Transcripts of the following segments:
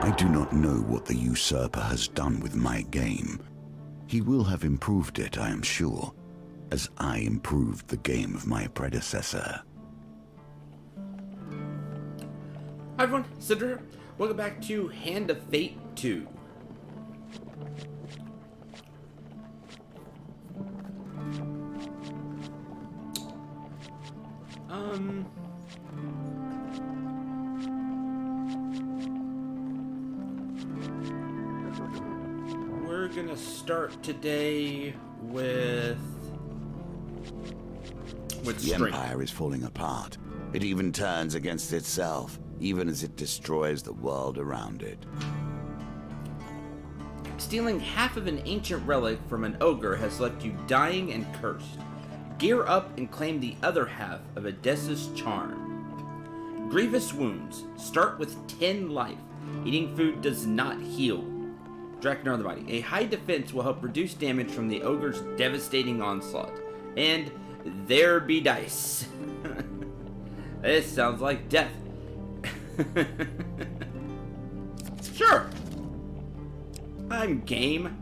I do not know what the usurper has done with my game. He will have improved it, I am sure, as I improved the game of my predecessor. Hi everyone, Cendril. Welcome back to Hand of Fate 2. We're gonna start today with The strength. Empire is falling apart. It even turns against itself, even as it destroys the world around it. Stealing half of an ancient relic from an ogre has left you dying and cursed. Gear up and claim the other half of Odessa's charm. Grievous wounds. Start with 10 life. Eating food does not heal. Drakenor the body. A high defense will help reduce damage from the ogre's devastating onslaught. And there be dice. This sounds like death. Sure. I'm game.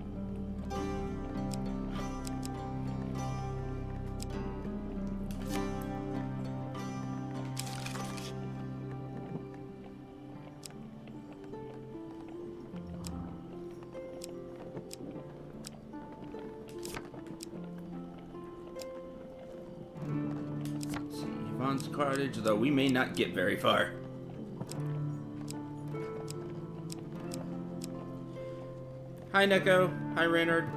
Let's see, Yvonne's cottage, though we may not get very far. Hi, Neko. Hi, Reynard.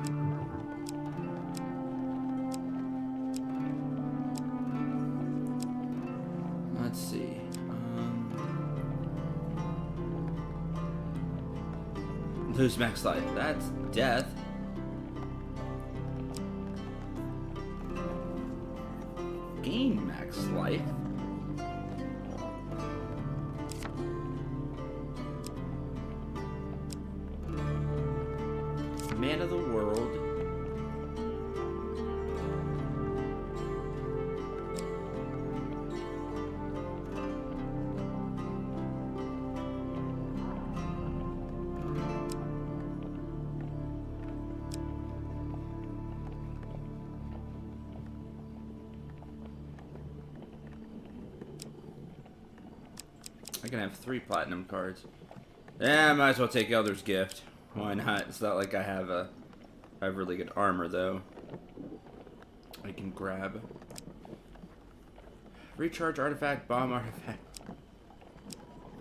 Let's see. Lose max life. That's death. Gain max life. Man of the world. I can have 3 platinum cards. Yeah, I might as well take Elder's Gift. Why not? It's not like I have really good armor though. I can grab recharge artifact, bomb artifact.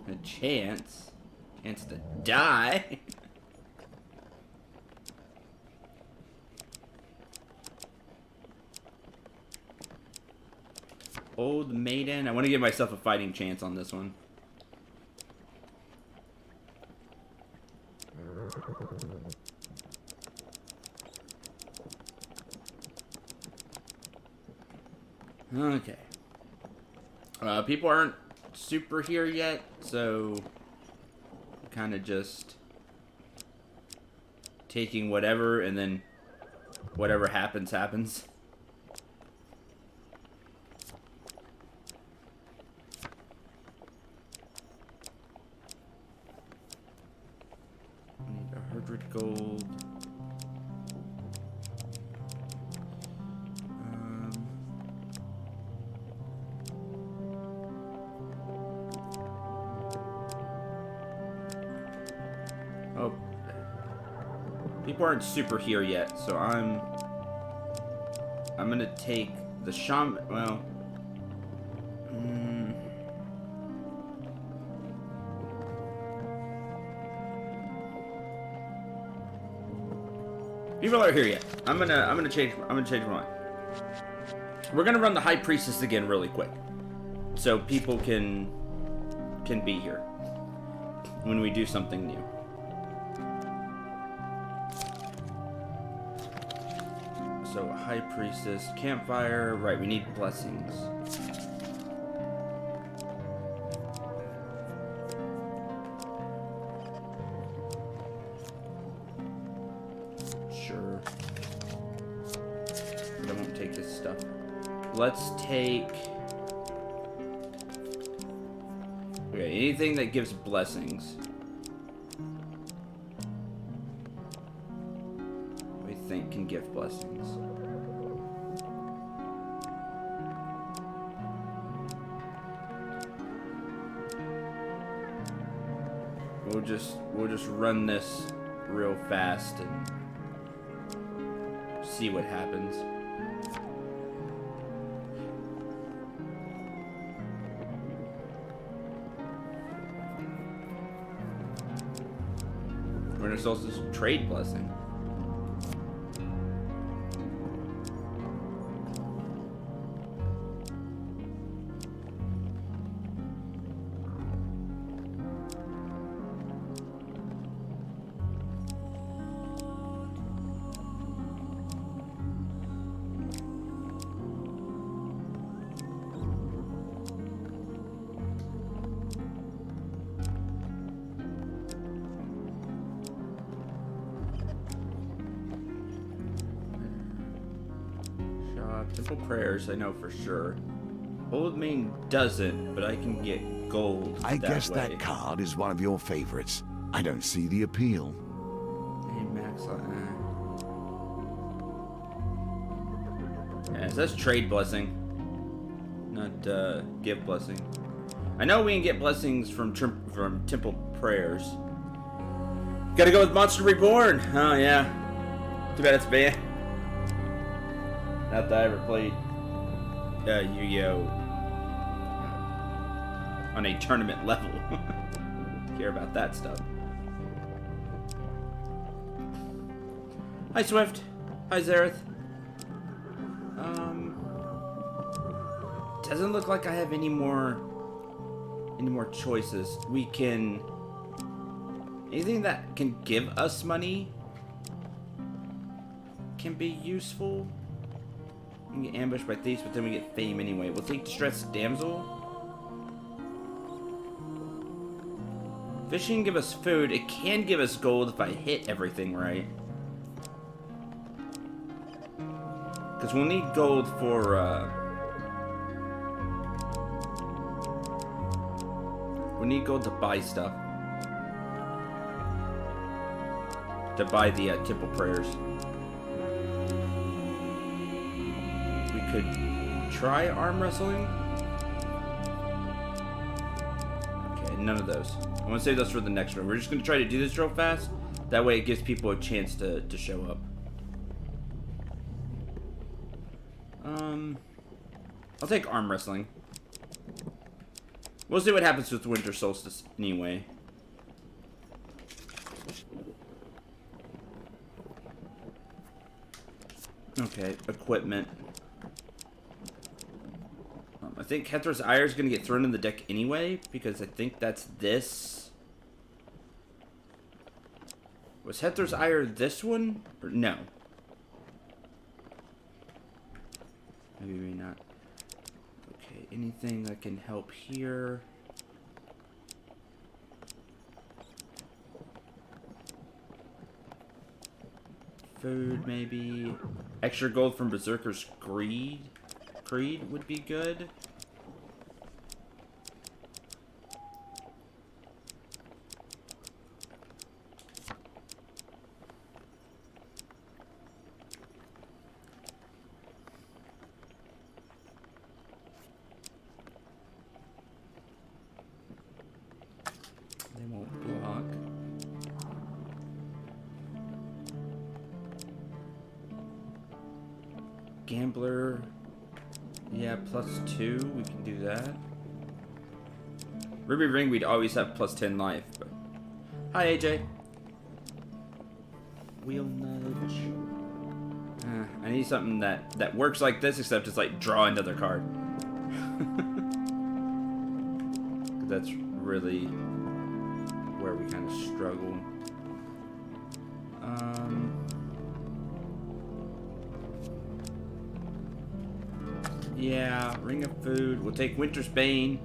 A chance to die. Old maiden. I want to give myself a fighting chance on this one. Okay. People aren't super here yet, so kind of just taking whatever, and then whatever happens, happens. Need 100 gold. Oh, people aren't super here yet, so I'm gonna take the shaman. Well, people aren't here yet. I'm gonna change my mind. We're gonna run the High Priestess again really quick, so people can be here when we do something new. So, High Priestess, campfire, right, we need blessings. Sure. But I won't take this stuff. Let's take... Okay, anything that gives blessings. can give blessings. We'll just run this real fast and see what happens. Winter Solstice trade blessing. Temple prayers, I know for sure. Old Main doesn't, but I can get gold. I guess that card is one of your favorites. I don't see the appeal. Hey, Max. Yeah, it says trade blessing, not give blessing. I know we can get blessings from temple prayers. Gotta go with Monster Reborn. Oh yeah. Too bad it's banned. Not that I ever played Yu-Gi-Oh! On a tournament level. Care about that stuff. Hi Swift. Hi Zareth. Doesn't look like I have any more choices. We can anything that can give us money can be useful. We can get ambushed by thieves, but then we get fame anyway. We'll take Distressed Damsel. Fishing can give us food. It can give us gold if I hit everything right. Because we'll need gold for, we need gold to buy stuff. To buy the temple prayers. Could try arm wrestling. Okay, none of those. I want to save those for the next one. We're just going to try to do this real fast. That way it gives people a chance to show up. I'll take arm wrestling. We'll see what happens with Winter Solstice anyway. Okay, equipment. I think Hethra's Ire is going to get thrown in the deck anyway, because I think that's this. Was Hethra's Ire this one? Or no? Maybe, maybe not. Okay, anything that can help here? Food, maybe. Extra gold from Berserker's Creed would be good. They won't block. Gambler. Yeah, +2. We can do that. Ruby Ring, we'd always have +10 life. But... Hi, AJ. Wheel nudge. I need something that works like this, except it's like draw another card. That's really where we kind of struggle. Yeah, Ring of Food. We'll take Winter's Bane.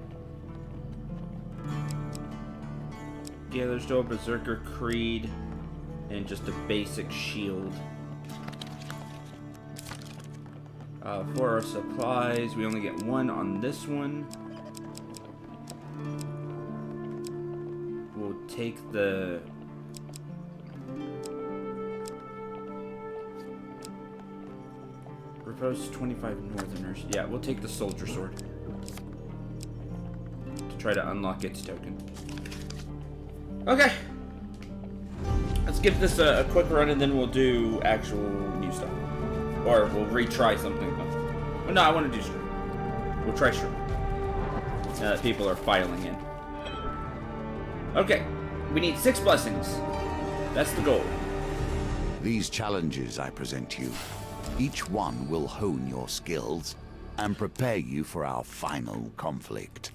Yeah, there's still a Berserker Creed. And just a basic shield. For our supplies, we only get 1 on this one. We'll take the... Repose 25 Northerners. Yeah, we'll take the Soldier Sword. To try to unlock its token. Okay. Let's give this a quick run and then we'll do actual new stuff. Or we'll retry something. Oh, no, I want to do Shroom. We'll try Shroom. People are filing in. Okay. We need 6 blessings. That's the goal. These challenges I present you, each one will hone your skills and prepare you for our final conflict.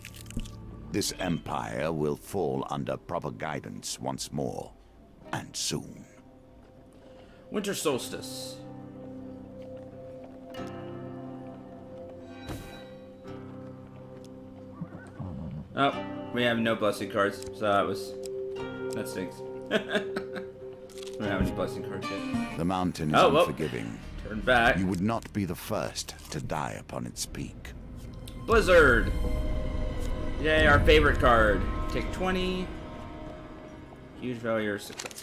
This empire will fall under proper guidance once more, and soon. Winter Solstice. Oh, we have no blessing cards, so that stinks. We don't have any blessing cards yet. The mountain is unforgiving. Turn back. You would not be the first to die upon its peak. Blizzard. Yay, our favorite card. Take 20. Huge failure, success.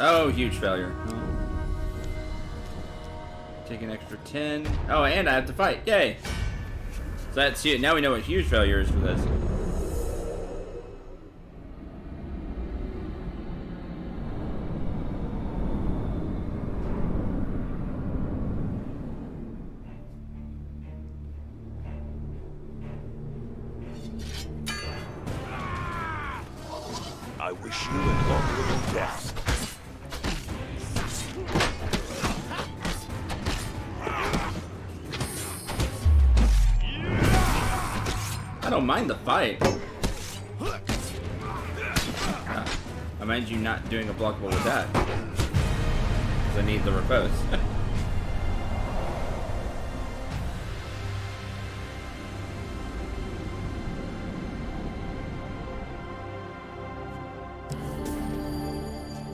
Oh, huge failure. Take an extra 10. Oh, and I have to fight. Yay! So that's huge. Now we know what huge failure is for this. I wish you a long death. I don't mind the fight. I mind you not doing a blockable with that. Because I need the repose.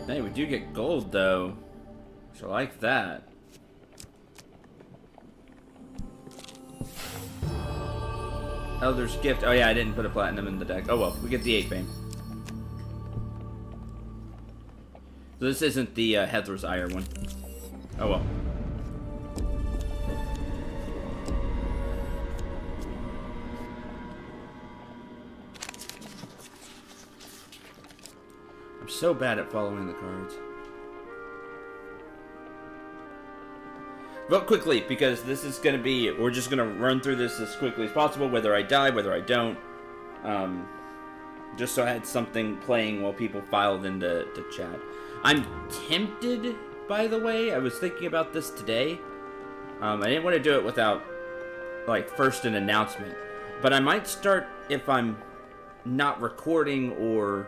Hey, we do get gold though. So I like that. Elder's Gift. Oh yeah, I didn't put a platinum in the deck. Oh well, we get the 8 fame. So this isn't the Heather's Ire one. Oh well. I'm so bad at following the cards. Vote quickly, because this is going to be... We're just going to run through this as quickly as possible, whether I die, whether I don't. Just so I had something playing while people filed into chat. I'm tempted, by the way. I was thinking about this today. I didn't want to do it without, like, first an announcement. But I might start, if I'm not recording or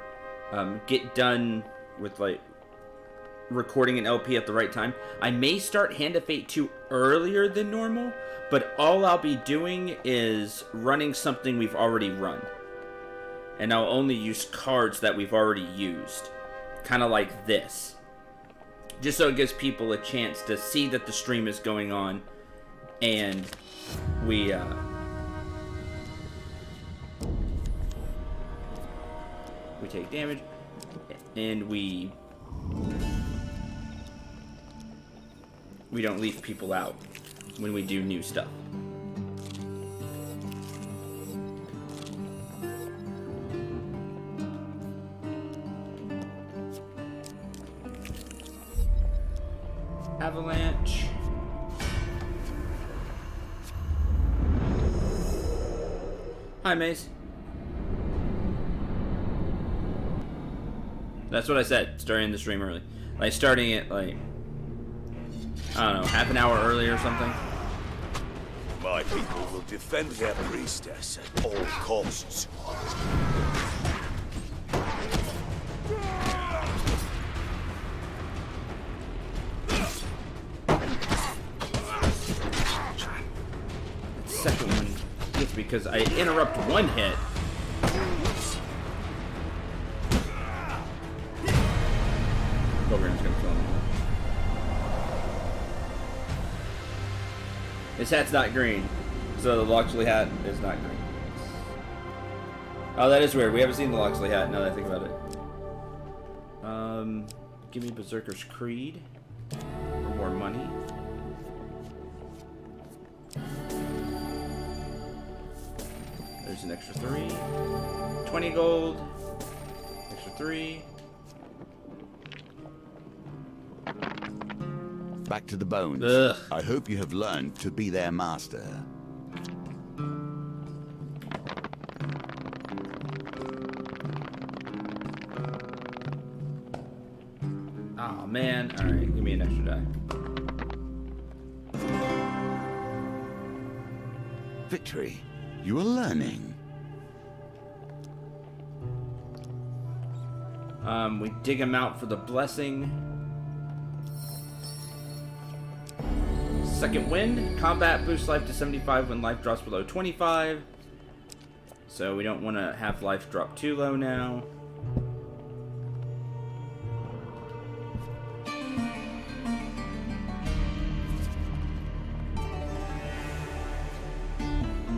get done with, like, recording an LP at the right time, I may start Hand of Fate 2 earlier than normal, but all I'll be doing is running something we've already run. And I'll only use cards that we've already used. Kind of like this. Just so it gives people a chance to see that the stream is going on, and we take damage, and we don't leave people out when we do new stuff. Avalanche. Hi, Mace. That's what I said during the stream early. Like, starting it, like, I don't know, half an hour early or something. My people will defend their priestess at all costs. Second one just because I interrupt one hit. Program's gonna kill him. His hat's not green, so the Loxley hat is not green. Oh, that is weird. We haven't seen the Loxley hat now that I think about it. Give me Berserker's Creed for more money. There's an extra 3. 20 gold. Extra 3. Back to the bones. Ugh. I hope you have learned to be their master. Oh man. Alright, give me an extra die. Victory. You are learning. We dig him out for the blessing. Second wind. Combat boosts life to 75 when life drops below 25. So we don't want to have life drop too low now.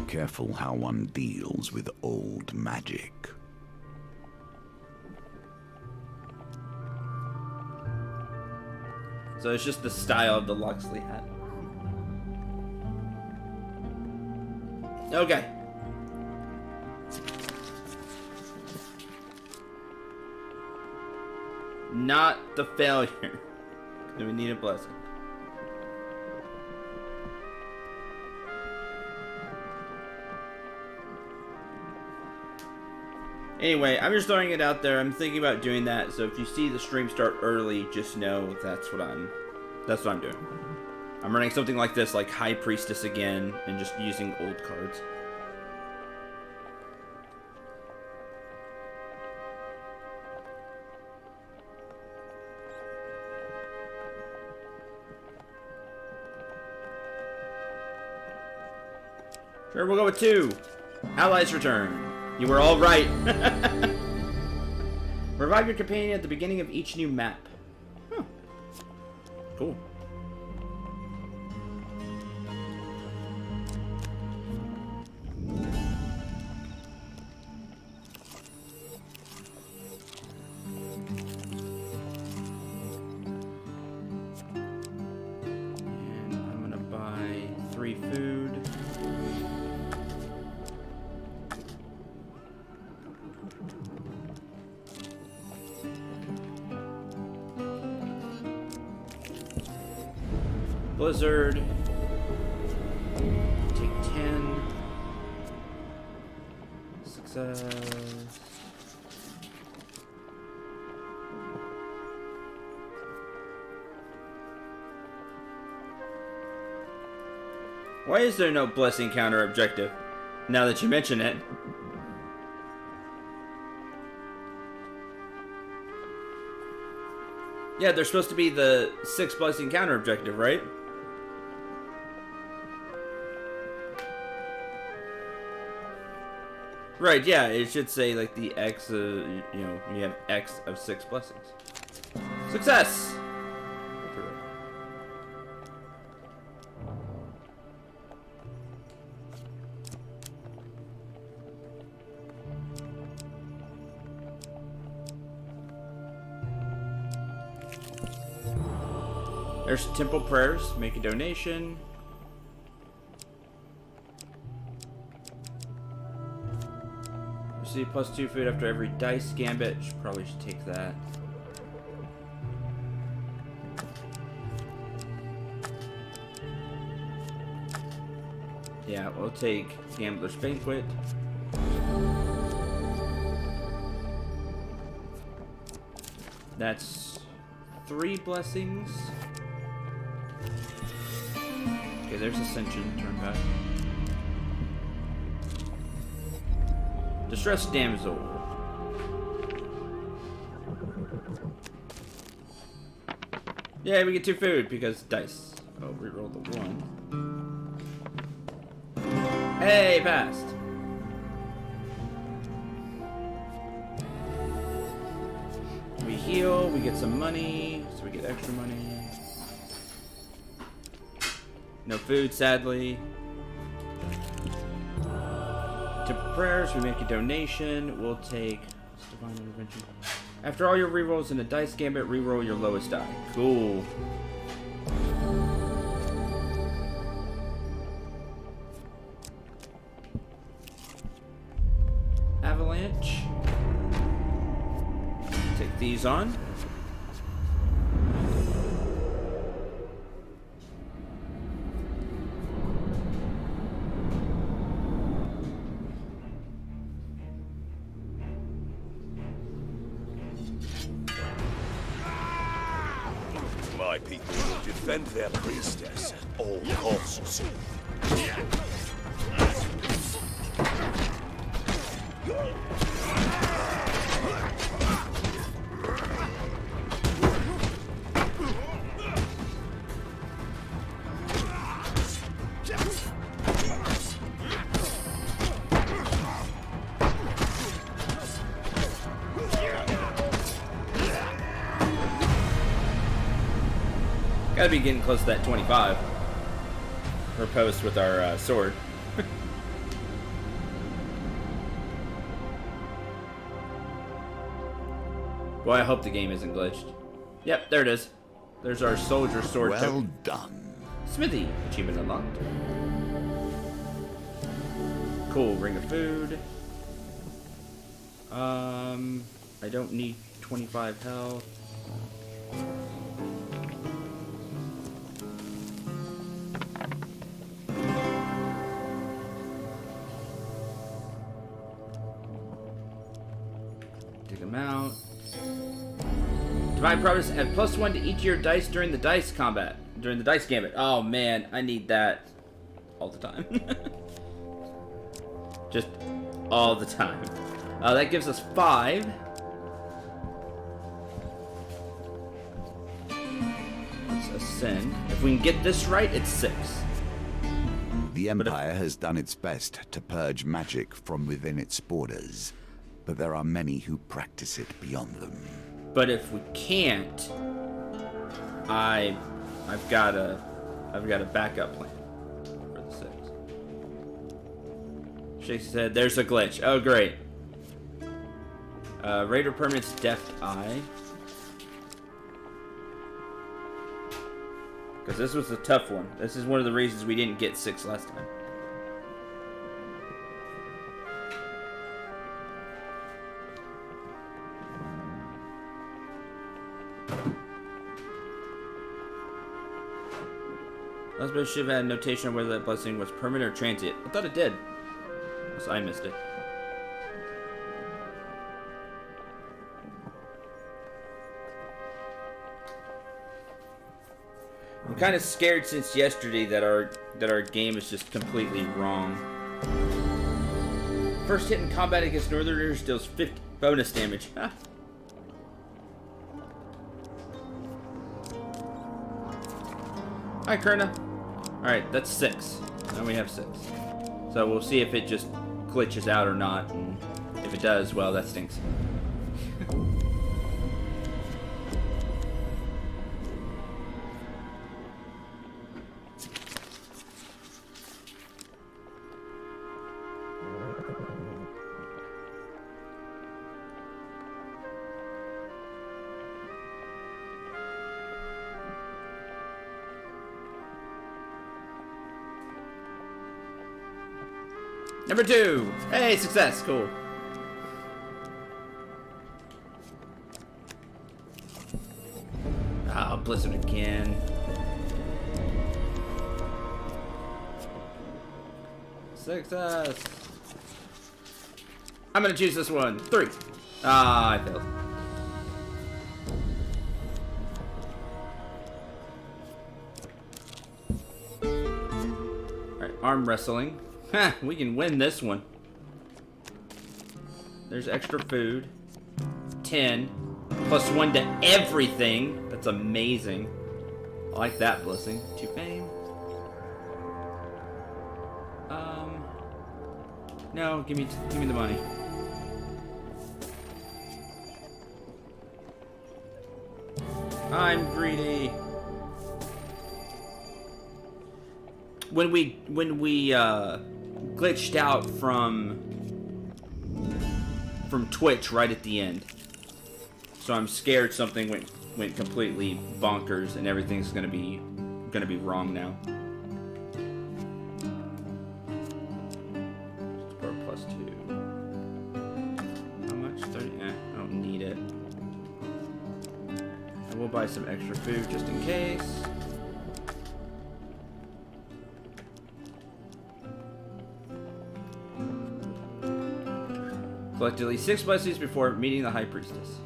Careful how one deals with old magic. So it's just the style of the Loxley hat. Okay. Not the failure. Do we need a blessing? Anyway, I'm just throwing it out there. I'm thinking about doing that. So if you see the stream start early, just know that's what I'm doing. I'm running something like this, like High Priestess again, and just using old cards. Sure, we'll go with 2. Allies return. You were all right. Revive your companion at the beginning of each new map. Huh. Cool. And I'm gonna buy 3 food. Blizzard. Take 10. Success. Why is there no blessing counter objective? Now that you mention it. Yeah, there's supposed to be the 6 blessing counter objective, right? Right, yeah, it should say like the X, you know, you have X of 6 blessings. Success! There's temple prayers, make a donation. Receive +2 food after every dice gambit. Probably should take that. Yeah, we'll take Gambler's Banquet. That's 3 blessings. Okay, there's Ascension, turn back. Distressed damsel. Yeah, we get 2 food because dice. Oh, reroll the 1. Hey, passed. We heal, we get some money, so we get extra money. No food, sadly. To prayers, we make a donation. We'll take divine intervention. After all your rerolls in the dice gambit, reroll your lowest die. Cool. Avalanche. Take these on. My people will defend their priestess at all costs. Gotta be getting close to that 25. Her post with our sword. Boy, I hope the game isn't glitched. Yep, there it is. There's our soldier sword. Well done. Smithy, achievement unlocked. Cool, ring of food. I don't need 25 health. Take them out. Divine Providence, add +1 to each of your dice during the dice combat. During the dice gambit. Oh man, I need that all the time. Just all the time. That gives us 5. Let's ascend. If we can get this right, it's 6. The Empire has done its best to purge magic from within its borders, but there are many who practice it beyond them. But if we can't, I've got a backup plan for the 6. Shake said, "There's a glitch." Oh, great. Raider permanent's Deft Eye. Because this was a tough one. This is one of the reasons we didn't get 6 last time. Last bit should have had a notation on whether that blessing was permanent or transient. I thought it did. So I missed it. I'm kind of scared since yesterday that our game is just completely wrong. First hit in combat against Northerners deals 50 bonus damage. Huh. Hi, Kerna. Alright, that's 6. Now we have 6. So we'll see if it just glitches out or not. And if it does, well, that stinks. Number 2! Hey, success! Cool. Ah, Blizzard again. Success! I'm gonna choose this one. 3. Ah, I failed. Alright, arm wrestling. Ha! We can win this one. There's extra food. 10. Plus 1 to everything. That's amazing. I like that blessing. 2 fame. No, give me the money. I'm greedy. When we glitched out from Twitch right at the end, so I'm scared something went completely bonkers and everything's gonna be wrong now. Score plus 2. How much? 30. I don't need it. I will buy some extra food just in case. Collect at least 6 blessings before meeting the High Priestess.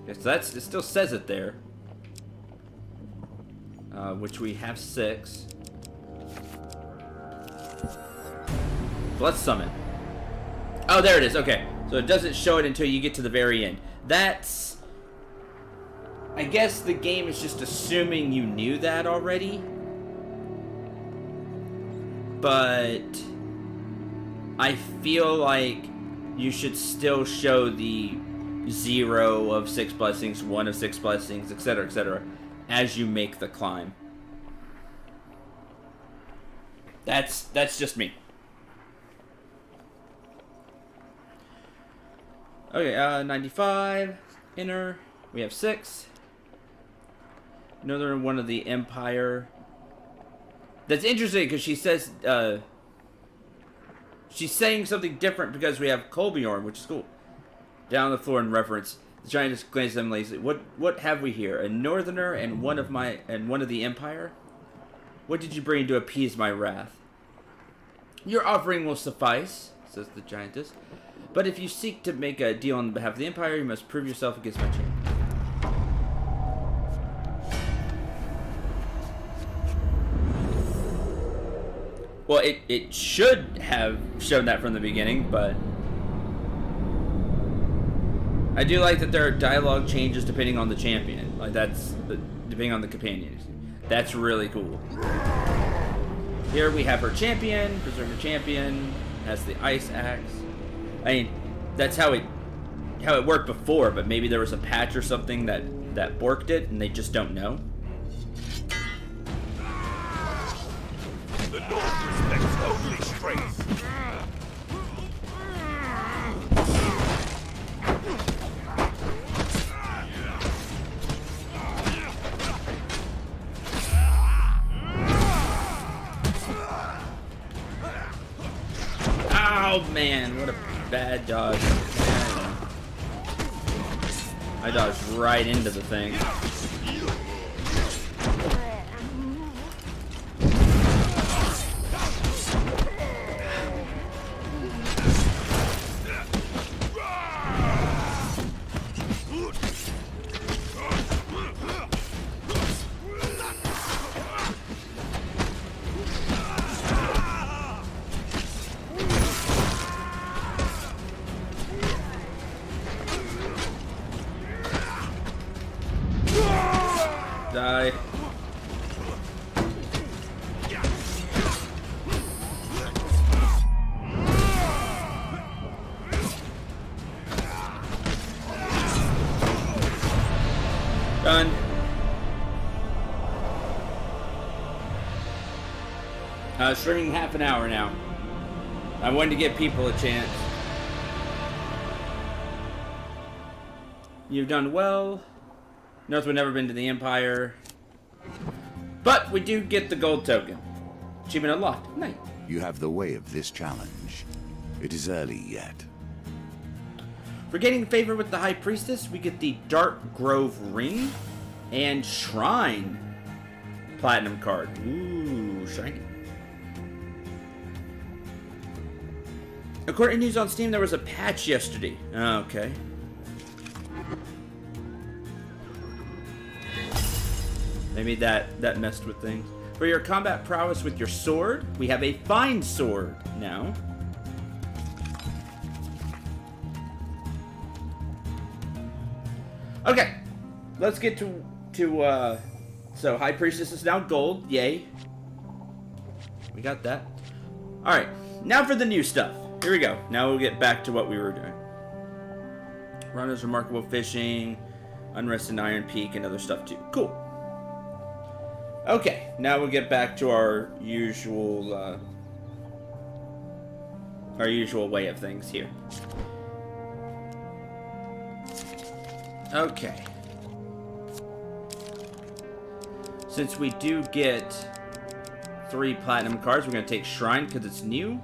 Okay, so it still says it there. Which we have 6. Let's summon. Oh, there it is. Okay. So it doesn't show it until you get to the very end. That's... I guess the game is just assuming you knew that already. But... I feel like you should still show the 0 of 6 blessings, 1 of 6 blessings, etc., as you make the climb. That's just me. Okay, 95, inner, we have 6. Another one of the Empire. That's interesting because she says, she's saying something different because we have Colbjorn, which is cool. Down on the floor in reference, the giant just glances at them lazily. What have we here? A northerner and one of the Empire? What did you bring to appease my wrath? Your offering will suffice, says the giantess. But if you seek to make a deal on behalf of the Empire, you must prove yourself against my champion. Well, it should have shown that from the beginning, but I do like that there are dialogue changes depending on the champion. Like depending on the companion. That's really cool. Here we have her champion, Berserker champion, has the ice axe. I mean, that's how it worked before, but maybe there was a patch or something that borked it and they just don't know. The North respects only strength. Oh man, what a bad dodge. I dodged right into the thing. Die. Done. Streaming half an hour now. I wanted to give people a chance. You've done well. North would never been to the Empire. But we do get the gold token. Achievement unlocked. Nice. You have the way of this challenge. It is early yet. For gaining favor with the High Priestess, we get the Dark Grove Ring and Shrine Platinum card. Ooh, shiny. According to news on Steam, there was a patch yesterday. Okay. Maybe that messed with things. For your combat prowess with your sword, we have a fine sword now. Okay, let's get to so High Priestess is now gold, yay. We got that. Alright, now for the new stuff. Here we go. Now we'll get back to what we were doing. Rana's Remarkable Fishing, Unrest in Iron Peak, and other stuff too. Cool. Okay, now we'll get back to our usual way of things here. Okay. Since we do get 3 platinum cards, we're going to take Shrine because it's new.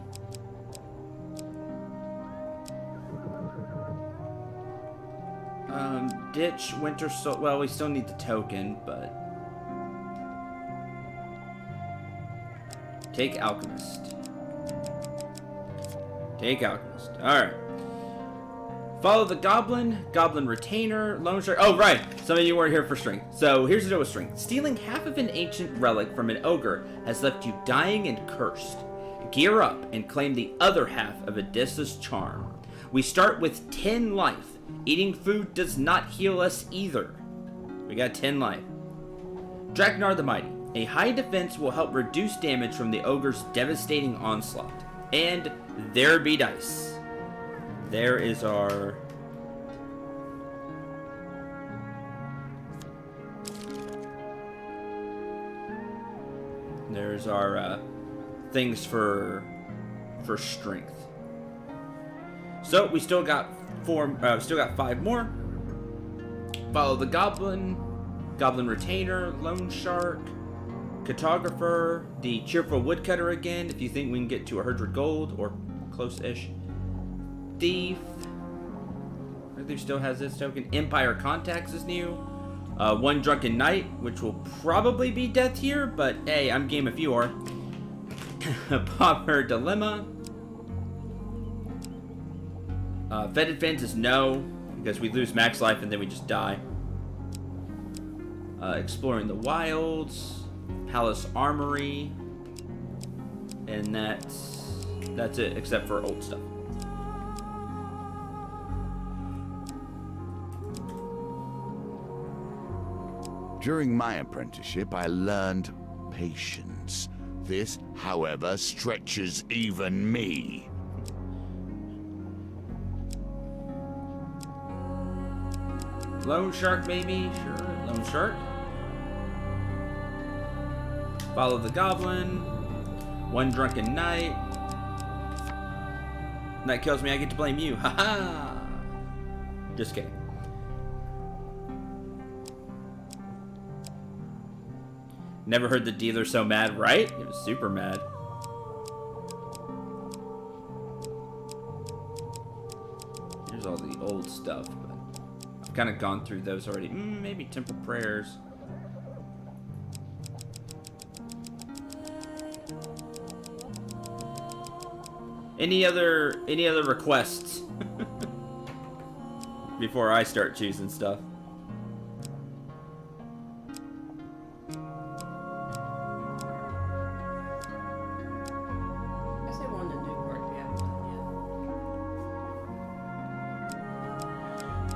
Ditch, Winter Soul. Well, we still need the token, but... Take Alchemist. Take Alchemist. Alright. Follow the Goblin, Goblin Retainer, Lone Shark. Oh, right. Some of you weren't here for strength. So, here's the deal with strength. Stealing half of an ancient relic from an ogre has left you dying and cursed. Gear up and claim the other half of Odysseus' charm. We start with 10 life. Eating food does not heal us either. We got 10 life. Draknar the Mighty. A high defense will help reduce damage from the ogre's devastating onslaught. And there be dice. There is our... There's our things for strength. So we still got 5 more. Follow the Goblin, Goblin Retainer, Lone Shark, Cartographer, the Cheerful Woodcutter again, if you think we can get to 100 gold, or close-ish. Thief. Thief still has this token. Empire Contacts is new. One Drunken Knight, which will probably be death here, but hey, I'm game if you are. Pauper Dilemma. Fetid Fence is no, because we lose max life and then we just die. Exploring the Wilds. Palace Armory. And that's it, except for old stuff. During my apprenticeship, I learned patience. This, however, stretches even me. Lone Shark, maybe? Sure, Lone Shark. Follow the Goblin. One Drunken Knight. That kills me, I get to blame you. Haha! Just kidding. Never heard the dealer so mad, right? It was super mad. Here's all the old stuff, but I've kind of gone through those already. Maybe Temple Prayers. Any other requests before I start choosing stuff?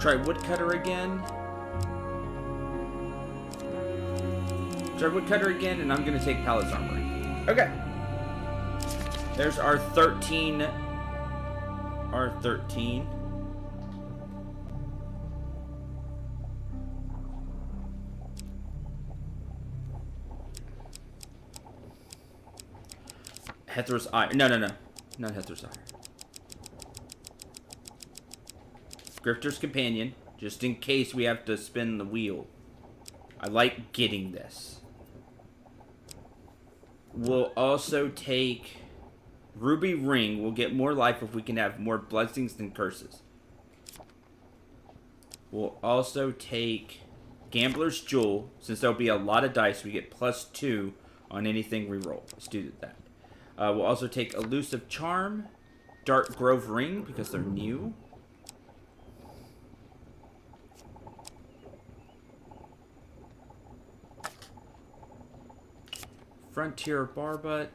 Try Woodcutter again. Try Woodcutter again, and I'm gonna take Palace Armory. Okay. There's our 13. Our 13. Hethros Ire. No. Not Hethros Ire. Grifter's Companion, just in case we have to spin the wheel. I like getting this. We'll also take Ruby Ring. We'll get more life if we can have more blessings than curses. We'll also take Gambler's Jewel. Since there'll be a lot of dice, we get +2 on anything we roll. Let's do that. We'll also take Elusive Charm, Dark Grove Ring, because they're new. Frontier Barbutt.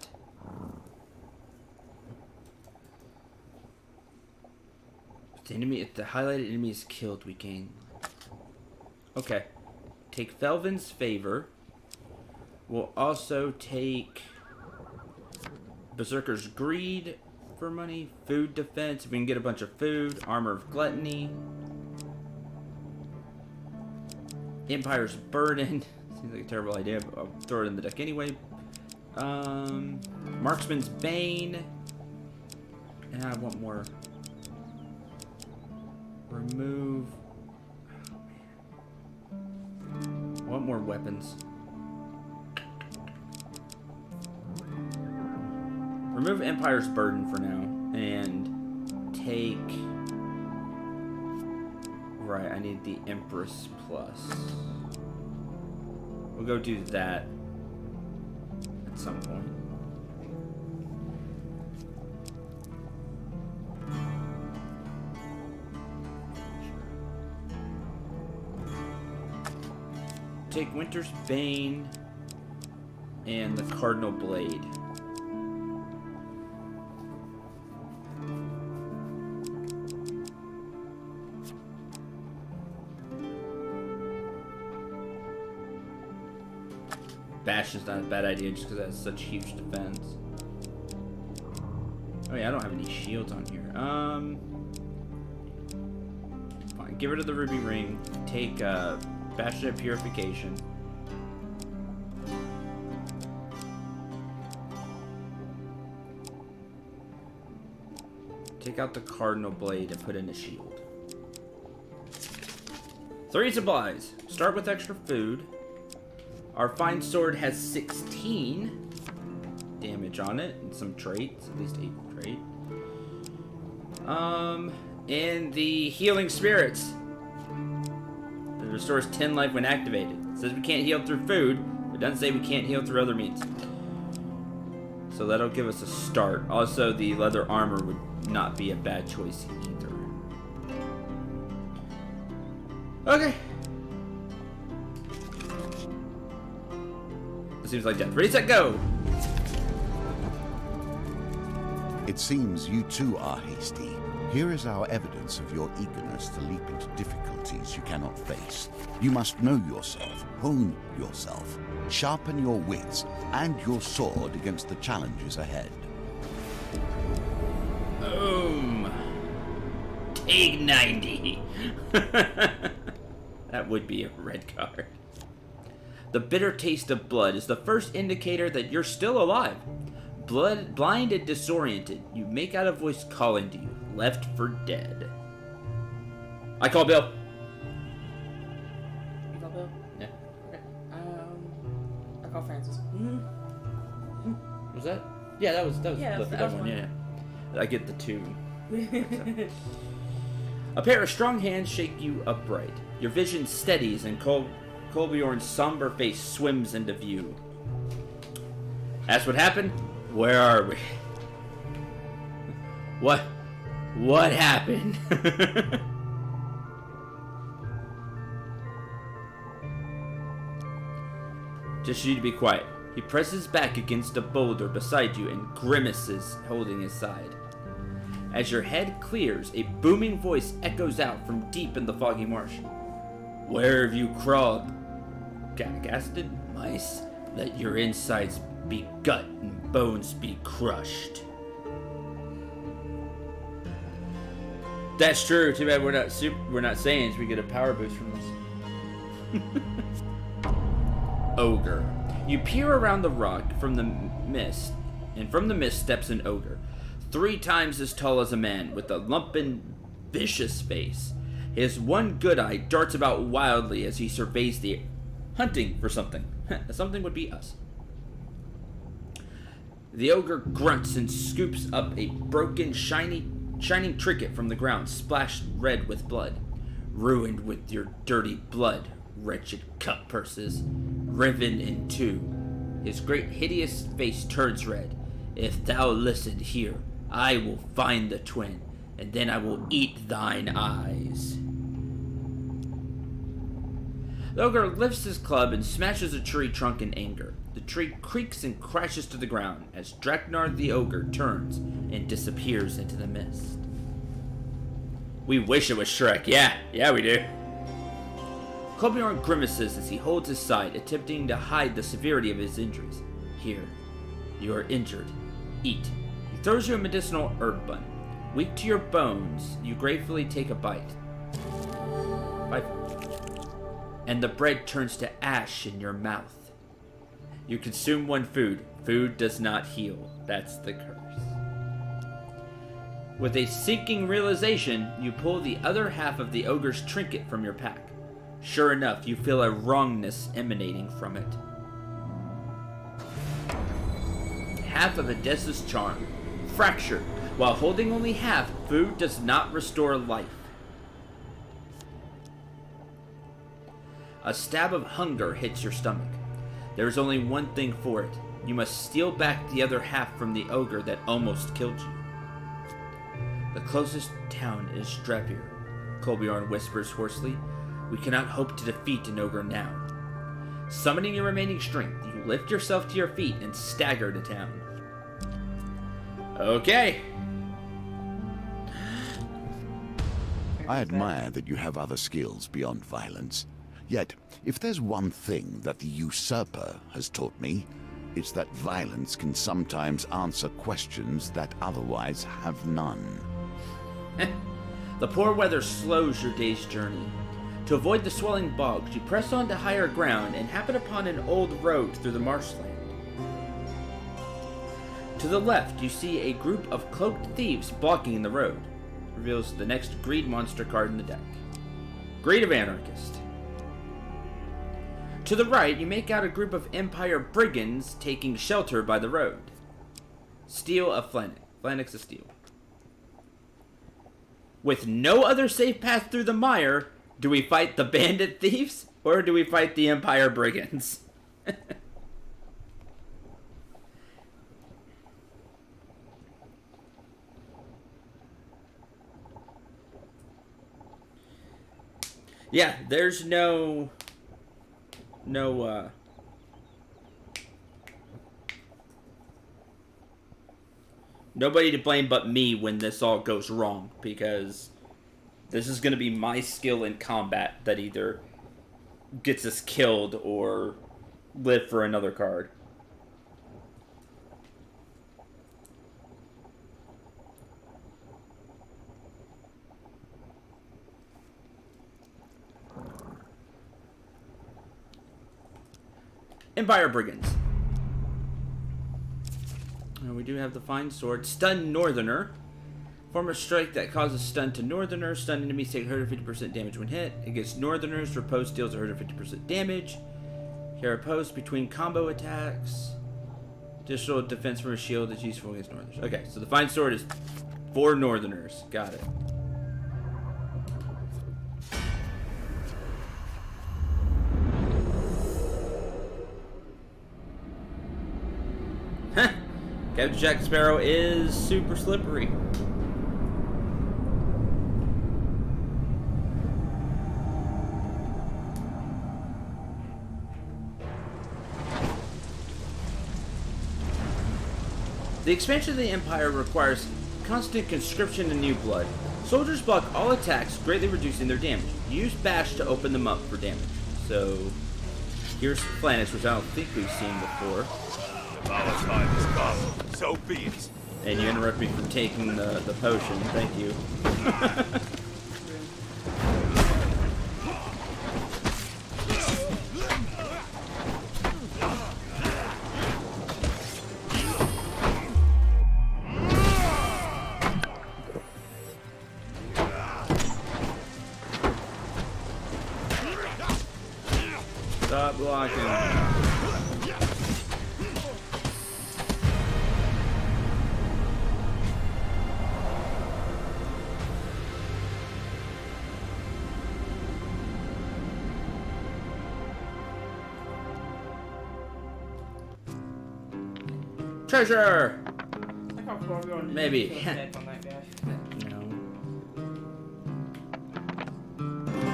If the highlighted enemy is killed, we gain. Okay. Take Felvin's favor. We'll also take Berserker's greed for money. Food defense. If we can get a bunch of food. Armor of gluttony. Empire's burden. Seems like a terrible idea, but I'll throw it in the deck anyway. Marksman's bane. And I want more. Remove. Oh, man. I want more weapons. Remove Empire's burden for now. And take. Right, I need the Empress Plus. We'll go do that at some point. Take Winter's Bane and the Cardinal Blade. Bash is not a bad idea just because it has such huge defense. Oh yeah, I don't have any shields on here. Fine, get rid of the Ruby Ring. Take Bastion of Purification. Take out the Cardinal Blade and put in a shield. 3 supplies. Start with extra food. Our fine sword has 16 damage on it and some traits, at least 8 trait. And the healing spirits. It restores 10 life when activated. It says we can't heal through food, but it doesn't say we can't heal through other means. So that'll give us a start. Also, the leather armor would not be a bad choice either. Okay. Seems like death. Ready, set, go! It seems you too are hasty. Here is our evidence of your eagerness to leap into difficulties you cannot face. You must know yourself, hone yourself, sharpen your wits and your sword against the challenges ahead. Boom! Take 90! That would be a red card. The bitter taste of blood is the first indicator that you're still alive. Blind and disoriented, you make out a voice calling to you, left for dead. I call Bill. You call Bill? Yeah. Okay. I call Francis. Was that? Yeah, that was Yeah, the that that was one. one. Yeah. I get the 2. A pair of strong hands shake you upright. Your vision steadies and Kolbjorn's somber face swims into view. That's what happened? Where are we? What happened? Just you to be quiet. He presses back against a boulder beside you and grimaces, holding his side. As your head clears, a booming voice echoes out from deep in the foggy marsh. Where have you crawled? Gasted mice, let your insides be gut and bones be crushed. That's true. Too bad we're not Saiyans. We get a power boost from this. Ogre. You peer around the rock from the mist, and from the mist steps an ogre, 3 times as tall as a man, with a lumpen, vicious face. His one good eye darts about wildly as he surveys the air, hunting for something. Something would be us. The ogre grunts and scoops up a broken, shining trinket from the ground, splashed red with blood. Ruined with your dirty blood, wretched cup purses, riven in 2. His great hideous face turns red. If thou listen here, I will find the twin, and then I will eat thine eyes. The ogre lifts his club and smashes a tree trunk in anger. The tree creaks and crashes to the ground as Draknar the ogre turns and disappears into the mist. We wish it was Shrek. Yeah, we do. Colbjorn grimaces as he holds his side, attempting to hide the severity of his injuries. Here, you are injured. Eat. He throws you a medicinal herb bun. Weak to your bones, you gratefully take a bite. And the bread turns to ash in your mouth. You consume one food. Food does not heal. That's the curse. With a sinking realization, you pull the other half of the ogre's trinket from your pack. Sure enough, you feel a wrongness emanating from it. Half of Odessa's charm. Fractured. While holding only half, food does not restore life. A stab of hunger hits your stomach. There is only one thing for it. You must steal back the other half from the ogre that almost killed you. The closest town is Drapier, Colbjorn whispers hoarsely. We cannot hope to defeat an ogre now. Summoning your remaining strength, you lift yourself to your feet and stagger to town. Okay. I admire that you have other skills beyond violence. Yet, if there's one thing that the usurper has taught me, it's that violence can sometimes answer questions that otherwise have none. The poor weather slows your day's journey. To avoid the swelling bogs, you press on to higher ground and happen upon an old road through the marshland. To the left, you see a group of cloaked thieves blocking the road. Reveals the next greed monster card in the deck. Greed of Anarchist. To the right, you make out a group of Empire brigands taking shelter by the road. Steel of Flannex. Flannex of Steel. With no other safe path through the mire, do we fight the bandit thieves or do we fight the Empire brigands? Yeah, there's nobody to blame but me when this all goes wrong, because this is going to be my skill in combat that either gets us killed or live for another card. Empire Brigands. We do have the fine sword. Stun Northerner. Form a strike that causes stun to Northerner. Stun enemies take 150% damage when hit. Against Northerners, riposte deals 150% damage. Here, riposte between combo attacks. Additional defense from a shield is useful against Northerners. Okay, so the fine sword is for Northerners. Got it. Captain Jack Sparrow is super slippery. The expansion of the Empire requires constant conscription and new blood. Soldiers block all attacks, greatly reducing their damage. Use Bash to open them up for damage. So, here's Flannex, which I don't think we've seen before. Our time has come, so be it. And you interrupt me from taking the potion. Thank you. Stop blocking. Treasure! Maybe. No.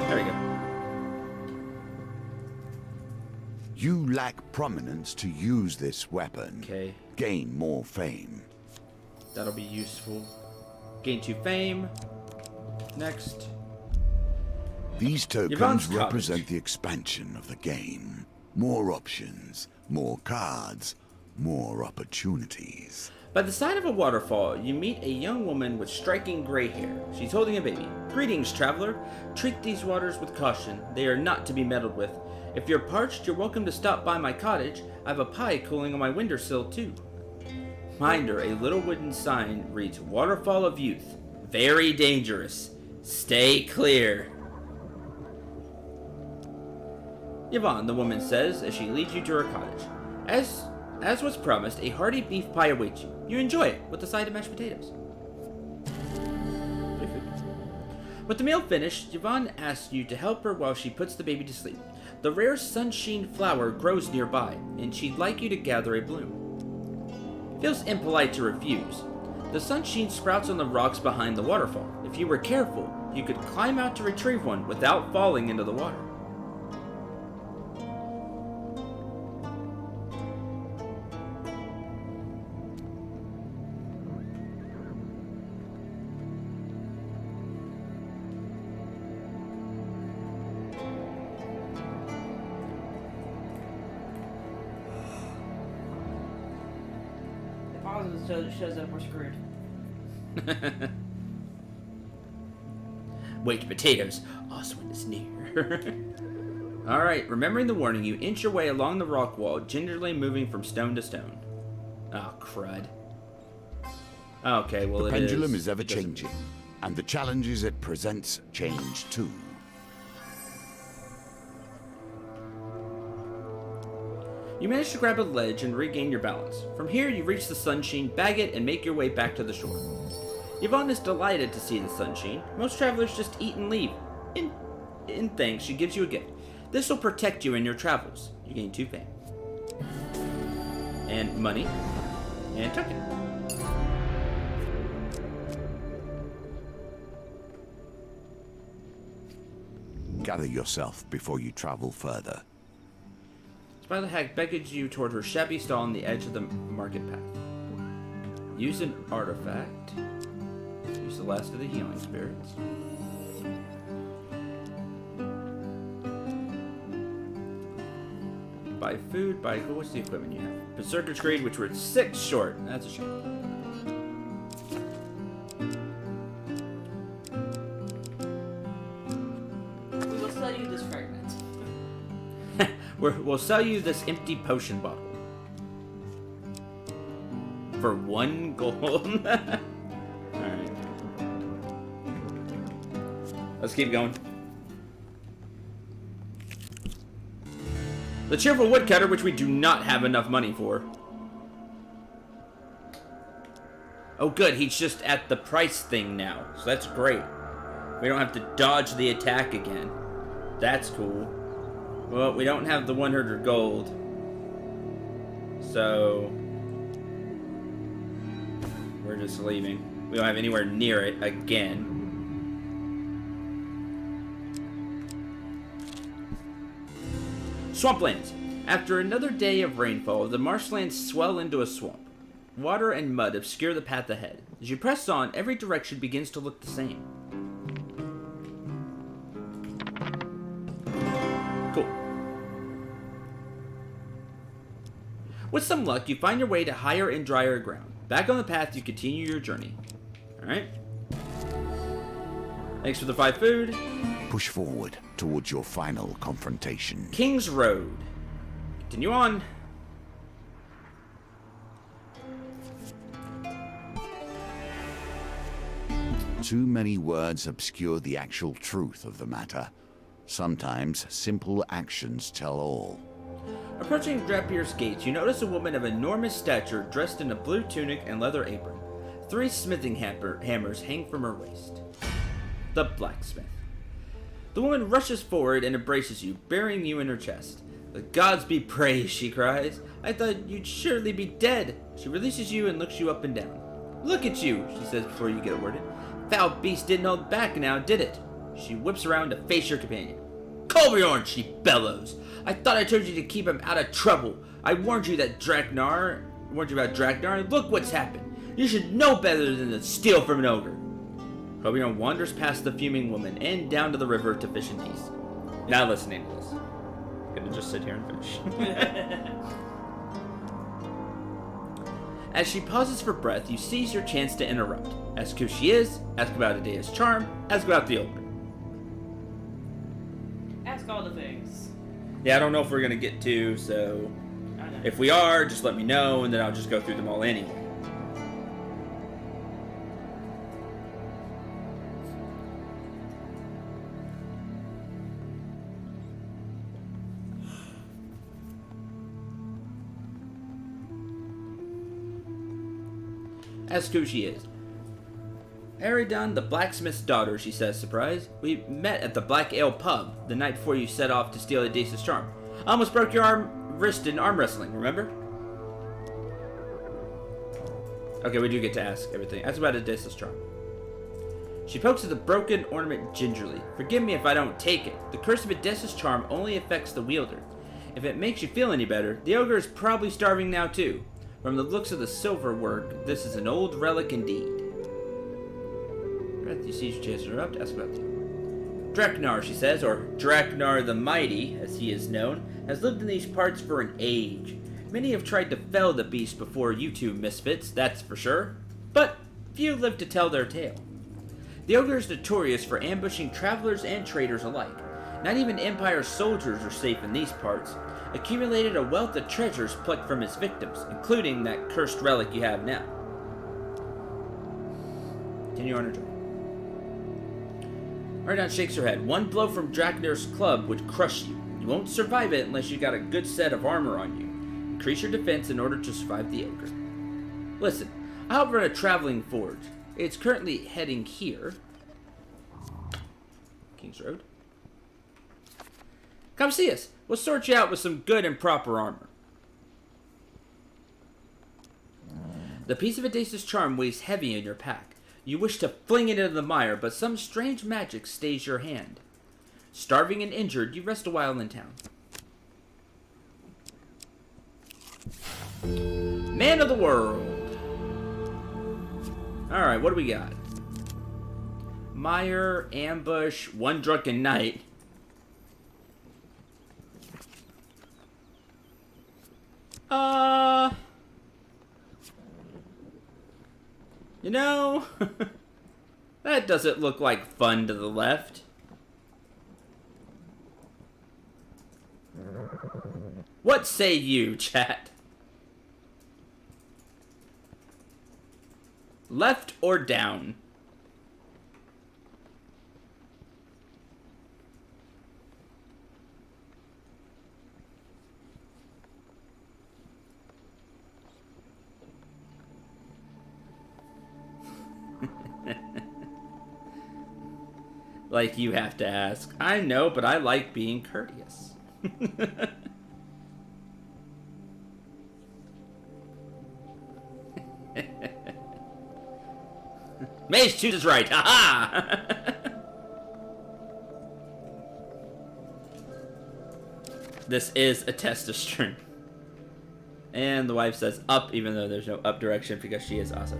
There we go. You lack prominence to use this weapon. Okay. Gain more fame. That'll be useful. Gain 2 fame. Next. These tokens Yvonne's cottage. represent the expansion of the game. More options, more cards, more opportunities. By the side of a waterfall, you meet a young woman with striking gray hair. She's holding a baby. Greetings, traveler. Treat these waters with caution. They are not to be meddled with. If you're parched, you're welcome to stop by my cottage. I have a pie cooling on my windowsill, too. Behind her, a little wooden sign reads, Waterfall of Youth. Very dangerous. Stay clear. Yvonne, the woman says as she leads you to her cottage. As was promised, a hearty beef pie awaits you. You enjoy it with a side of mashed potatoes. With the meal finished, Yvonne asks you to help her while she puts the baby to sleep. The rare sunshine flower grows nearby, and she'd like you to gather a bloom. Feels impolite to refuse. The sunshine sprouts on the rocks behind the waterfall. If you were careful, you could climb out to retrieve one without falling into the water. The positive shows that we're screwed. Wait, potatoes. Oswin is near. Alright, remembering the warning, you inch your way along the rock wall, gingerly moving from stone to stone. Oh, crud. Okay, well, The pendulum is ever changing, and the challenges it presents change too. You manage to grab a ledge and regain your balance. From here, you reach the sunshine, bag it, and make your way back to the shore. Yvonne is delighted to see the sunshine. Most travelers just eat and leave. In thanks, she gives you a gift. This will protect you in your travels. You gain 2 fame. And money. And token. Gather yourself before you travel further. Spy the hag beckons you toward her shabby stall on the edge of the market path. Use an artifact. Use the last of the healing spirits. Buy food, buy... What's the equipment you have? Berserker's Creed, which we're 6 short. That's a shame. We will sell you this fragment. We'll sell you this empty potion bottle. For 1 gold. Alright. Let's keep going. The cheerful woodcutter, which we do not have enough money for. Oh good, he's just at the price thing now. So that's great. We don't have to dodge the attack again. That's cool. Well, we don't have the 100 gold. So... we're just leaving. We don't have anywhere near it again. Swamplands. After another day of rainfall, the marshlands swell into a swamp. Water and mud obscure the path ahead. As you press on, every direction begins to look the same. Cool. With some luck, you find your way to higher and drier ground. Back on the path, you continue your journey. Alright. Thanks for the 5 food. Push forward towards your final confrontation. King's Road. Continue on. Too many words obscure the actual truth of the matter. Sometimes simple actions tell all. Approaching Drapier's gates, you notice a woman of enormous stature dressed in a blue tunic and leather apron. 3 smithing hammers hang from her waist. The blacksmith. The woman rushes forward and embraces you, burying you in her chest. The gods be praised, she cries. I thought you'd surely be dead. She releases you and looks you up and down. Look at you, she says before you get a word in. Foul beast didn't hold back now, did it? She whips around to face your companion. Colbjorn, she bellows. I thought I told you to keep him out of trouble. I warned you about Draknar. Look what's happened. You should know better than to steal from an ogre. Oberon wanders past the fuming woman and down to the river to fish in peace. Not listening to this. Gonna just sit here and fish. As she pauses for breath, you seize your chance to interrupt. Ask who she is, ask about Adea's charm, ask about the ogre. Ask all the things. Yeah, I don't know if we're gonna get to, so if we are, just let me know, and then I'll just go through them all anyway. Ask who she is. Eridan, the blacksmith's daughter, she says, surprised. We met at the Black Ale pub the night before you set off to steal Adesa's charm. I almost broke your wrist in arm wrestling, remember? Okay, we do get to ask everything. Ask about Adesa's charm. She pokes at the broken ornament gingerly. Forgive me if I don't take it. The curse of Adesa's charm only affects the wielder. If it makes you feel any better, the ogre is probably starving now too. From the looks of the silver work, this is an old relic indeed. You see your chance to interrupt, ask about the Dreknar, she says, or Dreknar the Mighty, as he is known, has lived in these parts for an age. Many have tried to fell the beast before you two misfits, that's for sure. But few live to tell their tale. The ogre is notorious for ambushing travelers and traders alike. Not even Empire soldiers are safe in these parts. Accumulated a wealth of treasures plucked from his victims, including that cursed relic you have now. Continue on her journey. Ardon shakes her head. One blow from Draknar's club would crush you. You won't survive it unless you got a good set of armor on you. Increase your defense in order to survive the ogre. Listen, I help run a traveling forge. It's currently heading here. King's Road. Come see us. We'll sort you out with some good and proper armor. The piece of Adesa's charm weighs heavy in your pack. You wish to fling it into the mire, but some strange magic stays your hand. Starving and injured, you rest a while in town. Man of the world. Alright, what do we got? Mire, ambush, one drunken night. You know, that doesn't look like fun to the left. What say you, chat? Left or down? Like you have to ask. I know, but I like being courteous. Maze chooses right. Haha! This is a test of strength. And the wife says up, even though there's no up direction because she is also.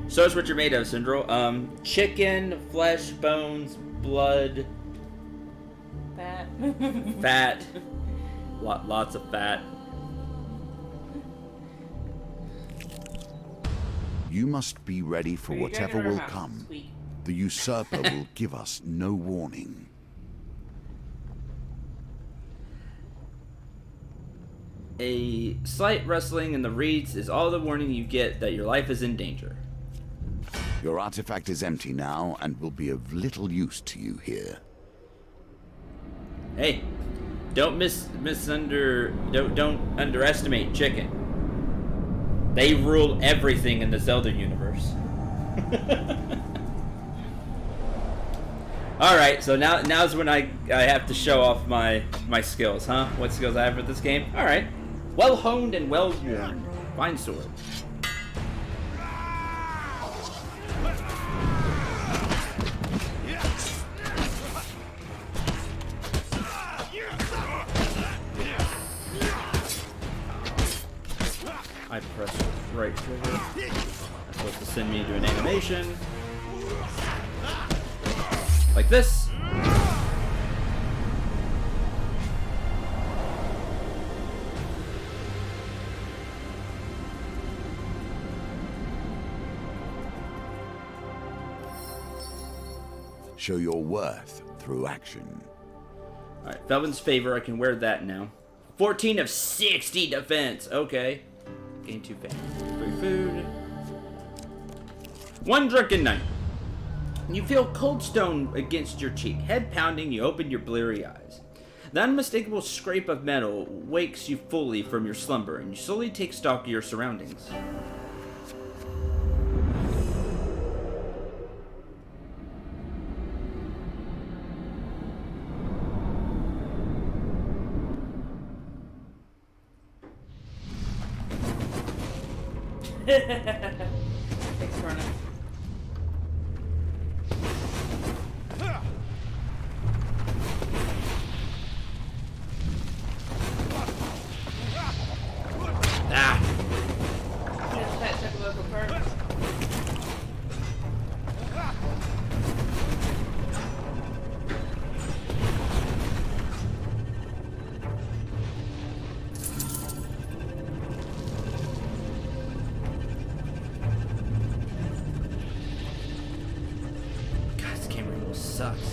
So is what you're made of, Cendril. Chicken, flesh, bones, blood. Fat. Fat. Lots of fat. You must be ready for You gotta whatever get out of will our house. come. Sweet. The usurper will give us no warning. A slight rustling in the reeds is all the warning you get that your life is in danger. Your artifact is empty now and will be of little use to you here. Hey, don't don't underestimate chicken. They rule everything in the Zelda universe. All right, so now's when I have to show off my skills, huh? What skills I have for this game? All right, well honed and well worn. Fine sword. I press right trigger. That's supposed to send me to an animation. Like this. Show your worth through action. Alright, Felvin's favor, I can wear that now. 14 of 60 defense. Okay. Gain 2 fame. Free food. 1 drunken night. You feel cold stone against your cheek. Head pounding, you open your bleary eyes. The unmistakable scrape of metal wakes you fully from your slumber, and you slowly take stock of your surroundings. Thanks, Vernon. Ah! Just that took a local perk. God, this camera angle sucks.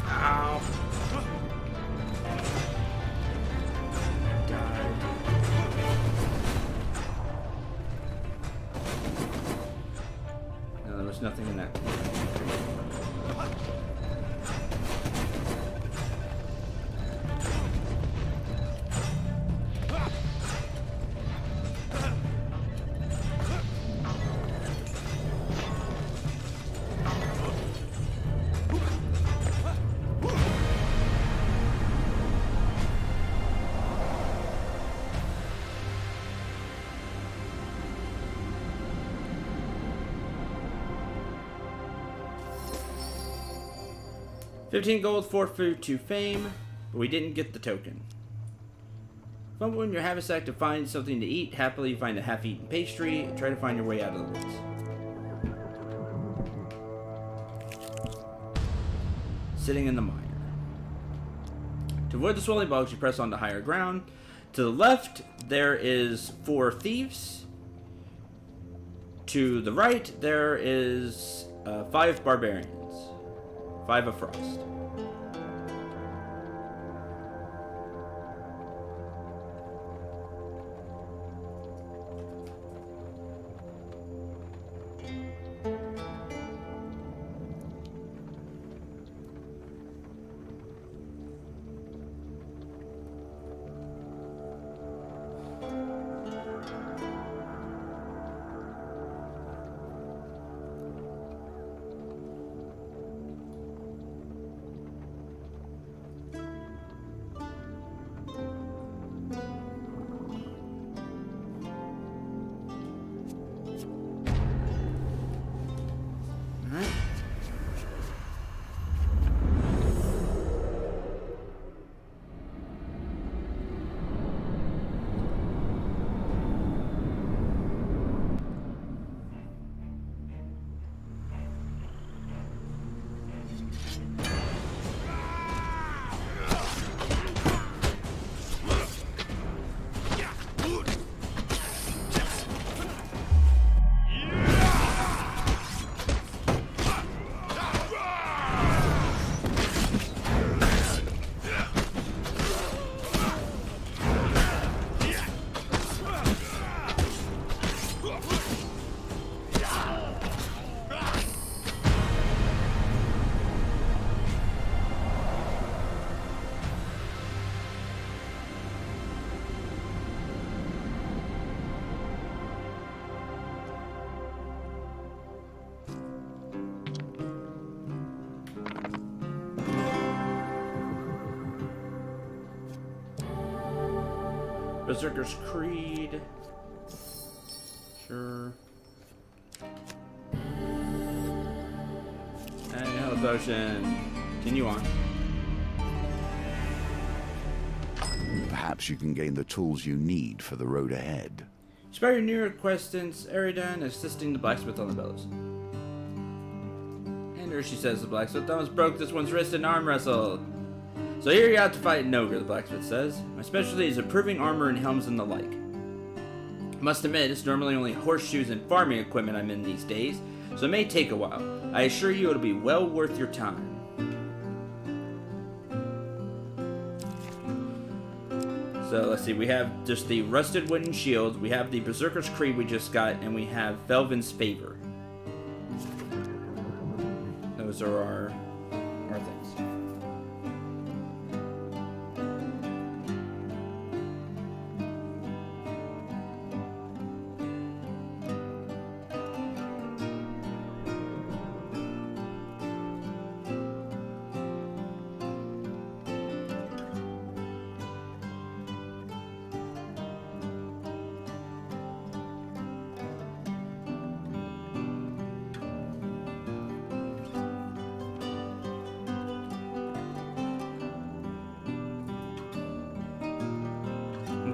Ow. God. No, there was nothing in that. $15 gold, 4 food, 2 fame, but we didn't get the token. Fumble in your haversack to find something to eat. Happily find a half-eaten pastry. Try to find your way out of the woods. Sitting in the mire. To avoid the swelling bugs, you press on to higher ground. To the left, there is 4 thieves. To the right, there is 5 barbarians. 5 of frost. Berserker's Creed. Sure. And health potion. Continue on. Perhaps you can gain the tools you need for the road ahead. Spare your new acquaintance, Eridan, assisting the blacksmith on the bellows. And here she says the blacksmith almost broke this one's wrist in arm wrestle. So here you're out to fight an ogre, the blacksmith says. My specialty is improving armor and helms and the like. I must admit, it's normally only horseshoes and farming equipment I'm in these days, so it may take a while. I assure you it'll be well worth your time. So let's see, we have just the rusted wooden shield, we have the Berserker's Creed we just got, and we have Velvin's Favor. Those are our things.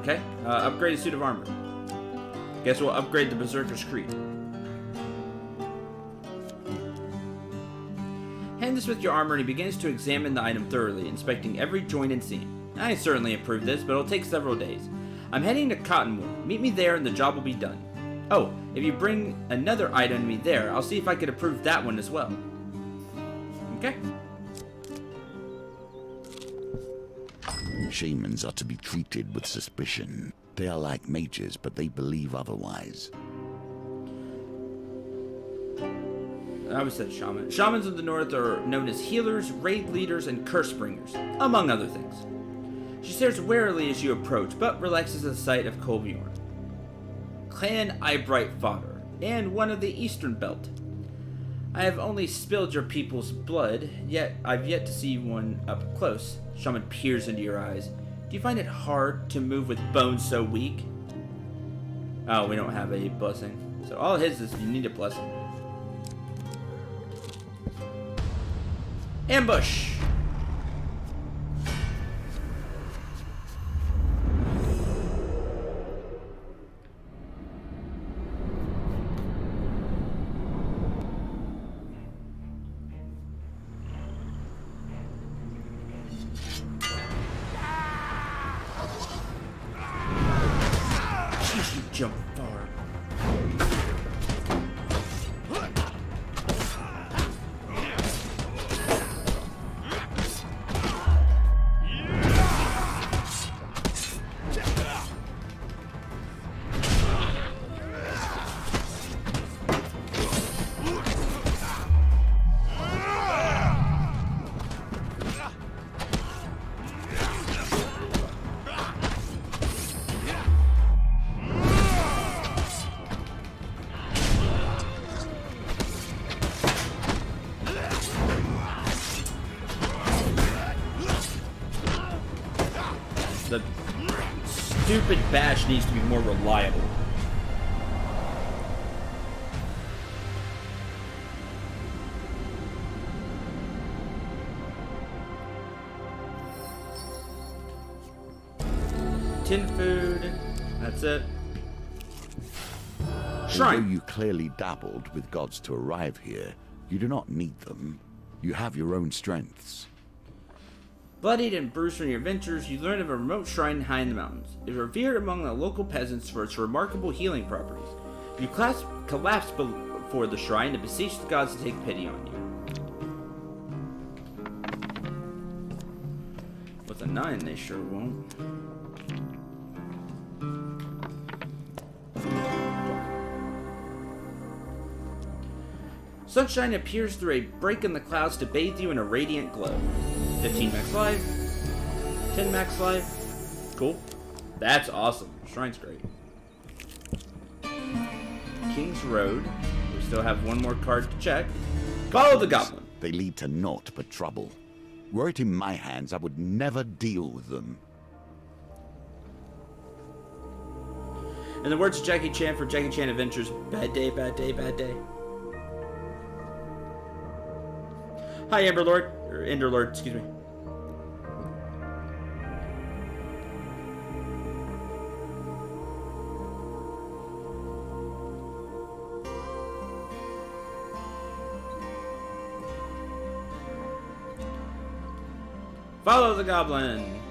Okay, upgrade a suit of armor. Guess we'll upgrade the Berserker's Creed. Hand this with your armor and he begins to examine the item thoroughly, inspecting every joint and seam. I certainly improved this, but it'll take several days. I'm heading to Cottonwood. Meet me there and the job will be done. Oh, if you bring another item to me there, I'll see if I can improve that one as well. Okay. Shamans are to be treated with suspicion. They are like mages, but they believe otherwise. I always said shaman. Shamans of the north are known as healers, raid leaders, and curse bringers, among other things. She stares warily as you approach, but relaxes at the sight of Kolbjorn. Clan Eyebright fodder, and one of the Eastern Belt. I have only spilled your people's blood, yet I've yet to see one up close. Shaman peers into your eyes. Do you find it hard to move with bones so weak? Oh, we don't have a blessing. So all his is you need a blessing. Ambush! Jeez, you jump far. The stupid bash needs to be more reliable. Tin food. That's it. Although Shrine. you clearly dabbled with gods to arrive here, you do not need them. You have your own strengths. Bloodied and bruised from your adventures, you learn of a remote shrine high in the mountains. It is revered among the local peasants for its remarkable healing properties. You collapse before the shrine and beseech the gods to take pity on you. With a 9, they sure won't. Sunshine appears through a break in the clouds to bathe you in a radiant glow. 15 max life. 10 max life. Cool. That's awesome. Shrine's great. King's Road. We still have one more card to check. Follow the goblin. They lead to naught but trouble. Were it in my hands, I would never deal with them. In the words of Jackie Chan for Jackie Chan Adventures, bad day, bad day, bad day. Hi, Amber Lord. Or Ender Lord, excuse me. Follow the goblin.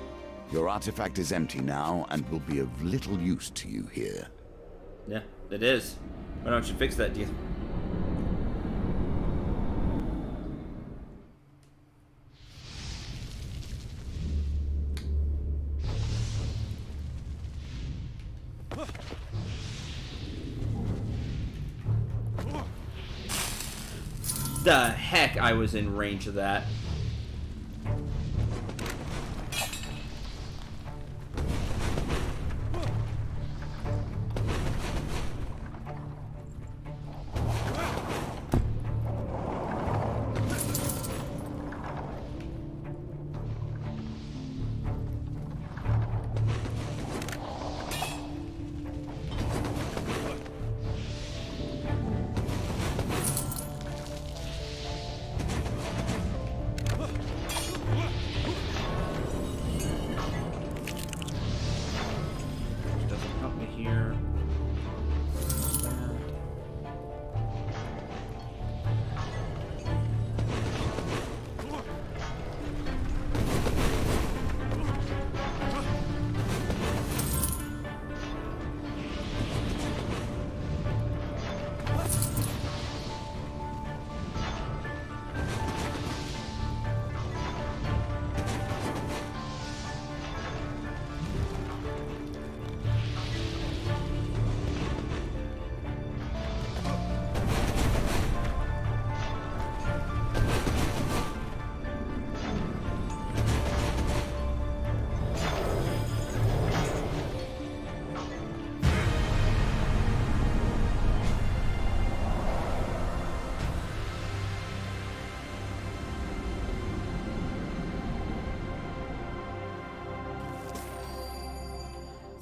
Your artifact is empty now and will be of little use to you here. Yeah, it is. Why don't you fix that, deal? The heck, I was in range of that.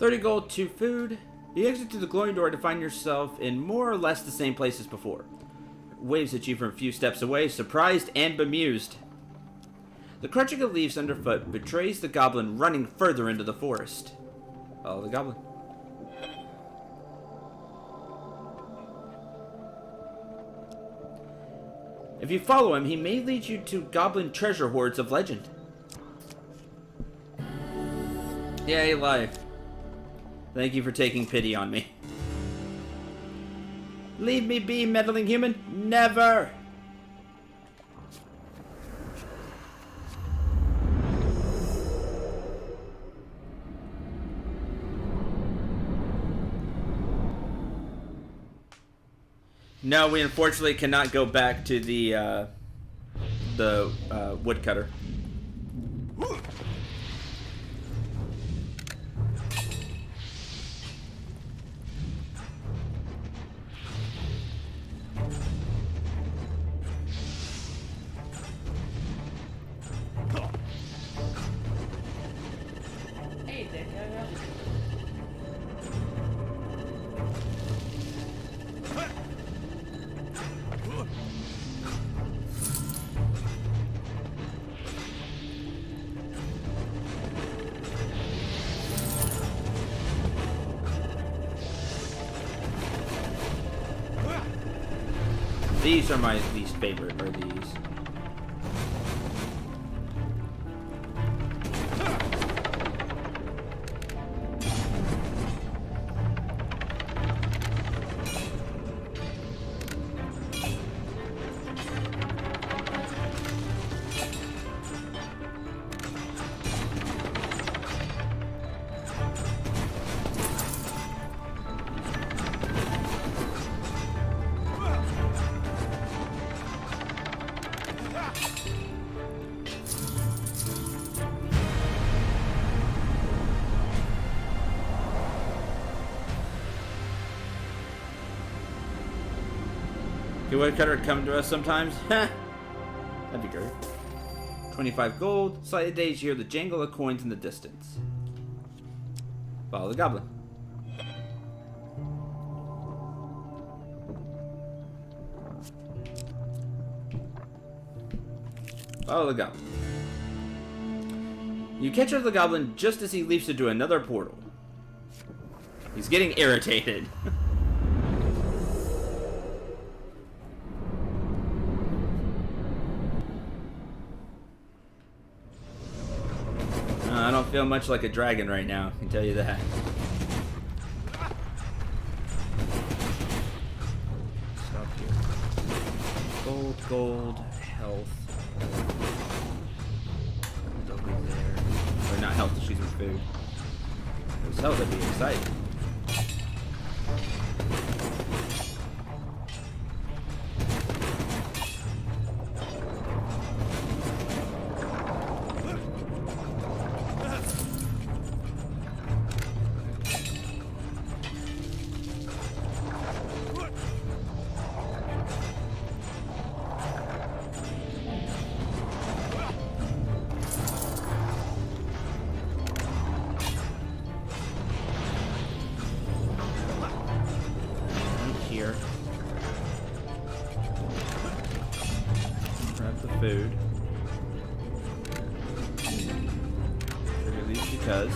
$30 gold, 2 food. You exit through the glowing door to find yourself in more or less the same place as before. Waves at you from a few steps away, surprised and bemused. The crunching of leaves underfoot betrays the goblin running further into the forest. Oh, the goblin. If you follow him, he may lead you to goblin treasure hoards of legend. Yay, life. Thank you for taking pity on me. Leave me be, meddling human. Never! No, we unfortunately cannot go back to the woodcutter. Hey, Dick, These are my least favorite, are these. Can Woodcutter come to us sometimes? Heh. That'd be great. 25 gold. Slightly dazed, you hear the jangle of coins in the distance. Follow the goblin. Follow the goblin. You catch up the goblin just as he leaps into another portal. He's getting irritated. I don't feel much like a dragon right now, I can tell you that. Stop here. Gold, gold, health. Over there. Or not health, she's with food. If it was health, I'd be excited. Food. Trigger these because.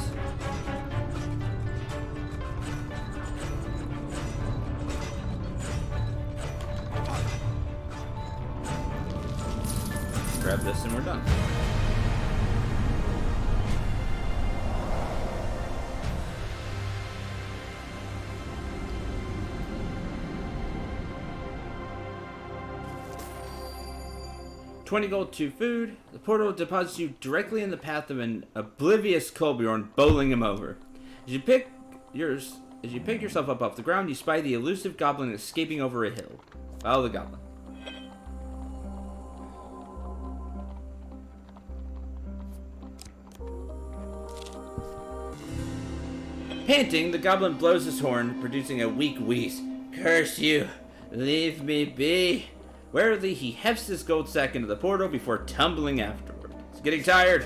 Grab this and we're done. $20 gold, 2 food. The portal deposits you directly in the path of an oblivious Kolbjorn, bowling him over. As you pick yourself up off the ground, you spy the elusive goblin escaping over a hill. Follow the goblin. Panting, the goblin blows his horn, producing a weak wheeze. Curse you! Leave me be! Warily, he hefts his gold sack into the portal before tumbling afterward. He's getting tired.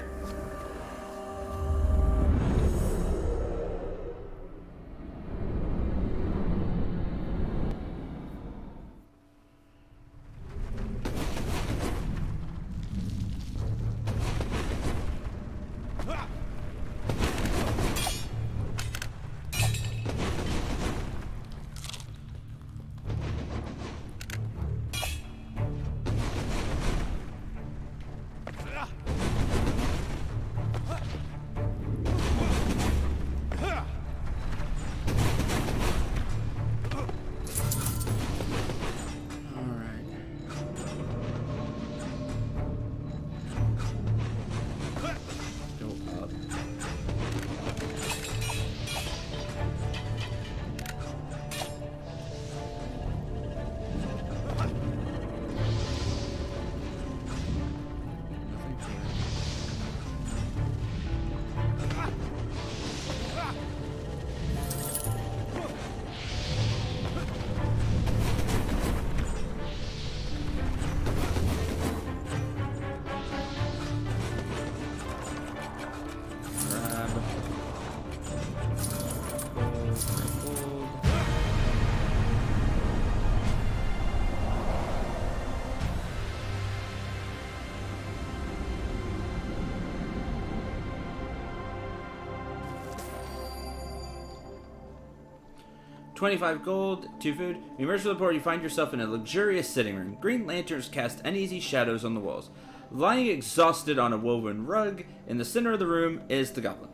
$25 gold, 2 food. When you emerge from the portal, you find yourself in a luxurious sitting room. Green lanterns cast uneasy shadows on the walls. Lying exhausted on a woven rug, in the center of the room is the goblin.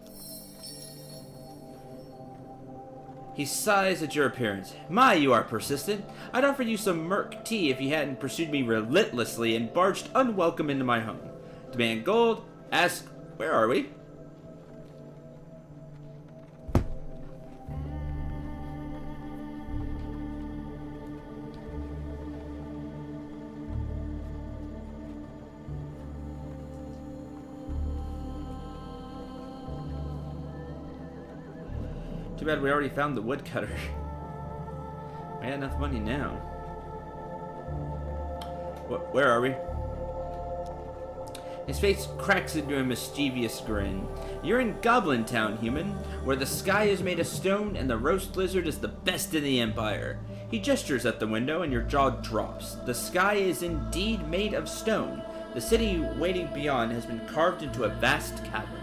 He sighs at your appearance. My, you are persistent. I'd offer you some merc tea if you hadn't pursued me relentlessly and barged unwelcome into my home. Demand gold, ask, where are we? Too bad we already found the woodcutter. We had enough money now. Where are we? His face cracks into a mischievous grin. You're in Goblin Town, human, where the sky is made of stone and the roast lizard is the best in the Empire. He gestures at the window and your jaw drops. The sky is indeed made of stone. The city waiting beyond has been carved into a vast cavern.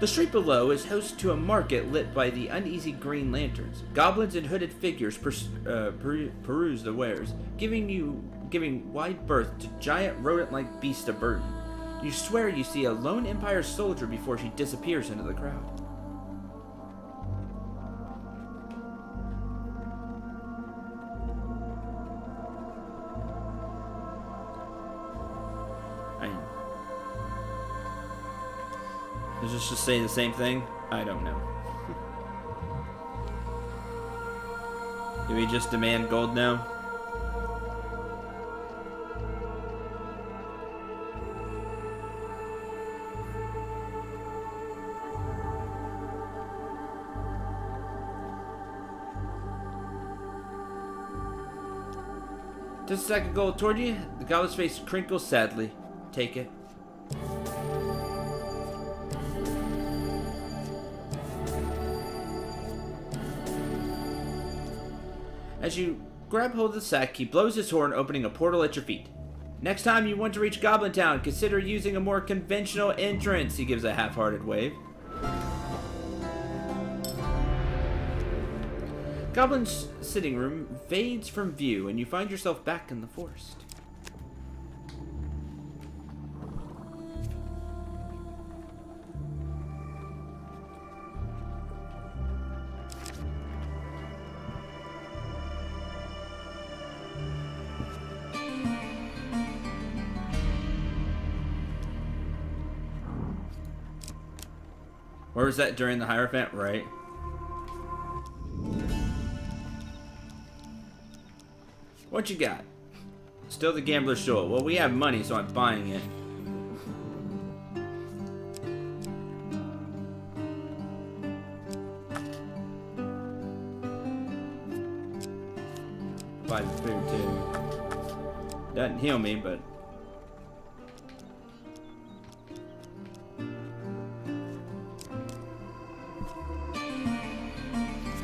The street below is host to a market lit by the uneasy green lanterns. Goblins and hooded figures peruse the wares, giving wide berth to giant rodent-like beasts of burden. You swear you see a lone Empire soldier before she disappears into the crowd. Is this just saying the same thing? I don't know. Do we just demand gold now? Just a sack of gold toward you. The goblin's face crinkles sadly. Take it. As you grab hold of the sack, he blows his horn, opening a portal at your feet. Next time you want to reach Goblin Town, consider using a more conventional entrance. He gives a half-hearted wave. Goblin's sitting room fades from view, and you find yourself back in the forest. Or was that during the Hierophant? Right. What you got? Still the gambler's soul. Well, we have money, so I'm buying it. Buy the food too. Doesn't heal me, but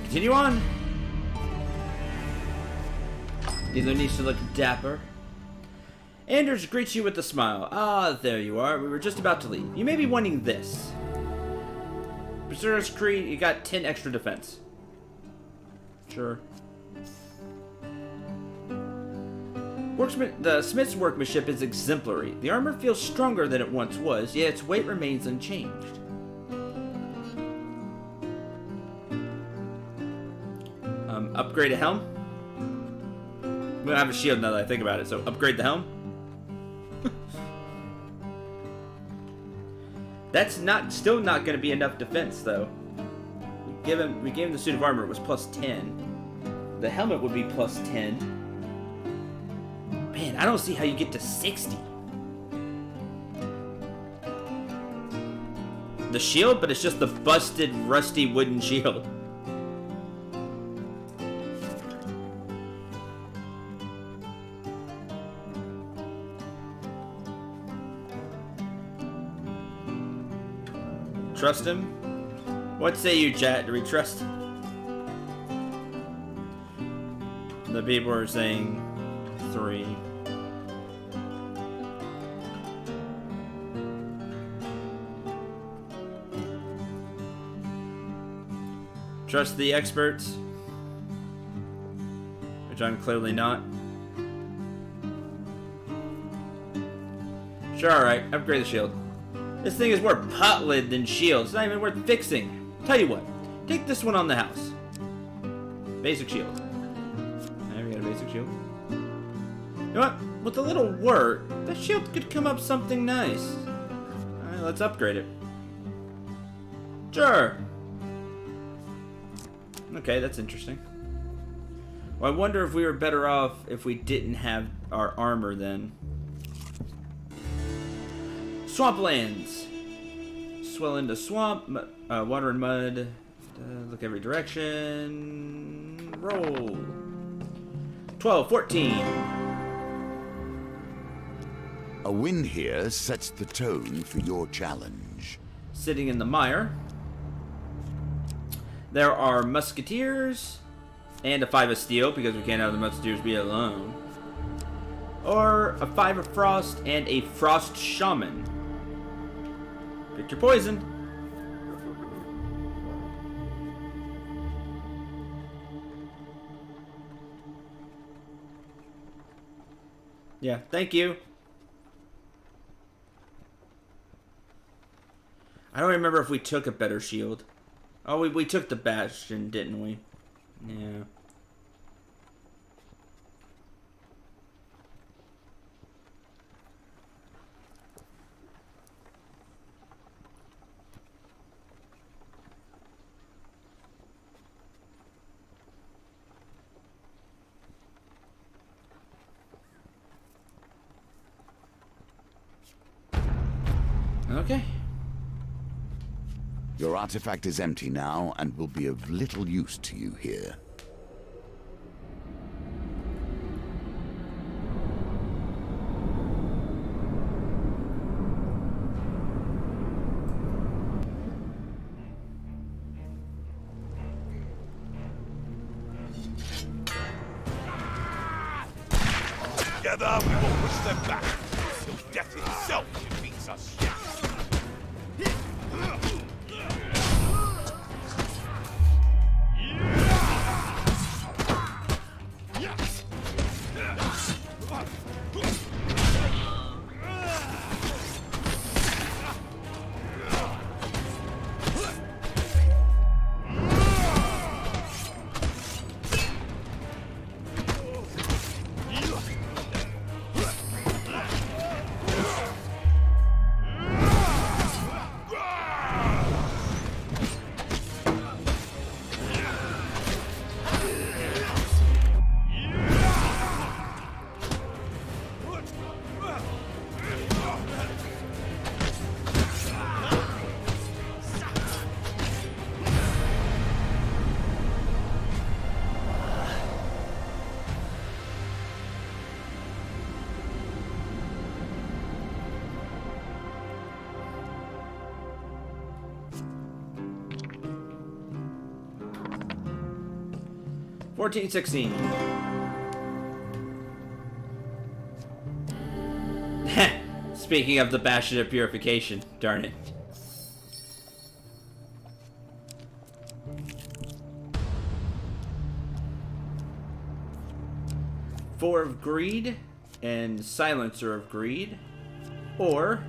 continue on. Neither needs to look dapper. Anders greets you with a smile. Ah, there you are. We were just about to leave. You may be wanting this. Berserker's Creed, you got 10 extra defense. Sure. The smith's workmanship is exemplary. The armor feels stronger than it once was, yet its weight remains unchanged. Upgrade a helm. We don't have a shield now that I think about it, so upgrade the helm. That's still not going to be enough defense, though. We gave him the suit of armor. It was plus 10. The helmet would be plus 10. Man, I don't see how you get to 60. The shield, but it's just the busted, rusty wooden shield. Trust him? What say you, chat? Do we trust him? The people are saying 3. Trust the experts? Which I'm clearly not. Sure, alright. Upgrade the shield. This thing is more pot-lid than shield. It's not even worth fixing. Tell you what. Take this one on the house. Basic shield. There we got a basic shield. You know what? With a little work, the shield could come up something nice. Alright, let's upgrade it. Sure. Okay, that's interesting. Well, I wonder if we were better off if we didn't have our armor then. Swamplands. Swell into swamp, water and mud. Look every direction. Roll. 12, 14. A win here sets the tone for your challenge. Sitting in the mire. There are musketeers and a 5 of steel because we can't have the musketeers be alone. or a 5 of frost and a frost shaman. Pick your poison. Yeah, thank you. I don't remember if we took a better shield. Oh, we took the bastion, didn't we? Yeah. Okay. Your artifact is empty now and will be of little use to you here. Together, we will push them back, till death itself defeats us. Fourteen, 16. Speaking of the Bastion of Purification, darn it. Four of Greed and Silencer of Greed, or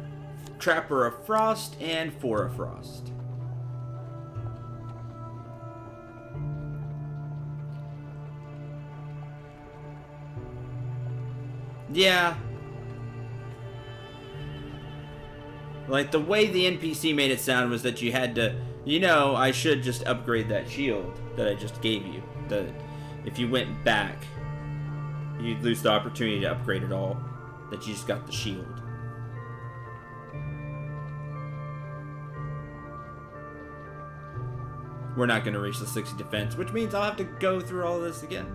Trapper of Frost and 4 of Frost. Yeah. Like, the way the NPC made it sound was that you had to, you know, I should just upgrade that shield that I just gave you. If you went back, you'd lose the opportunity to upgrade it all. That you just got the shield. We're not going to reach the 60 defense, which means I'll have to go through all this again.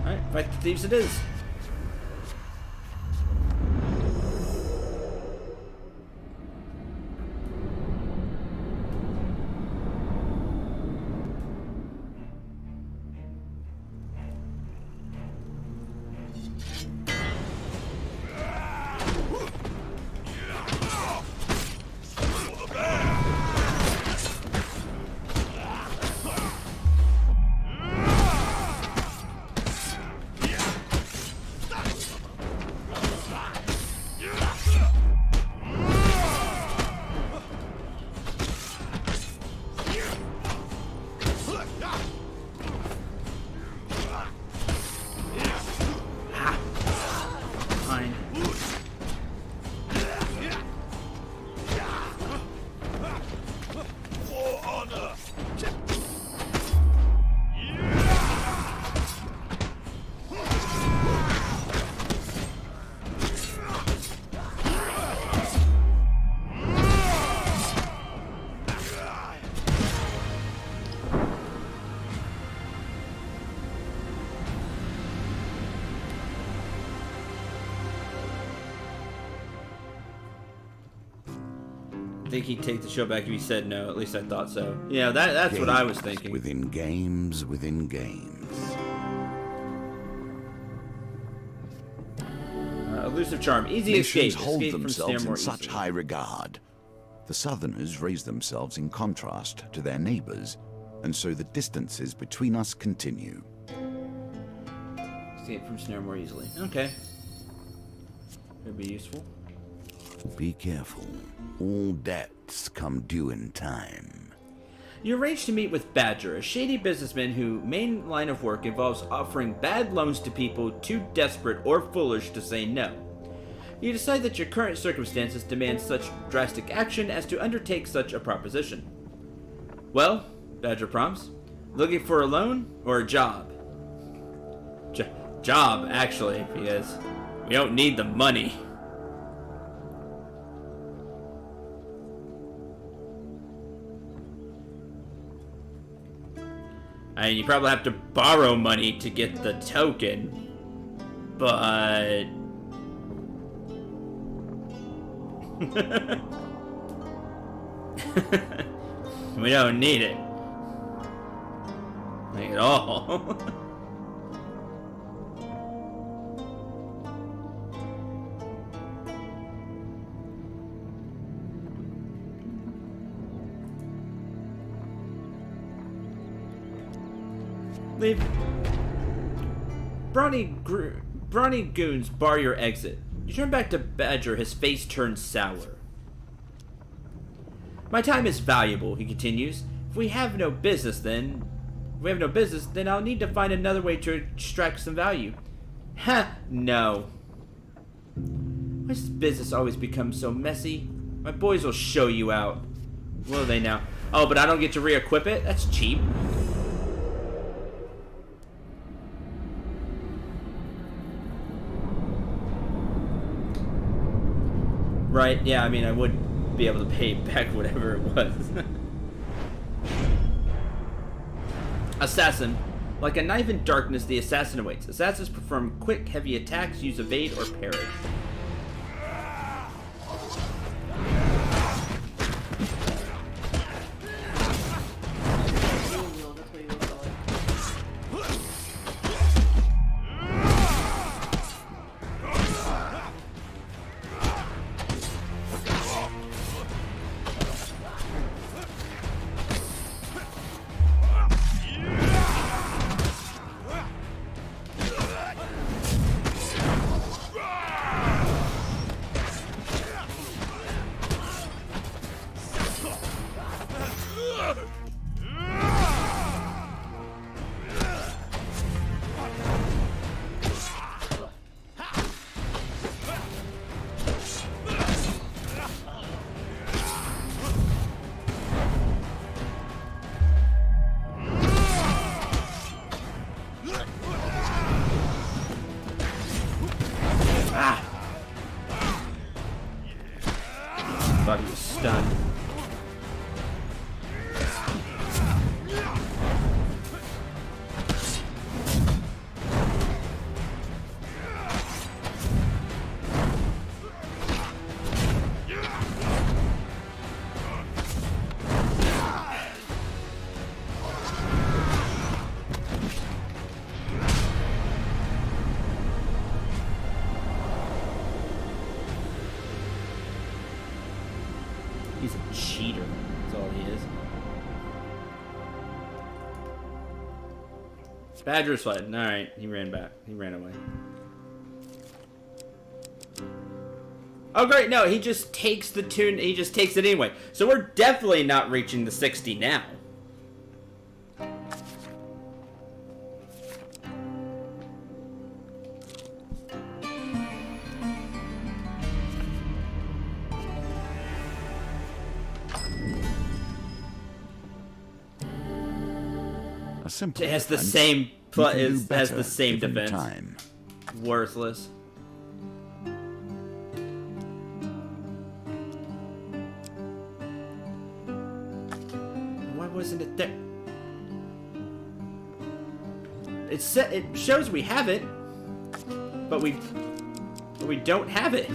Alright, fight the thieves it is. think he'd take the show back if he said no. At least I thought so. Yeah, that's what I was thinking. Within games, within games. Elusive charm. Easy Nations escape. hold Escape from snare themselves more in such easily. high regard. The Southerners raise themselves in contrast to their neighbors, and so the distances between us continue. Escape from snare more easily. Okay. Could be useful. Be careful. All debts come due in time. You arrange to meet with Badger, a shady businessman whose main line of work involves offering bad loans to people too desperate or foolish to say no. You decide that your current circumstances demand such drastic action as to undertake such a proposition. Well, Badger prompts, looking for a loan or a job? Job, actually, because we don't need the money. I mean, you probably have to borrow money to get the token, but... we don't need it. Like at all. Leave. Brawny goons bar your exit. You turn back to Badger, his face turns sour. My time is valuable, he continues. If we have no business, then I'll need to find another way to extract some value. Ha! No. Why does business always become so messy? My boys will show you out. Will they now? Oh, but I don't get to re-equip it? That's cheap. Right, yeah, I mean, I would be able to pay back whatever it was. Assassin. Like a knife in darkness, the assassin awaits. Assassins perform quick, heavy attacks, use evade, or parry. Thought he was stunned. He's a cheater. That's all he is. Badger's fighting. Alright, he ran back. He ran away. Oh great, no, he just takes the tune, he just takes it anyway. So we're definitely not reaching the 60 now. A simple It has the defense. same You can do has better the same given defense. time. Worthless. Why wasn't it there? It shows we have it, but we don't have it.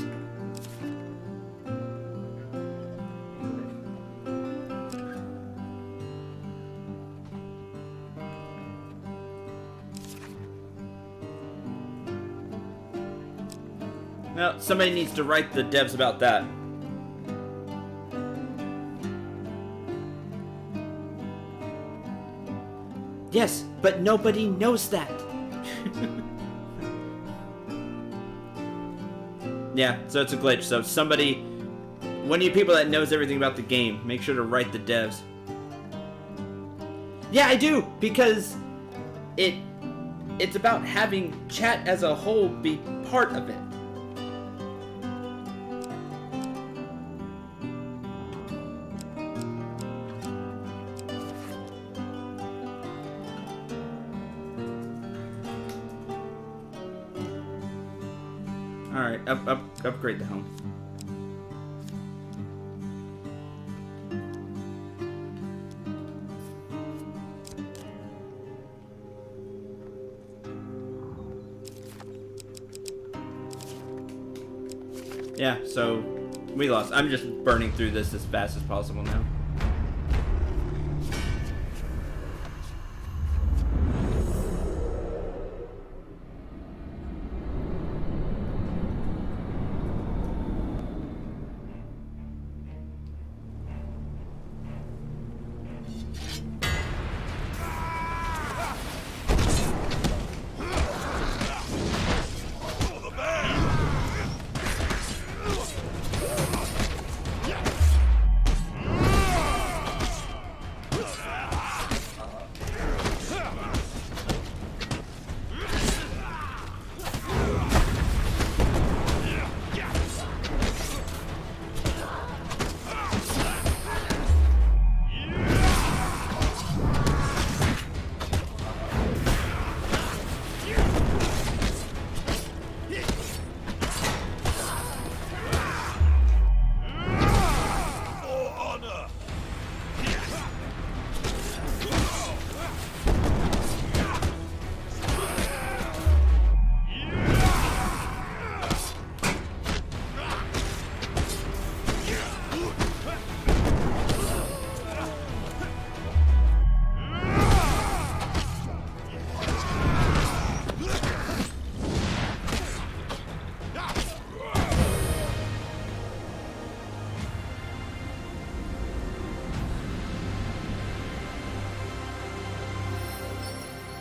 Somebody needs to write the devs about that. Yes, but nobody knows that. Yeah, so it's a glitch. So somebody, one of you people that knows everything about the game, make sure to write the devs. Yeah, I do, because it's about having chat as a whole be part of it. Alright, upgrade the home. Yeah, so we lost. I'm just burning through this as fast as possible now.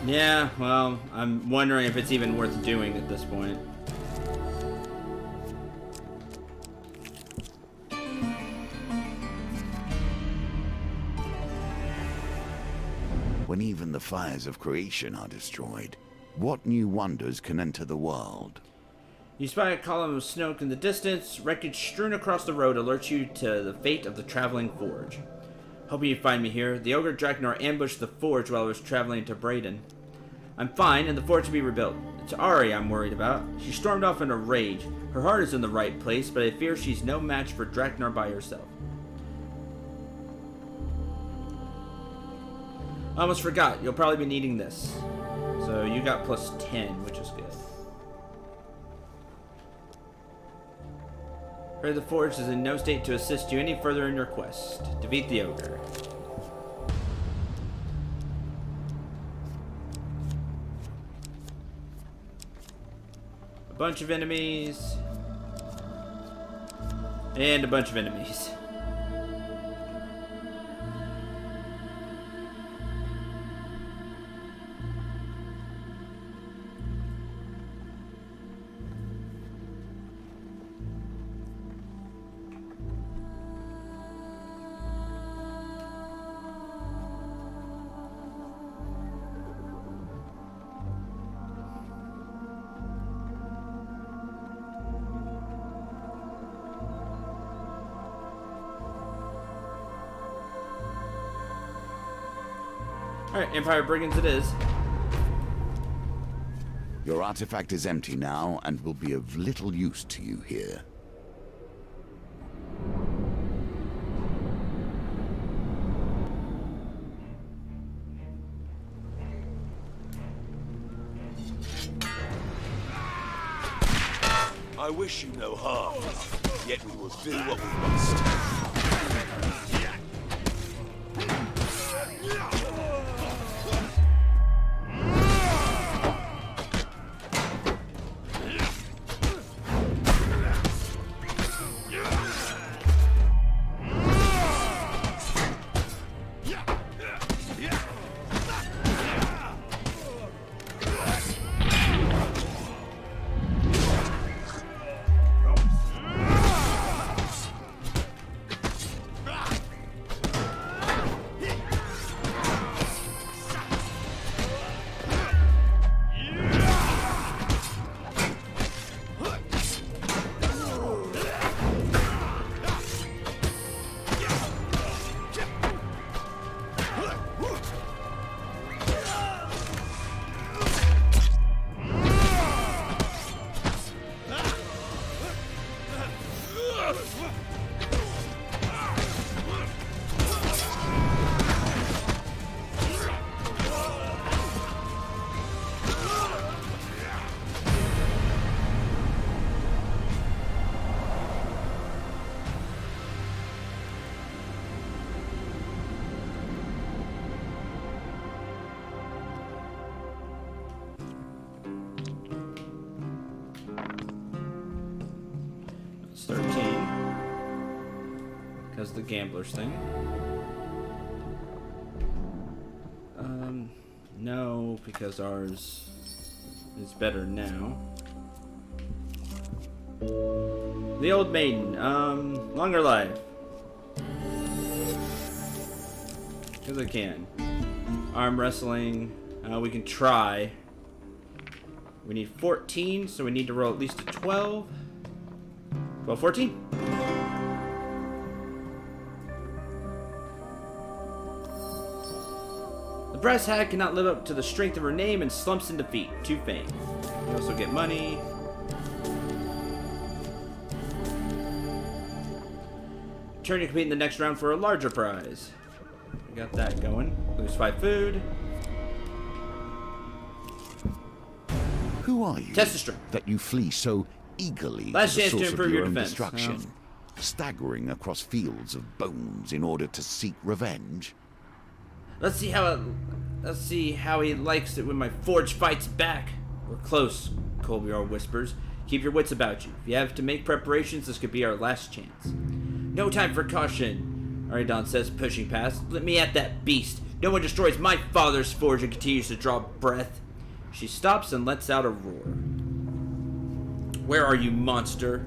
Yeah, well, I'm wondering if it's even worth doing at this point. When even the fires of creation are destroyed, what new wonders can enter the world? You spy a column of smoke in the distance. Wreckage strewn across the road alerts you to the fate of the traveling forge. Hoping you find me here. The ogre Draknar ambushed the forge while I was traveling to Brayden. I'm fine, and the forge will be rebuilt. It's Ari I'm worried about. She stormed off in a rage. Her heart is in the right place, but I fear she's no match for Draknar by herself. I almost forgot. You'll probably be needing this. So you got plus 10, which is good. Heard the forge is in no state to assist you any further in your quest. Defeat the ogre. A bunch of enemies. And a bunch of enemies. Alright, Empire Brigands it is. Your artifact is empty now and will be of little use to you here. I wish you no harm, yet we will do what we must. It's 13. Because of the gambler's thing. No, because ours is better now. The old maiden, longer life. Because I can. Arm wrestling, we can try. We need 14, so we need to roll at least a 12. 12, 14. The brass hag cannot live up to the strength of her name and slumps in defeat. 2 fame. We also get money. Turn to compete in the next round for a larger prize. We got that going. Lose 5 food. Who are you? Test the strength. That you flee so eagerly Last to the chance to source improve of your your own defense. destruction, Oh. staggering across fields of bones in order to seek revenge? Let's see how he likes it when my forge fights back. We're close, Colbior whispers. Keep your wits about you. If you have to make preparations, this could be our last chance. No time for caution, Aridon says, pushing past. Let me at that beast. No one destroys my father's forge and continues to draw breath. She stops and lets out a roar. Where are you, monster?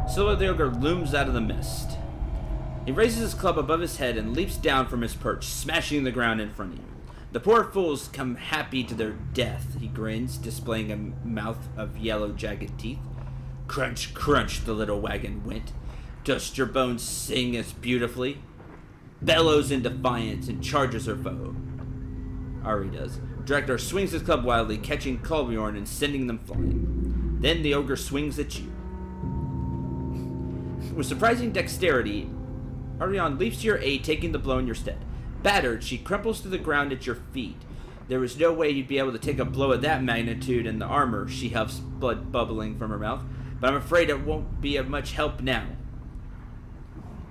Silhouette of the ogre looms out of the mist. He raises his club above his head and leaps down from his perch, smashing the ground in front of him. The poor fools come happy to their death, he grins, displaying a mouth of yellow, jagged teeth. Crunch, crunch, the little wagon went. Dost your bones sing as beautifully? Bellows in defiance and charges her foe. Ari does. Draknar swings his club wildly, catching Kolbjorn and sending them flying. Then the ogre swings at you. With surprising dexterity, Arion leaps to your aid, taking the blow in your stead. Battered, she crumples to the ground at your feet. There was no way you'd be able to take a blow of that magnitude in the armor, she huffs, blood bubbling from her mouth. But I'm afraid it won't be of much help now.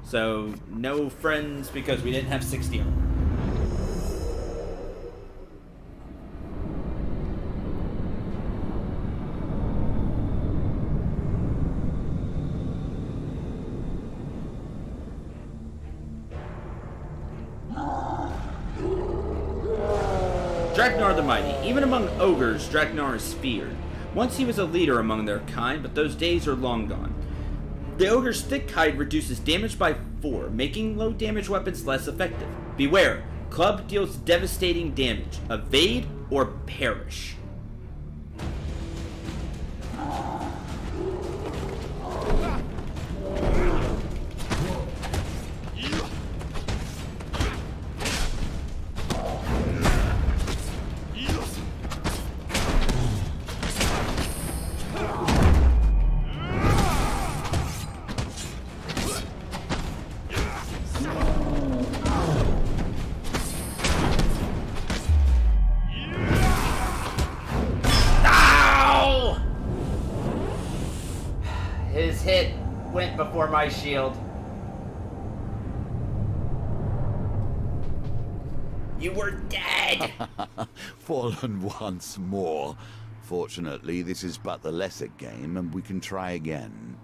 So, no friends because we didn't have 60 armor. Draknar the Mighty. Even among ogres, Draknar is feared. Once he was a leader among their kind, but those days are long gone. The ogre's thick hide reduces damage by 4, making low damage weapons less effective. Beware, club deals devastating damage. Evade or perish. His hit went before my shield. You were dead! Fallen once more. Fortunately, this is but the lesser game, and we can try again.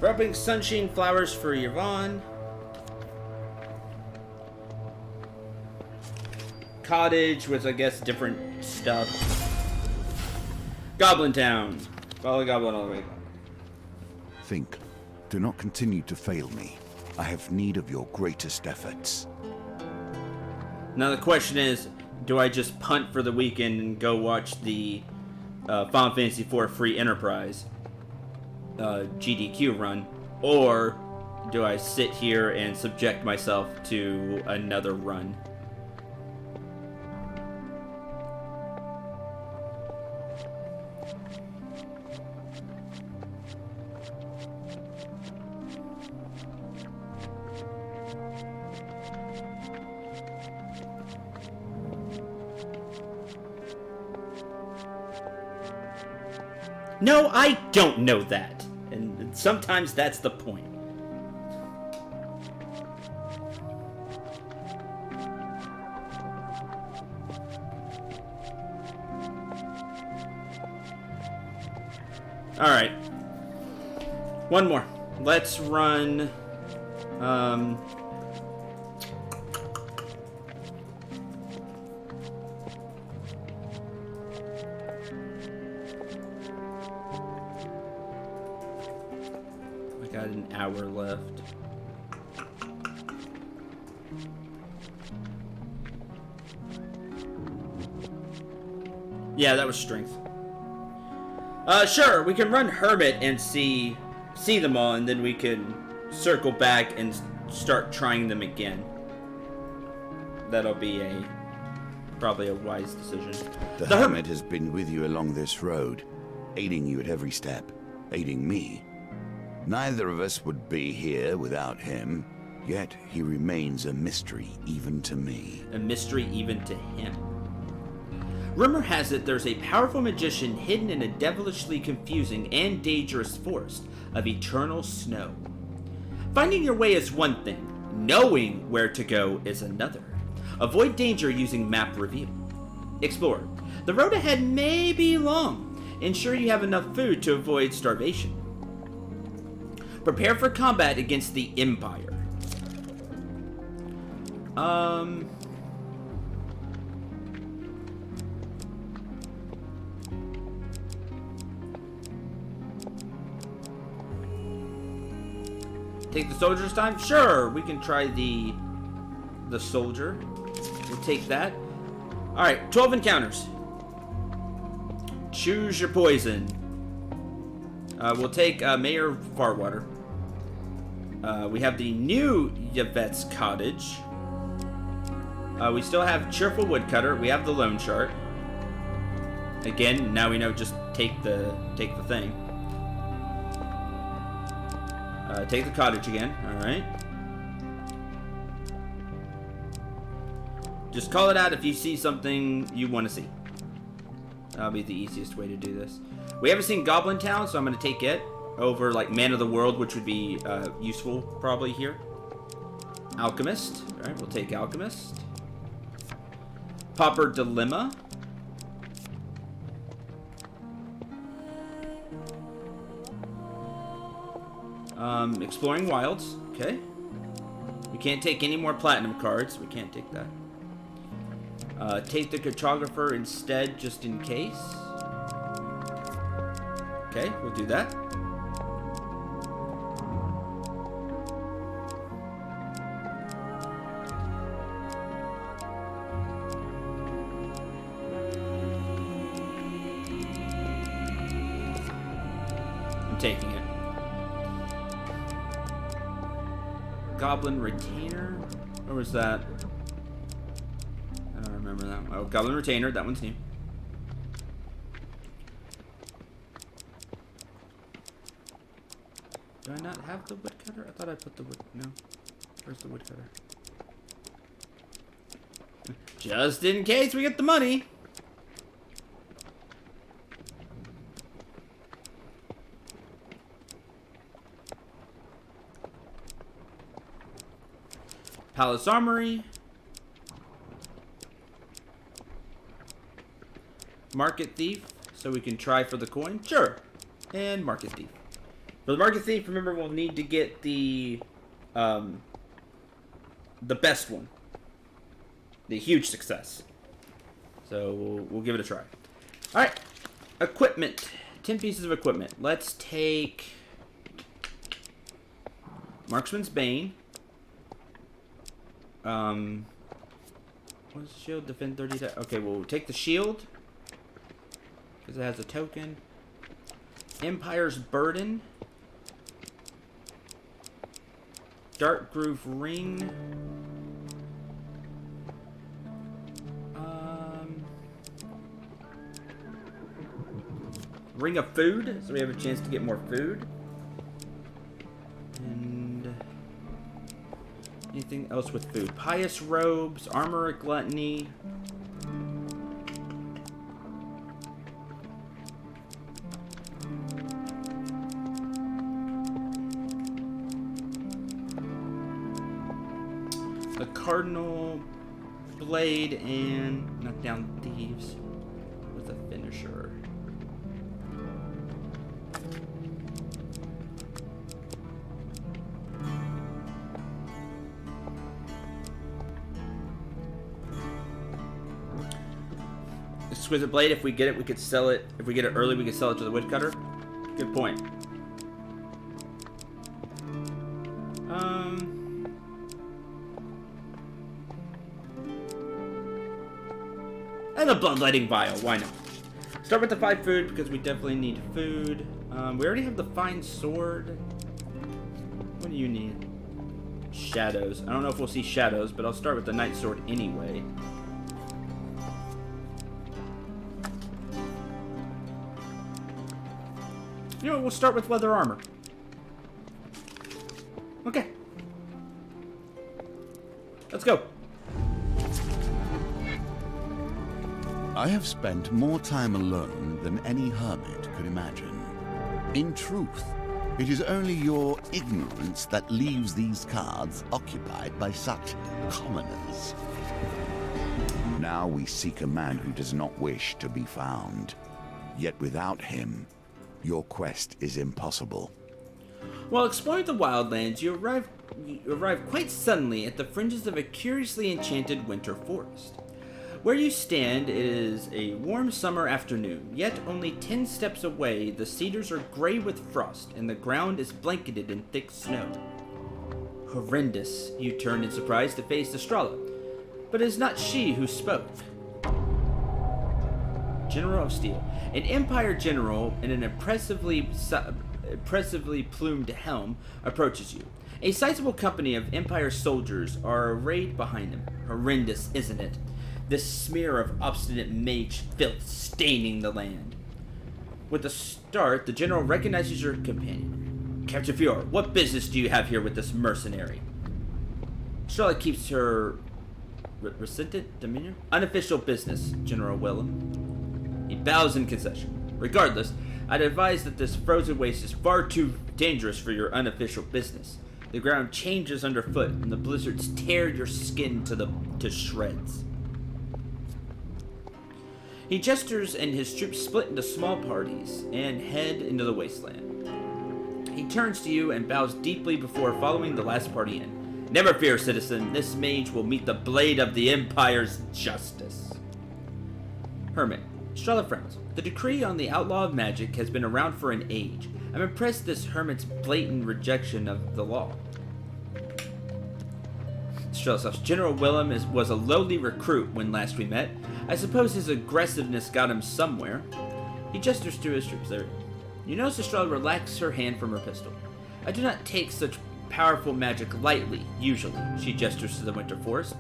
Rubbing sunshine flowers for Yvonne. Cottage with, I guess, different stuff. Goblin Town. Follow the goblin all the way. Think. Do not continue to fail me. I have need of your greatest efforts. Now the question is, do I just punt for the weekend and go watch the Final Fantasy IV Free Enterprise GDQ run, or do I sit here and subject myself to another run? No, I don't know that. And sometimes that's the point. Alright. One more. Let's run... I got an hour left. Yeah, that was strength. Sure, we can run Hermit and see them all, and then we can circle back and start trying them again. That'll be probably a wise decision. The Hermit has been with you along this road, aiding you at every step, aiding me. Neither of us would be here without him, yet he remains a mystery even to me. A mystery even to him. Rumor has it there's a powerful magician hidden in a devilishly confusing and dangerous forest of eternal snow. Finding your way is one thing, knowing where to go is another. Avoid danger using map review. Explore. The road ahead may be long. Ensure you have enough food to avoid starvation. Prepare for combat against the Empire. Take the soldiers time? Sure, we can try the soldier. We'll take that. Alright, 12 encounters. Choose your poison. We'll take Mayor Farwater. We have the new Yvette's Cottage. We still have Cheerful Woodcutter. We have the Loan Chart. Again, now we know just take the thing. Take the cottage again. Alright. Just call it out if you see something you want to see. That'll be the easiest way to do this. We haven't seen Goblin Town, so I'm going to take it over, like, Man of the World, which would be useful probably here. Alchemist. Alright, we'll take Alchemist. Pauper Dilemma. Exploring Wilds. Okay. We can't take any more platinum cards. We can't take that. Take the cartographer instead, just in case. Okay, we'll do that. I'm taking it. Goblin Retainer? Or was that? I don't remember that one. Oh, Goblin Retainer. That one's new. Do I not have the woodcutter? I thought I put the wood... No. Where's the woodcutter? Just in case we get the money. Palace Armory. Market Thief, so we can try for the coin. Sure. And Market Thief. For the Market Thief, remember, we'll need to get the best one. The huge success. So we'll give it a try. Alright. Equipment. 10 pieces of equipment. Let's take Marksman's Bane. What is the shield? Defend 30. Okay, we'll take the shield because it has a token. Empire's Burden. Dark Groove Ring. Ring of Food, so we have a chance to get more food. And anything else with food? Pious Robes, Armor of Gluttony. Cardinal Blade and knock down thieves with a finisher. Exquisite Blade, if we get it, we could sell it. If we get it early, we could sell it to the woodcutter. Good point. And a bloodletting vial, why not? Start with the 5 food because we definitely need food. We already have the fine sword. What do you need? Shadows. I don't know if we'll see shadows, but I'll start with the night sword anyway. You know what, we'll start with leather armor. Okay. Let's go. I have spent more time alone than any hermit could imagine. In truth, it is only your ignorance that leaves these cards occupied by such commoners. Now we seek a man who does not wish to be found. Yet without him, your quest is impossible. While exploring the wildlands, you arrive quite suddenly at the fringes of a curiously enchanted winter forest. Where you stand is a warm summer afternoon, yet only 10 steps away the cedars are gray with frost and the ground is blanketed in thick snow. Horrendous, you turn in surprise to face Estrella, but it is not she who spoke. General of Steel, an Empire general in an impressively plumed helm, approaches you. A sizable company of Empire soldiers are arrayed behind him. Horrendous, isn't it? This smear of obstinate mage filth staining the land. With a start, the general recognizes your companion. Captain Fior, what business do you have here with this mercenary? Charlotte keeps her resented demeanor. Unofficial business, General Willem. He bows in concession. Regardless, I'd advise that this frozen waste is far too dangerous for your unofficial business. The ground changes underfoot, and the blizzards tear your skin to shreds. He gestures, and his troops split into small parties and head into the wasteland. He turns to you and bows deeply before following the last party in. Never fear, citizen. This mage will meet the blade of the Empire's justice. Hermit. Charlotte frowns. The decree on the outlaw of magic has been around for an age. I'm impressed at this hermit's blatant rejection of the law. Charlotte, General Willem was a lowly recruit when last we met. I suppose his aggressiveness got him somewhere. He gestures to his troops there. You notice Estrella relaxes her hand from her pistol. I do not take such powerful magic lightly, usually, she gestures to the winter forest.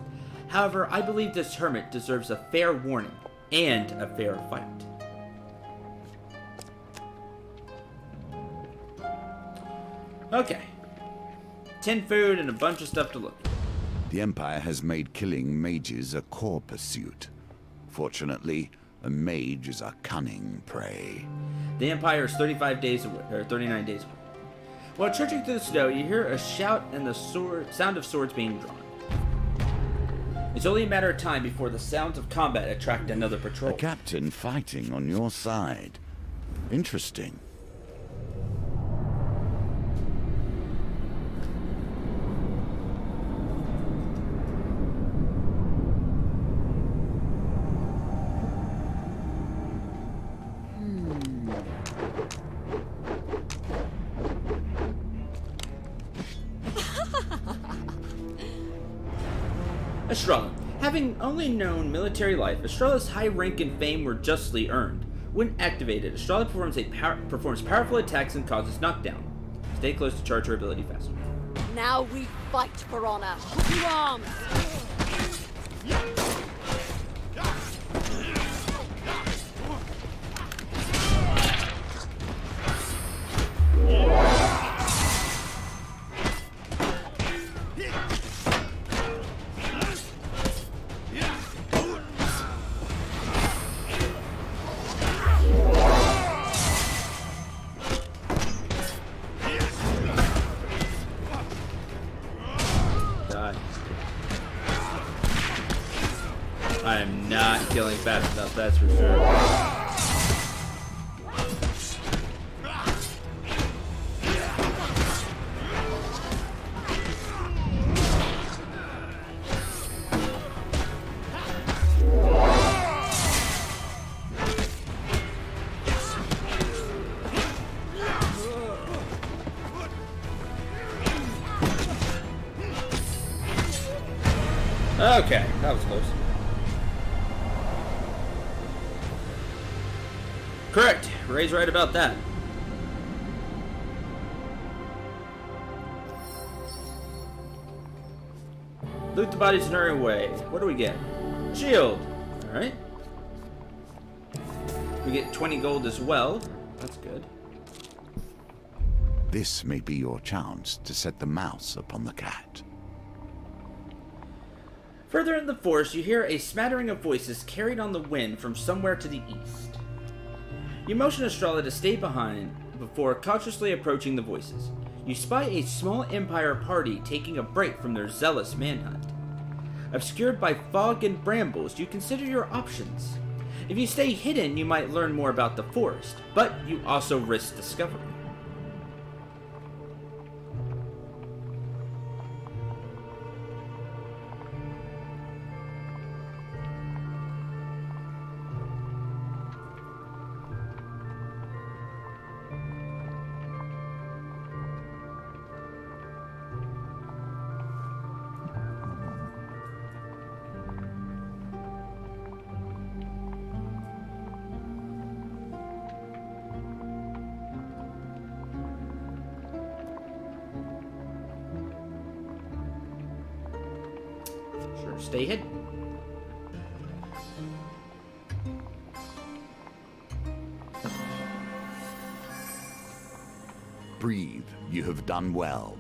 However, I believe this hermit deserves a fair warning and a fair fight. Okay. 10 food and a bunch of stuff to look at. The Empire has made killing mages a core pursuit. Fortunately, a mage is a cunning prey. The Empire is 39 days away. While trudging through the snow, you hear a shout and the sound of swords being drawn. It's only a matter of time before the sounds of combat attract another patrol. A captain fighting on your side. Interesting. Estrella. Having only known military life, Estrella's high rank and fame were justly earned. When activated, Estrella performs powerful attacks and causes knockdown. Stay close to charge her ability faster. Now we fight for honor. Hook your arms! I am not killing fast enough, that's for sure. Okay, that was close. Correct. Ray's right about that. Loot the bodies in our way. What do we get? Shield. Alright. We get 20 gold as well. That's good. This may be your chance to set the mouse upon the cat. Further in the forest, you hear a smattering of voices carried on the wind from somewhere to the east. You motion Estrella to stay behind before cautiously approaching the voices. You spy a small Empire party taking a break from their zealous manhunt. Obscured by fog and brambles, you consider your options. If you stay hidden, you might learn more about the forest, but you also risk discovery. Sure, stay hidden. Breathe. You have done well.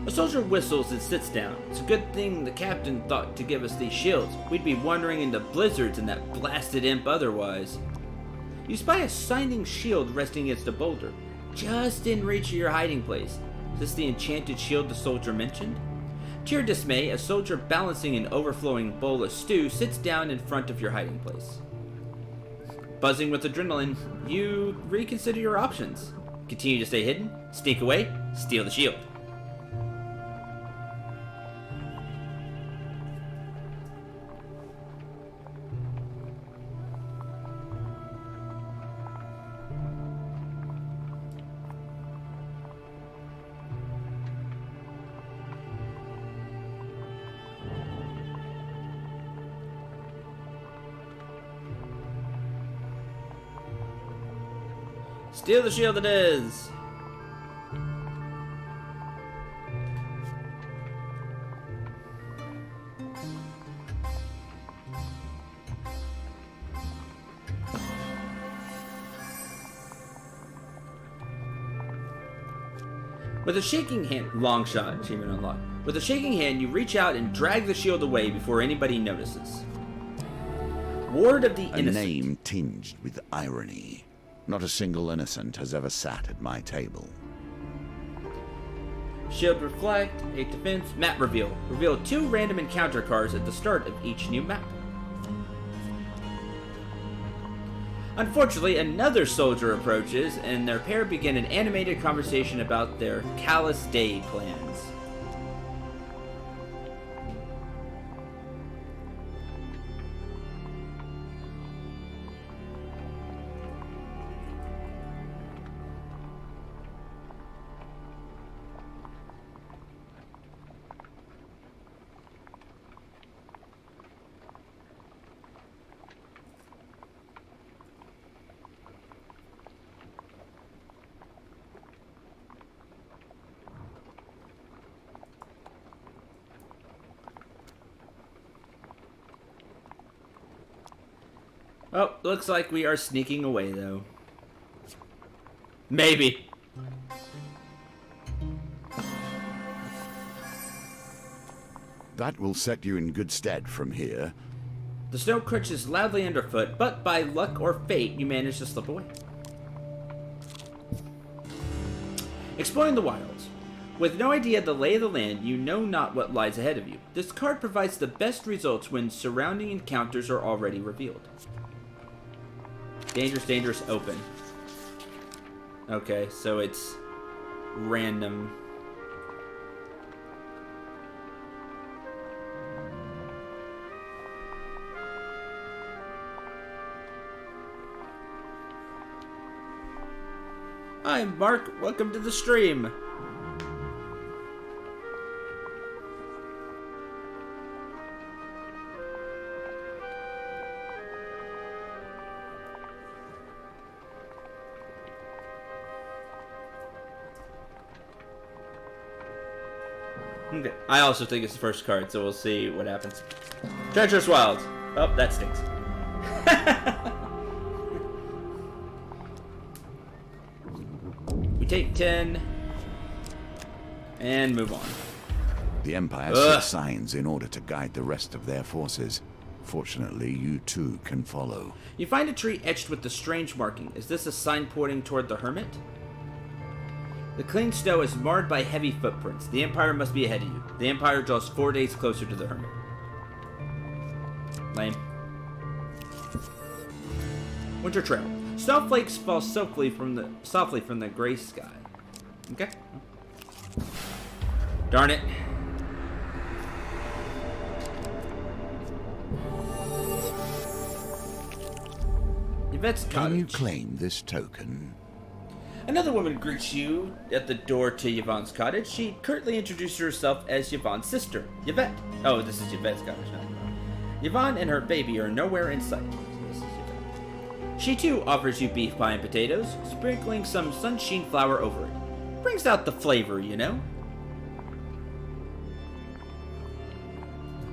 A soldier whistles and sits down. It's a good thing the captain thought to give us these shields. We'd be wandering into blizzards and that blasted imp otherwise. You spy a shining shield resting against a boulder, just in reach of your hiding place. Is this the enchanted shield the soldier mentioned? To your dismay, a soldier balancing an overflowing bowl of stew sits down in front of your hiding place. Buzzing with adrenaline, you reconsider your options. Continue to stay hidden, sneak away, steal the shield. Steal the shield it is! With a shaking hand, long shot, achievement unlocked. With a shaking hand, you reach out and drag the shield away before anybody notices. Ward of the A Innocent. name tinged with irony. Not a single innocent has ever sat at my table. Shield reflect, 8 defense, map reveal. Reveal 2 random encounter cards at the start of each new map. Unfortunately, another soldier approaches, and their pair begin an animated conversation about their Callous Day plans. Oh, looks like we are sneaking away, though. Maybe. That will set you in good stead from here. The snow crunches loudly underfoot, but by luck or fate, you manage to slip away. Exploring the wilds. With no idea of the lay of the land, you know not what lies ahead of you. This card provides the best results when surrounding encounters are already revealed. Dangerous, dangerous, open. Okay, so it's random. Hi, Mark. Welcome to the stream. Okay. I also think it's the first card, so we'll see what happens. Treacherous Wilds. Oh, that stinks. We take 10 and move on. The Empire set signs in order to guide the rest of their forces. Fortunately, you too can follow. You find a tree etched with the strange marking. Is this a sign pointing toward the Hermit? The clean snow is marred by heavy footprints. The Empire must be ahead of you. The Empire draws 4 days closer to the Hermit. Lame. Winter Trail. Snowflakes fall softly from the gray sky. Okay. Darn it. Yvette's cottage. Can you claim this token? Another woman greets you at the door to Yvonne's cottage. She curtly introduces herself as Yvonne's sister, Yvette. Oh, this is Yvette's cottage now. Yvonne and her baby are nowhere in sight. This is Yvette. She too offers you beef pie and potatoes, sprinkling some sunshine flour over it. Brings out the flavor, you know?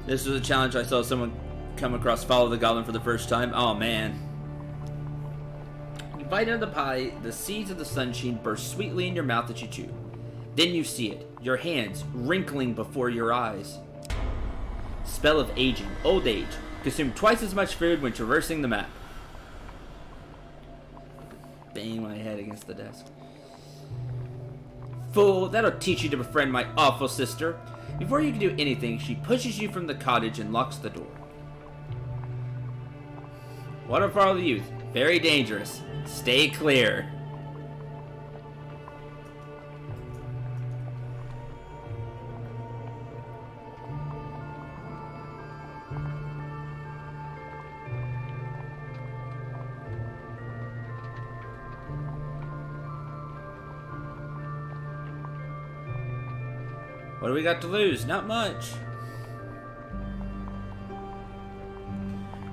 This was a challenge I saw someone come across Follow the Goblin for the first time. Oh man. Bite into the pie, the seeds of the sunshine burst sweetly in your mouth as you chew. Then you see it, your hands wrinkling before your eyes. Spell of aging, old age. Consume twice as much food when traversing the map. Bang my head against the desk. Fool, that'll teach you to befriend my awful sister. Before you can do anything, she pushes you from the cottage and locks the door. Waterfall of the Youth, very dangerous. Stay clear. What do we got to lose? Not much.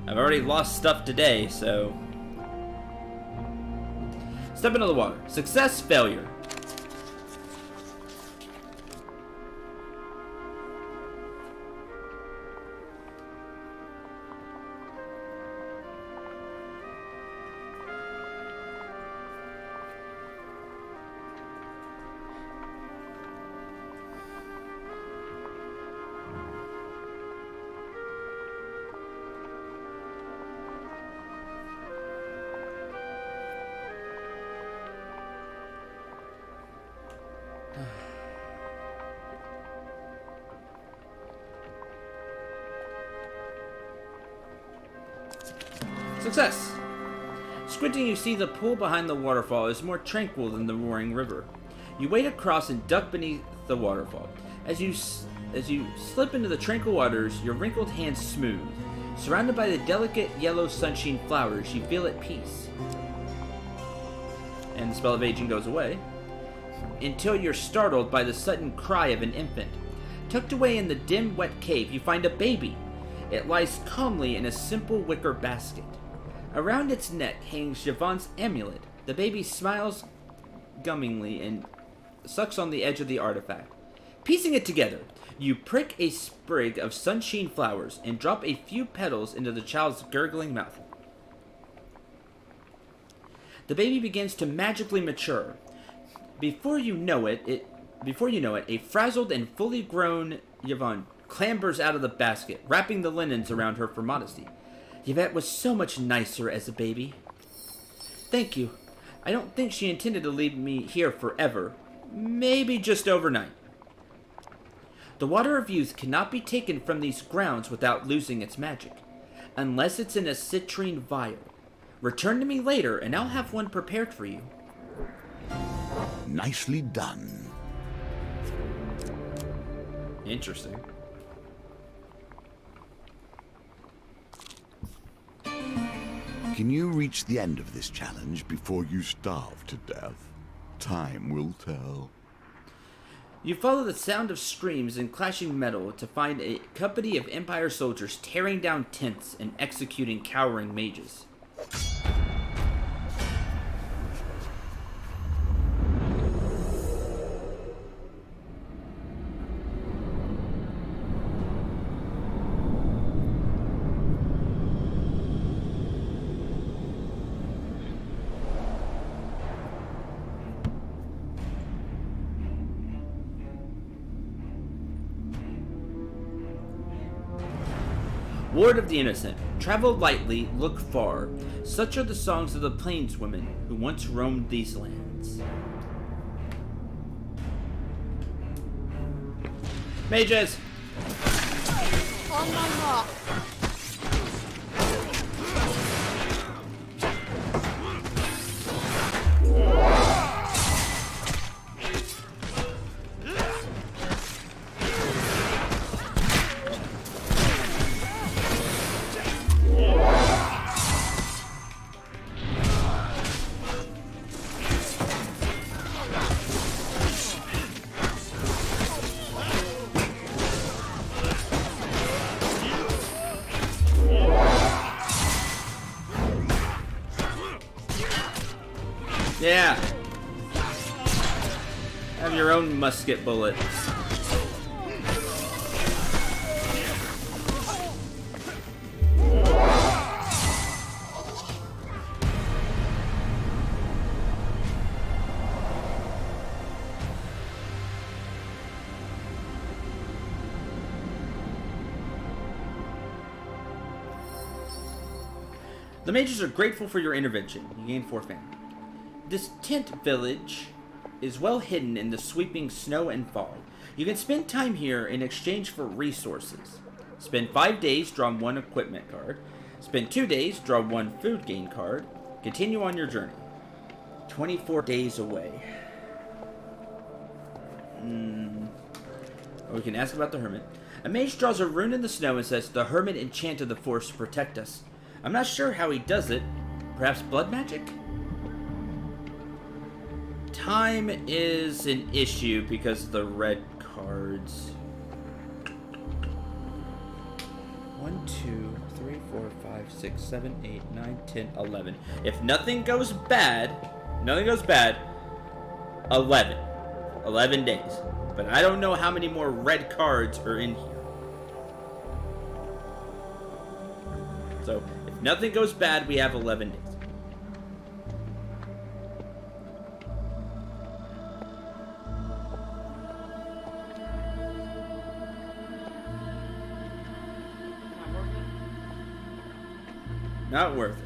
I've already lost stuff today, so... Step into the water. Success, failure. Success! Squinting, you see the pool behind the waterfall is more tranquil than the roaring river. You wade across and duck beneath the waterfall. As you slip into the tranquil waters, your wrinkled hands smooth. Surrounded by the delicate yellow sunshine flowers, you feel at peace. And the spell of aging goes away. Until you're startled by the sudden cry of an infant. Tucked away in the dim, wet cave, you find a baby. It lies calmly in a simple wicker basket. Around its neck hangs Yvonne's amulet. The baby smiles gummingly and sucks on the edge of the artifact. Piecing it together, you prick a sprig of sunshine flowers and drop a few petals into the child's gurgling mouth. The baby begins to magically mature. Before you know it, a frazzled and fully grown Yvonne clambers out of the basket, wrapping the linens around her for modesty. Yvette was so much nicer as a baby. Thank you. I don't think she intended to leave me here forever. maybe just overnight. The Water of Youth cannot be taken from these grounds without losing its magic, unless it's in a citrine vial. Return to me later, and I'll have one prepared for you. Nicely done. Interesting. Can you reach the end of this challenge before you starve to death? Time will tell. You follow the sound of screams and clashing metal to find a company of Empire soldiers tearing down tents and executing cowering mages. Ward of the Innocent. Travel lightly, look far. Such are the songs of the plainswomen who once roamed these lands. Mages! On my mark. Yeah. Have your own musket bullet. The mages are grateful for your intervention. You gain 4 fame. This tent village is well hidden in the sweeping snow and fog. You can spend time here in exchange for resources. Spend 5 days, draw 1 equipment card. Spend 2 days, draw 1 food gain card. Continue on your journey. 24 days away. We can ask about the hermit. A mage draws a rune in the snow and says, "The hermit enchanted the forest to protect us." I'm not sure how he does it. Perhaps blood magic? Time is an issue because of the red cards. 1, 2, 3, 4, 5, 6, 7, 8, 9, 10, 11. If nothing goes bad, 11. 11 days. But I don't know how many more red cards are in here. So, if nothing goes bad, we have 11 days. Not worth it.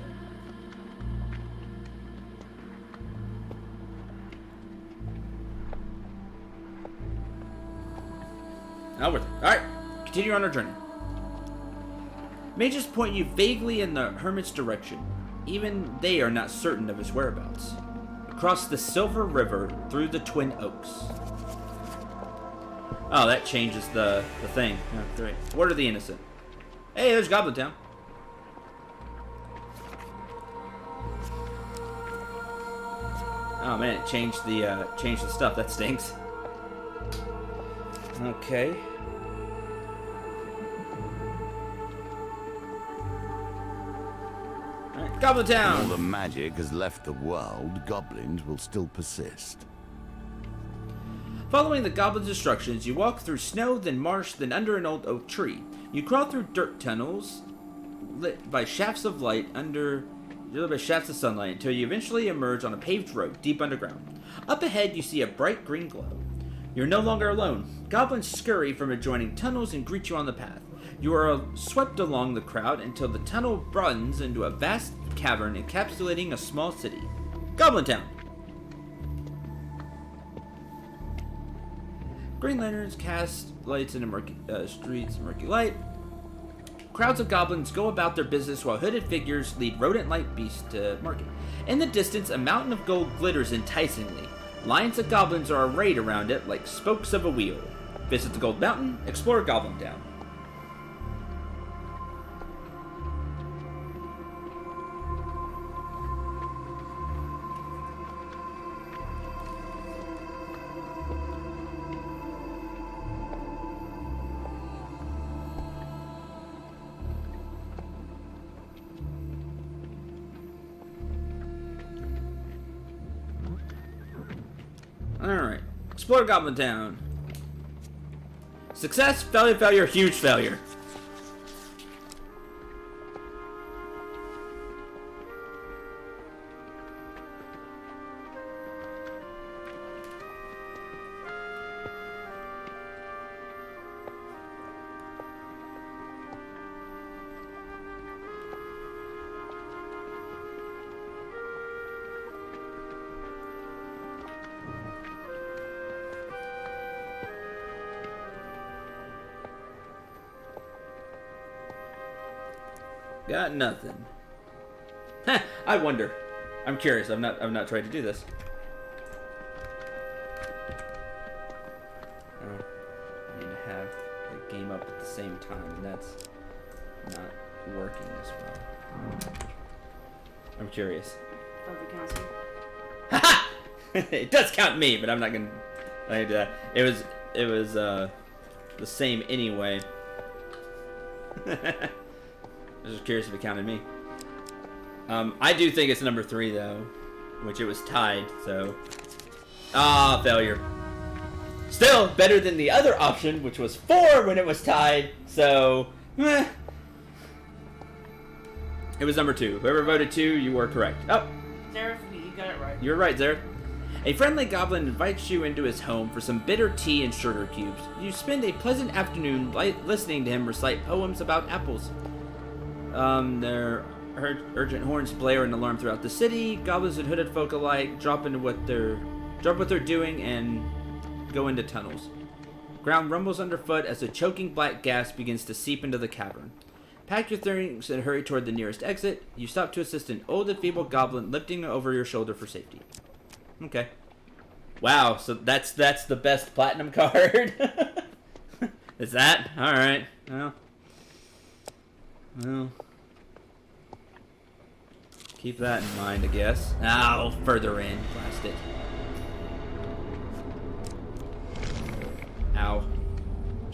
Not worth it. Alright, continue on our journey. Mages point you vaguely in the hermit's direction. Even they are not certain of his whereabouts. Across the Silver River through the Twin Oaks. Oh, that changes the thing. Oh, great. Ward of the Innocent. Hey, there's Goblin Town. Oh man, it changed the stuff. That stinks. Okay. Alright, Goblin Town! While the magic has left the world, goblins will still persist. Following the goblin's instructions, you walk through snow, then marsh, then under an old oak tree. You crawl through dirt tunnels lit by shafts of light shafts of sunlight until you eventually emerge on a paved road deep underground. Up ahead, you see a bright green glow. You're no longer alone. Goblins scurry from adjoining tunnels and greet you on the path. You are swept along the crowd until the tunnel broadens into a vast cavern encapsulating a small city. Goblin Town! Green lanterns cast lights into murky streets, murky light. Crowds of goblins go about their business while hooded figures lead rodent-like beasts to market. In the distance, a mountain of gold glitters enticingly. Lines of goblins are arrayed around it like spokes of a wheel. Visit the Gold Mountain, explore Goblin Town. Alright. Explore Goblin Town. Success, failure, failure, huge failure. Got nothing. Huh, I wonder. I'm curious. I've not tried to do this. Oh, I need to have the game up at the same time, and that's not working as well. I'm curious. Oh, it counts you. Haha! It does count me, but I'm not gonna do that. It was the same anyway. I was just curious if it counted me. I do think it's number 3 though, which it was tied, so. Ah, failure. Still better than the other option, which was 4 when it was tied, so. Meh. It was number 2. Whoever voted 2, you were correct. Oh. Zareth, you got it right. You're right, Zareth. A friendly goblin invites you into his home for some bitter tea and sugar cubes. You spend a pleasant afternoon listening to him recite poems about apples. Their urgent horns blare an alarm throughout the city. Goblins and hooded folk alike drop what they're doing and go into tunnels. Ground rumbles underfoot as a choking black gas begins to seep into the cavern. Pack your things and hurry toward the nearest exit. You stop to assist an old and feeble goblin lifting over your shoulder for safety. Okay. Wow, so that's the best platinum card. Is that? Alright. Well. Keep that in mind, I guess. Ow, further in. Blast it. Ow.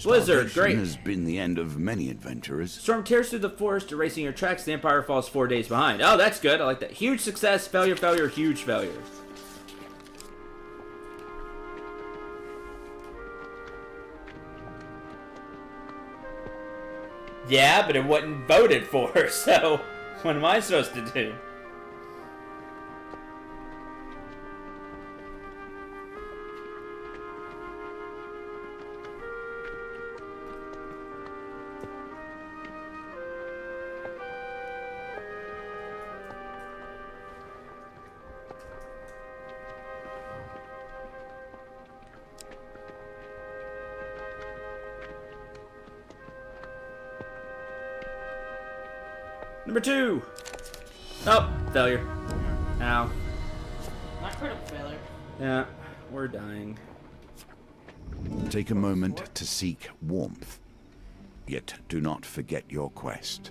Blizzard, great. Has been the end of many adventurers. Storm tears through the forest, erasing your tracks. The Empire falls 4 days behind. Oh, that's good. I like that. Huge success, failure, failure, huge failure. Yeah, but it wasn't voted for, so what am I supposed to do? Number 2. Oh, failure. Ow. Not critical failure. Yeah, we're dying. Take a moment to seek warmth, yet do not forget your quest.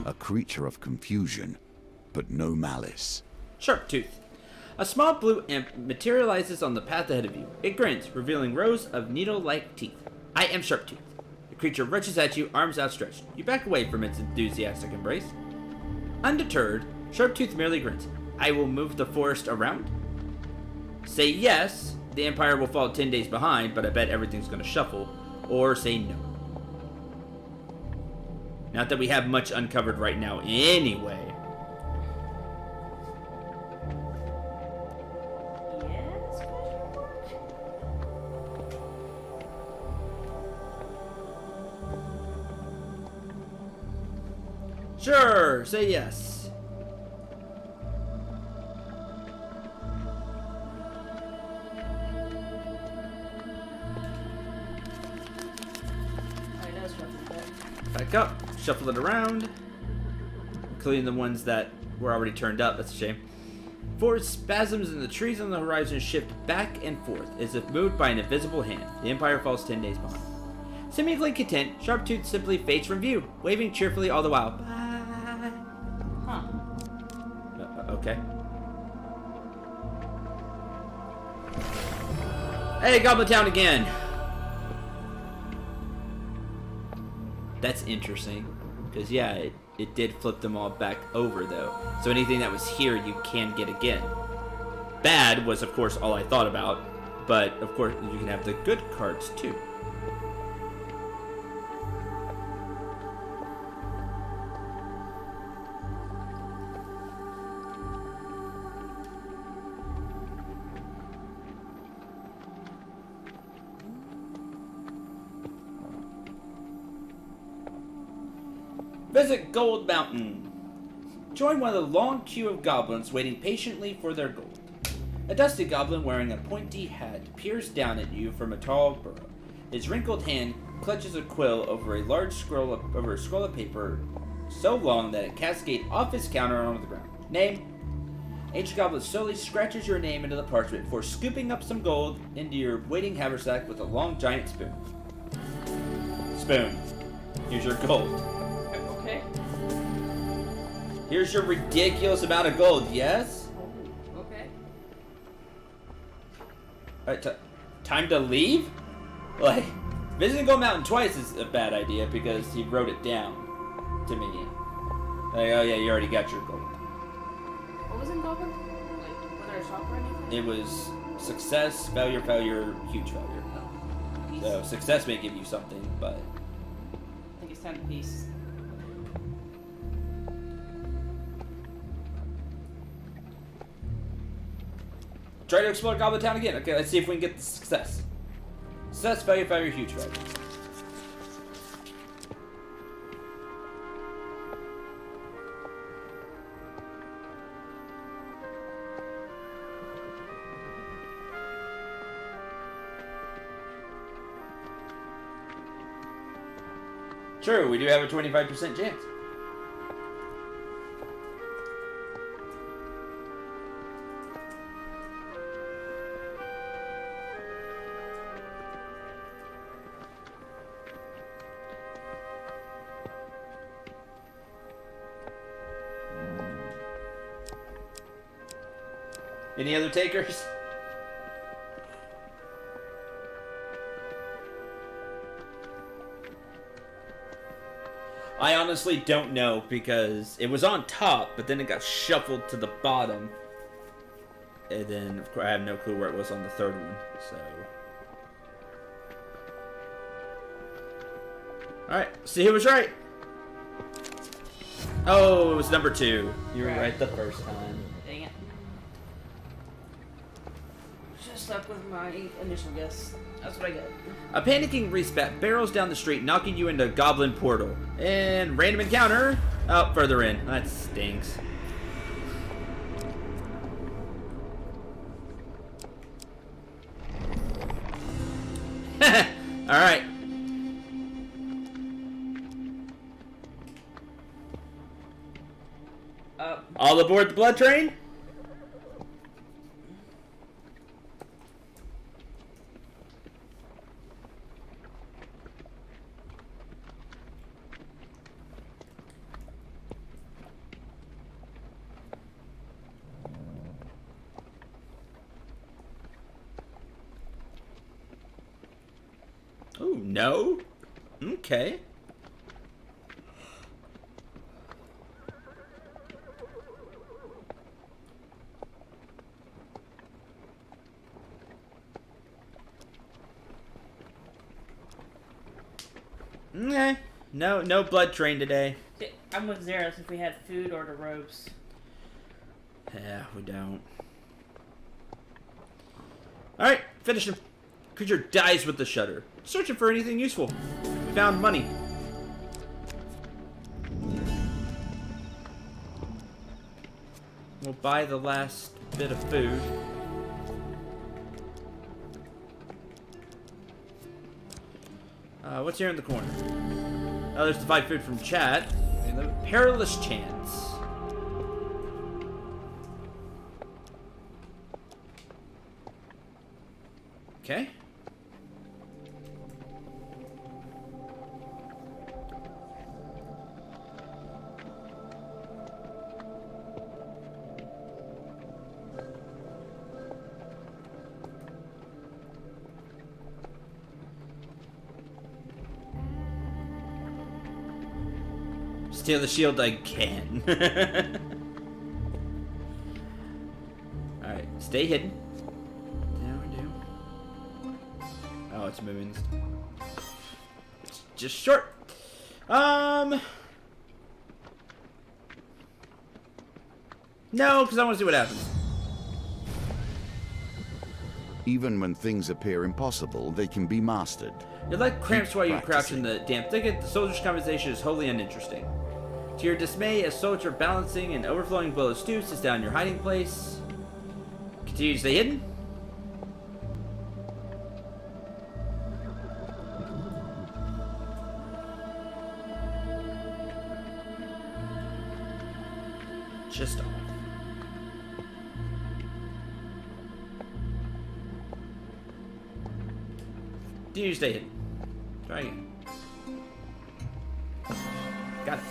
A creature of confusion, but no malice. Sharptooth. A small blue imp materializes on the path ahead of you. It grins, revealing rows of needle-like teeth. I am Sharptooth. The creature rushes at you, arms outstretched. You back away from its enthusiastic embrace. Undeterred, Sharptooth merely grins. I will move the forest around. Say yes, the Empire will fall 10 days behind, but I bet everything's going to shuffle. Or say no. Not that we have much uncovered right now anyway. Sure, say yes. I know something. Back up, shuffle it around, including the ones that were already turned up. That's a shame. Forward spasms in the trees on the horizon shift back and forth as if moved by an invisible hand. The Empire falls 10 days behind. Seemingly content, Sharptooth simply fades from view, waving cheerfully all the while. Bye. Huh. Okay. Hey, Goblin Town again. That's interesting. Because, yeah, it did flip them all back over, though. So anything that was here, you can get again. Bad was, of course, all I thought about. But, of course, you can have the good cards, too. Visit Gold Mountain. Join one of the long queue of goblins waiting patiently for their gold. A dusty goblin wearing a pointy hat peers down at you from a tall burrow. His wrinkled hand clutches a quill over a scroll of paper so long that it cascades off his counter onto the ground. Name? Ancient Goblin slowly scratches your name into the parchment before scooping up some gold into your waiting haversack with a long giant spoon. Spoon. Here's your gold. Okay. Here's your ridiculous amount of gold, yes? Oh, okay. Alright, time to leave? Like, visiting Gold Mountain twice is a bad idea because he wrote it down to me. Like, oh yeah, you already got your gold. What was in Goblin? Like, was there a shop or anything? It was success, failure, failure, huge failure. Peace. So, success may give you something, but... I think it's time to peace. Try to explore Goblin Town again. Okay, let's see if we can get the success. Success, failure, failure, huge failure. True, we do have a 25% chance. Any other takers? I honestly don't know because it was on top, but then it got shuffled to the bottom. And then, of course, I have no clue where it was on the third one, so... Alright, see who was right. Oh, it was number 2. You were right the first time. Dang it. Just stuck with my initial guess. That's what I get. A panicking respat barrels down the street, knocking you into a goblin portal. And random encounter. Oh, further in. That stinks. Alright. All aboard the blood train? Oh, no? Okay. Okay. No blood train today. I'm with Zeros if we had food or the ropes. Yeah, we don't. Alright, finish him. Creature dies with the shutter. Searching for anything useful. We found money. We'll buy the last bit of food. What's here in the corner? Oh, there's the buy food from chat. Perilous chance. Okay. Steal the shield again. Alright, stay hidden. There we do. Oh, it's moving. It's just short. No, because I want to see what happens. Even when things appear impossible, they can be mastered. You're like cramps Keep while you crouch practicing. in the damp thicket. The soldier's conversation is wholly uninteresting. To your dismay, a soldier balancing an overflowing bowl of stew sits down in your hiding place. Continue to stay hidden. Just off. Continue to stay hidden. Try again. Got it.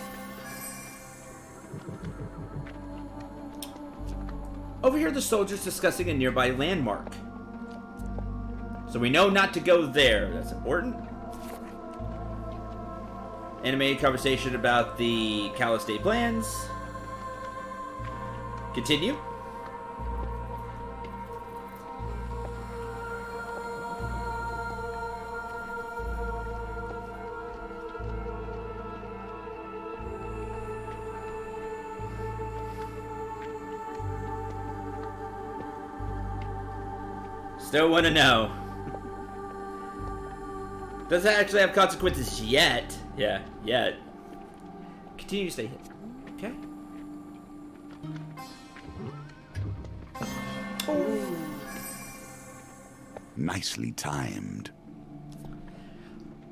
Over here, the soldiers discussing a nearby landmark. So we know not to go there. That's important. Animated conversation about the Callus Day plans. Continue. Still want to know. Doesn't actually have consequences yet. Yeah, yet. Continue to stay hit. Okay. Oh. Nicely timed.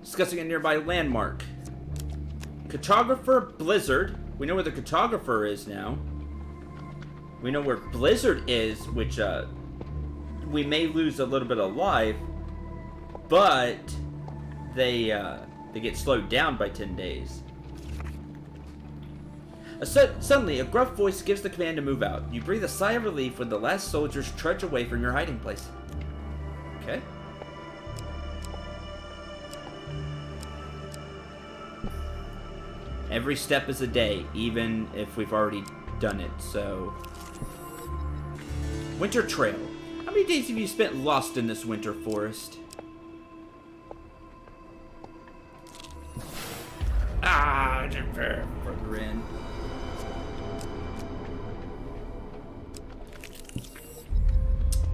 Discussing a nearby landmark. Cartographer Blizzard. We know where the cartographer is now. We know where Blizzard is, which, we may lose a little bit of life, but they get slowed down by 10 days. Suddenly, a gruff voice gives the command to move out. You breathe a sigh of relief when the last soldiers trudge away from your hiding place. Okay. Every step is a day, even if we've already done it, so... Winter Trail. How many days have you spent lost in this winter forest? Ah, further in.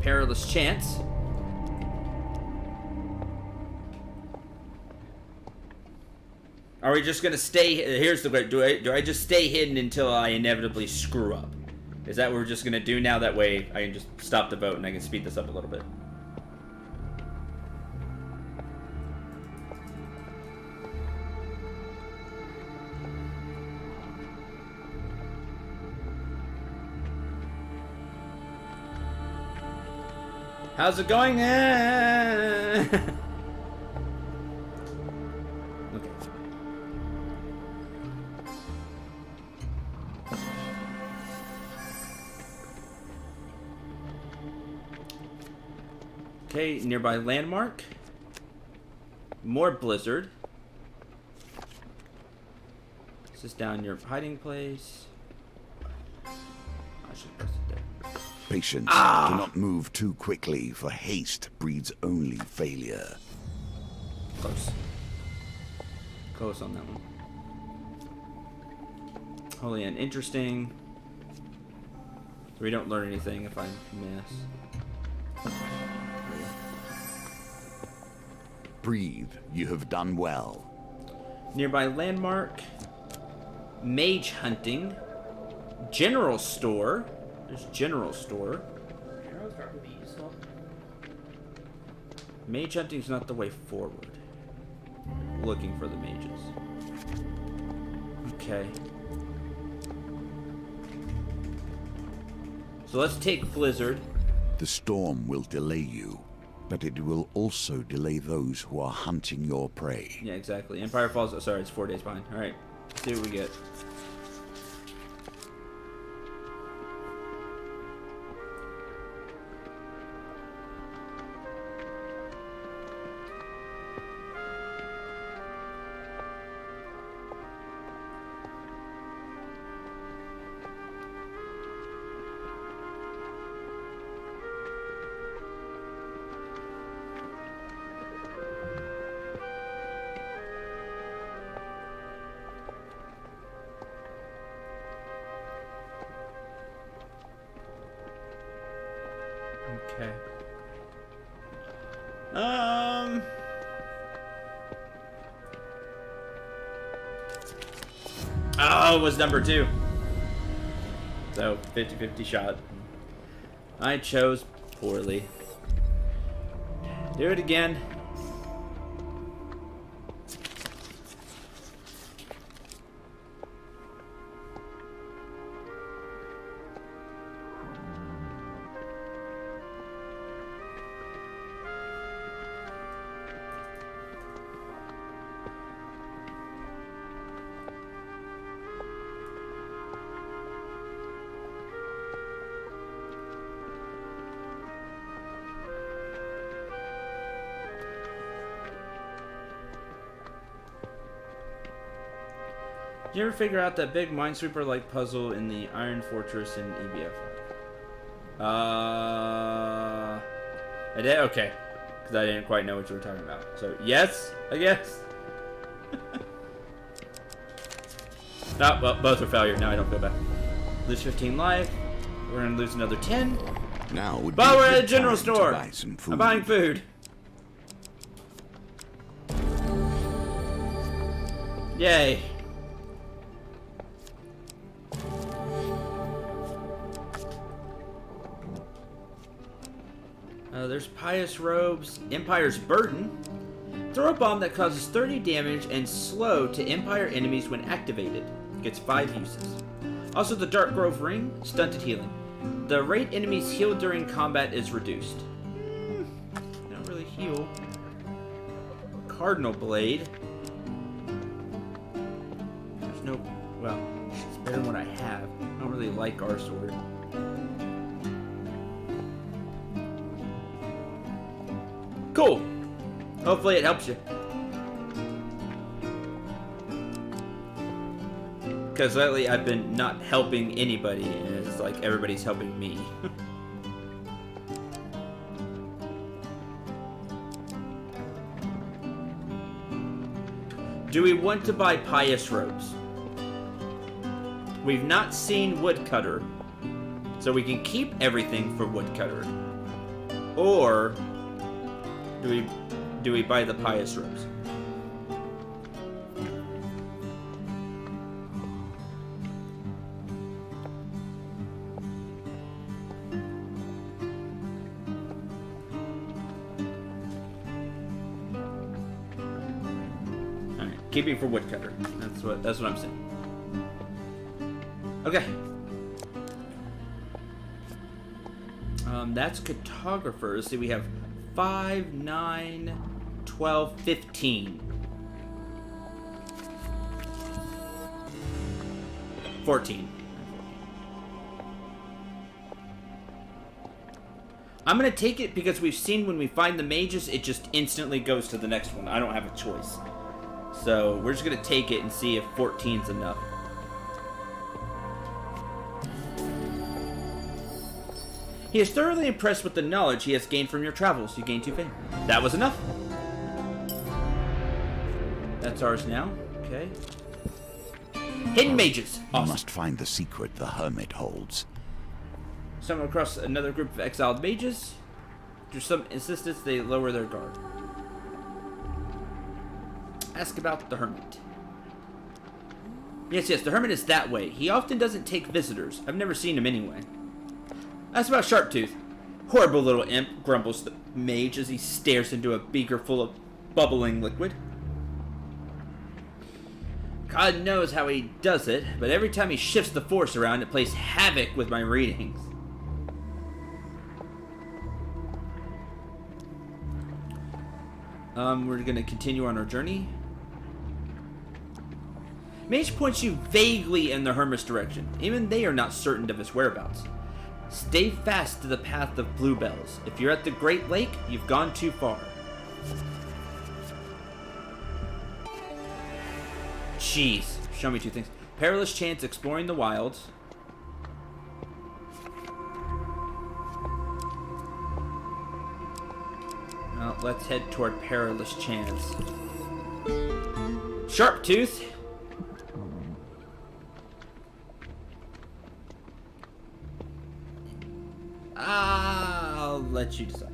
Perilous chance. Are we just gonna stay? Here's the question: do I just stay hidden until I inevitably screw up? Is that what we're just gonna do now? That way I can just stop the vote and I can speed this up a little bit. How's it going? Okay. Okay, nearby landmark. More blizzard. This is down your hiding place. I should press it there. Patience. Do not move too quickly, for haste breeds only failure. Close. Close on that one. Holy and interesting. We don't learn anything if I miss. Breathe. You have done well. Nearby landmark. Mage hunting. General store. There's general store. General store could be useful. Mage hunting's not the way forward. Looking for the mages. Okay. So let's take Blizzard. The storm will delay you, but it will also delay those who are hunting your prey. Yeah, exactly. Empire Falls. Oh, sorry, it's 4 days behind. All right. Let's see what we get. Okay. Oh, it was number 2. So, 50-50 shot. I chose poorly. Do it again. Did you ever figure out that big Minesweeper-like puzzle in the Iron Fortress in EBF? I did? Okay. Because I didn't quite know what you were talking about. So, yes, I guess. Oh, well, both are failure. Now I don't feel bad. Lose 15 life. We're going to lose another 10. Now would But be we're a at a good general time to store. buy some food. I'm buying food. Yay. There's Pious Robes, Empire's Burden. Throw a bomb that causes 30 damage and slow to Empire enemies when activated. Gets 5 uses. Also the Dark Grove Ring, stunted healing. The rate enemies heal during combat is reduced. Don't really heal. Cardinal Blade. There's no... well, it's better than what I have. I don't really like our sword. Cool. Hopefully it helps you. Because lately I've been not helping anybody, and it's like everybody's helping me. Do we want to buy Pious Robes? We've not seen Woodcutter, so we can keep everything for Woodcutter. Or do we buy the Pious Robes? Alright, keeping for Woodcutter. That's what I'm saying. Okay. That's cartographers. See, we have 5, 9, 12, 15. 14. I'm going to take it because we've seen when we find the mages, it just instantly goes to the next one. I don't have a choice. So we're just going to take it and see if 14's enough. He is thoroughly impressed with the knowledge he has gained from your travels. You gain 2 fame. That was enough. That's ours now. Okay. Hidden mages. You Awesome. must find the secret the hermit holds. Stumble across another group of exiled mages. Through some insistence, they lower their guard. Ask about the hermit. Yes, the hermit is that way. He often doesn't take visitors. I've never seen him anyway. That's about Sharptooth. Horrible little imp, grumbles the mage as he stares into a beaker full of bubbling liquid. God knows how he does it, but every time he shifts the force around, it plays havoc with my readings. We're gonna continue on our journey. Mage points you vaguely in the Hermit's direction. Even they are not certain of his whereabouts. Stay fast to the path of bluebells. If you're at the Great Lake, you've gone too far. Jeez. Show me two things. Perilous chance exploring the wilds. Well, let's head toward Perilous Chance. Sharptooth! I'll let you decide.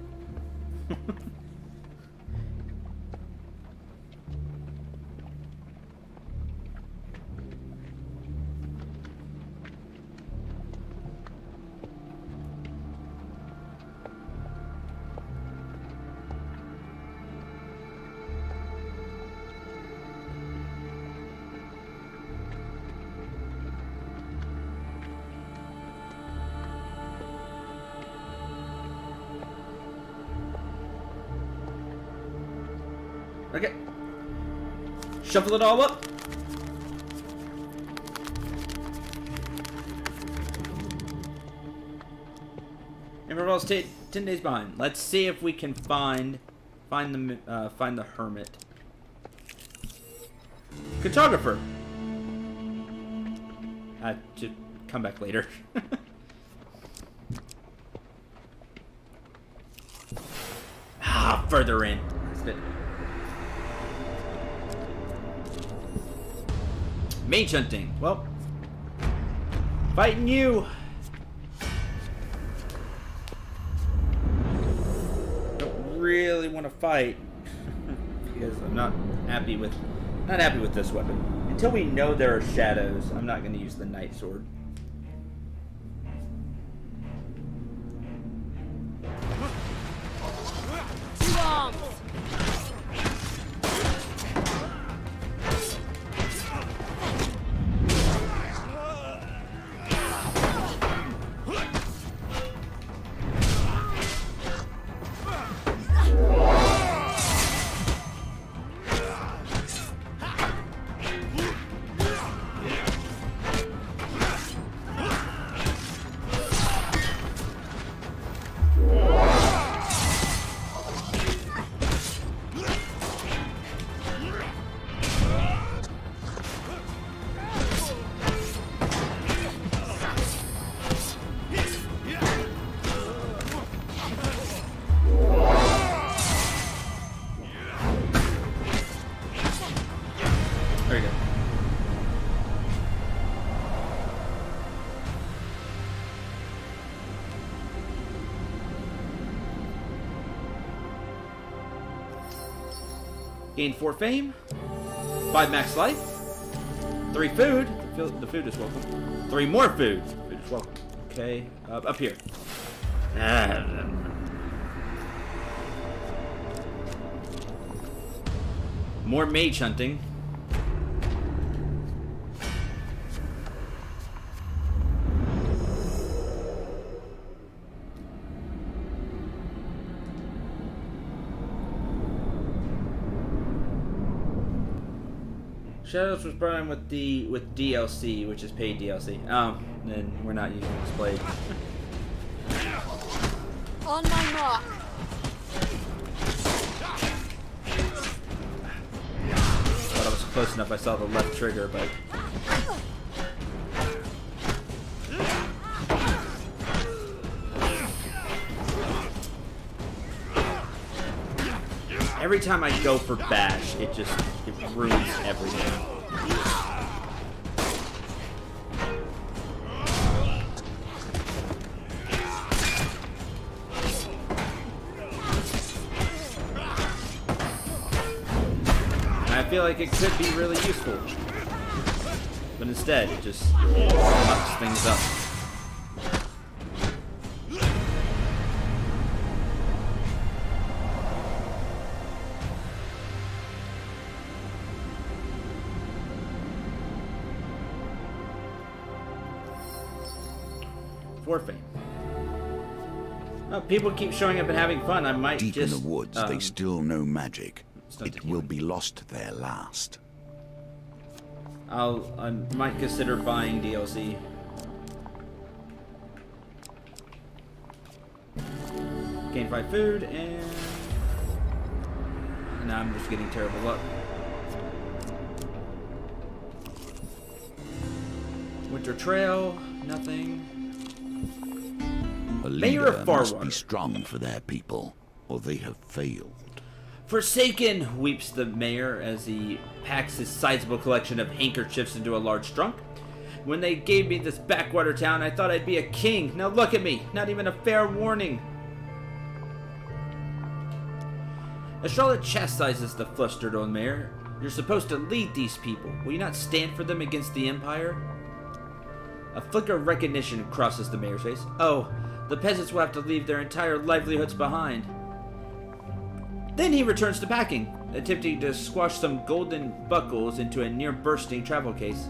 Okay. Shuffle it all up. Interval's 10 days behind. Let's see if we can find the hermit. Cartographer. To come back later. Further in. That's good. Mage hunting. Well, fighting you. Don't really want to fight because I'm not happy with this weapon. Until we know there are shadows, I'm not going to use the Night Sword. Gain 4 fame, 5 max life, 3 food. The food is welcome. 3 more food. Food is welcome. Okay, up here. More mage hunting. Shadows was brought in with DLC, which is paid DLC. Then we're not using this blade. On my mark. Thought I was close enough. I saw the left trigger, but every time I go for bash, it ruins everything. And I feel like it could be really useful, but instead it just mucks things up. Warframe. People keep showing up and having fun. I might Deep just... in the woods, they still know magic. not It tequila. will be lost there last. I might consider buying DLC. Gain 5 food, and... Now I'm just getting terrible luck. Winter Trail, nothing. A Mayor leader of must Farwater. be strong for their people, or they have failed. Forsaken, weeps the mayor as he packs his sizable collection of handkerchiefs into a large trunk. When they gave me this backwater town, I thought I'd be a king. Now look at me, not even a fair warning. As Charlotte chastises the flustered old mayor, you're supposed to lead these people. Will you not stand for them against the Empire? A flicker of recognition crosses the mayor's face. Oh, the peasants will have to leave their entire livelihoods behind. Then he returns to packing, attempting to squash some golden buckles into a near-bursting travel case.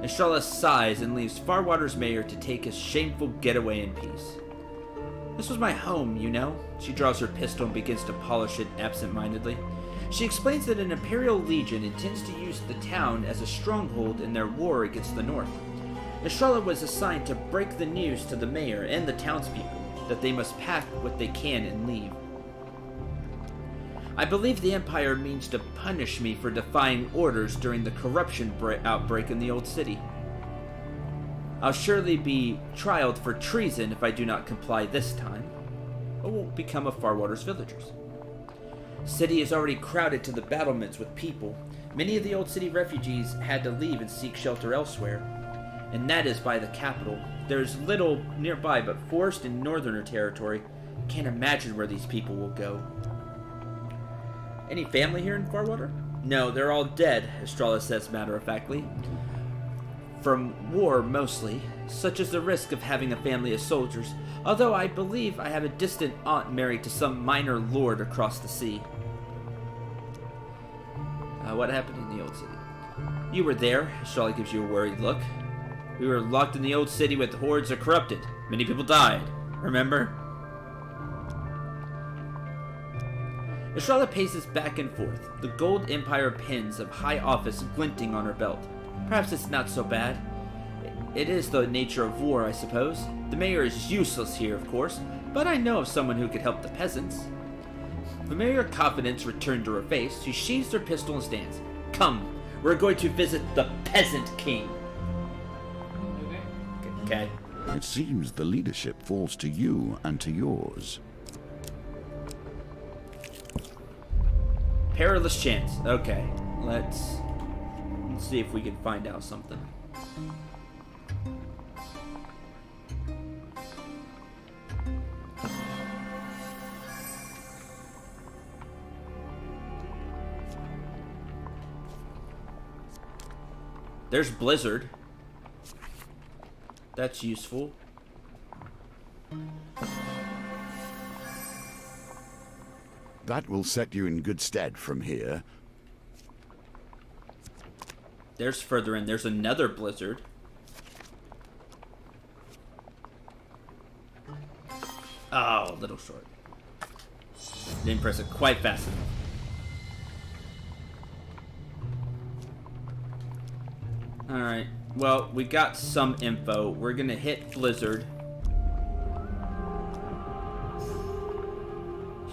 Estrella sighs and leaves Farwater's mayor to take his shameful getaway in peace. This was my home, you know. She draws her pistol and begins to polish it absent-mindedly. She explains that an Imperial Legion intends to use the town as a stronghold in their war against the North. Estrella was assigned to break the news to the mayor and the townspeople that they must pack what they can and leave. I believe the Empire means to punish me for defying orders during the corruption outbreak in the Old City. I'll surely be trialed for treason if I do not comply this time, or will become a Farwater's villagers. City is already crowded to the battlements with people. Many of the Old City refugees had to leave and seek shelter elsewhere, and that is by the capital. There's little nearby but forest and northerner territory. Can't imagine where these people will go. Any family here in Farwater? No, they're all dead, Estrella says matter-of-factly. From war, mostly, such as the risk of having a family as soldiers, although I believe I have a distant aunt married to some minor lord across the sea. What happened in the Old City? You were there, Estrella gives you a worried look. We were locked in the Old City with hordes of corrupted. Many people died, remember? Estrella paces back and forth, the gold Empire pins of high office glinting on her belt. Perhaps it's not so bad. It is the nature of war, I suppose. The mayor is useless here, of course, but I know of someone who could help the peasants. Familiar confidence returned to her face. She sheathes her pistol and stands. Come, we're going to visit the peasant king. Okay. It seems the leadership falls to you and to yours. Perilous chance. Okay, let's see if we can find out something. There's Blizzard. That's useful. That will set you in good stead from here. There's further in. There's another Blizzard. Oh, a little short. Didn't press it quite fast enough. Alright. Well, we got some info. We're gonna hit Blizzard.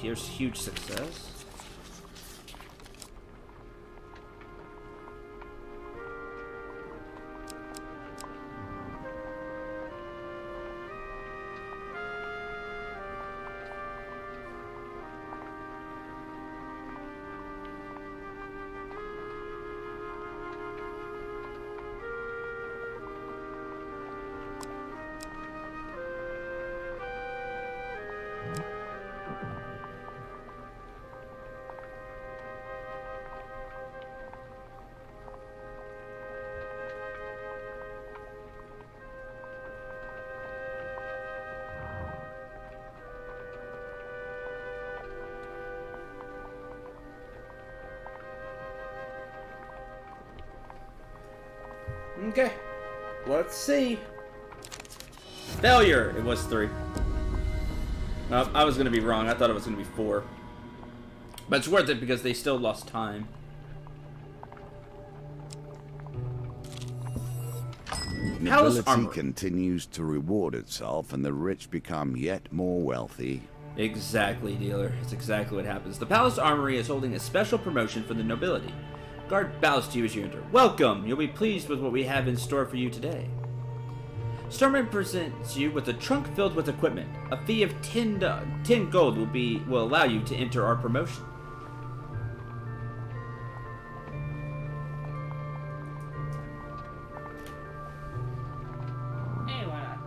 Here's huge success. Okay, let's see. Failure! It was 3. I was going to be wrong. I thought it was going to be 4. But it's worth it because they still lost time. Palace Nobility Armory. continues to reward itself and the rich become yet more wealthy. Exactly, dealer. It's exactly what happens. The Palace Armory is holding a special promotion for the nobility. Guard bows to you as you enter. Welcome! You'll be pleased with what we have in store for you today. Starman presents you with a trunk filled with equipment. A fee of 10 gold will allow you to enter our promotion. Hey, why not?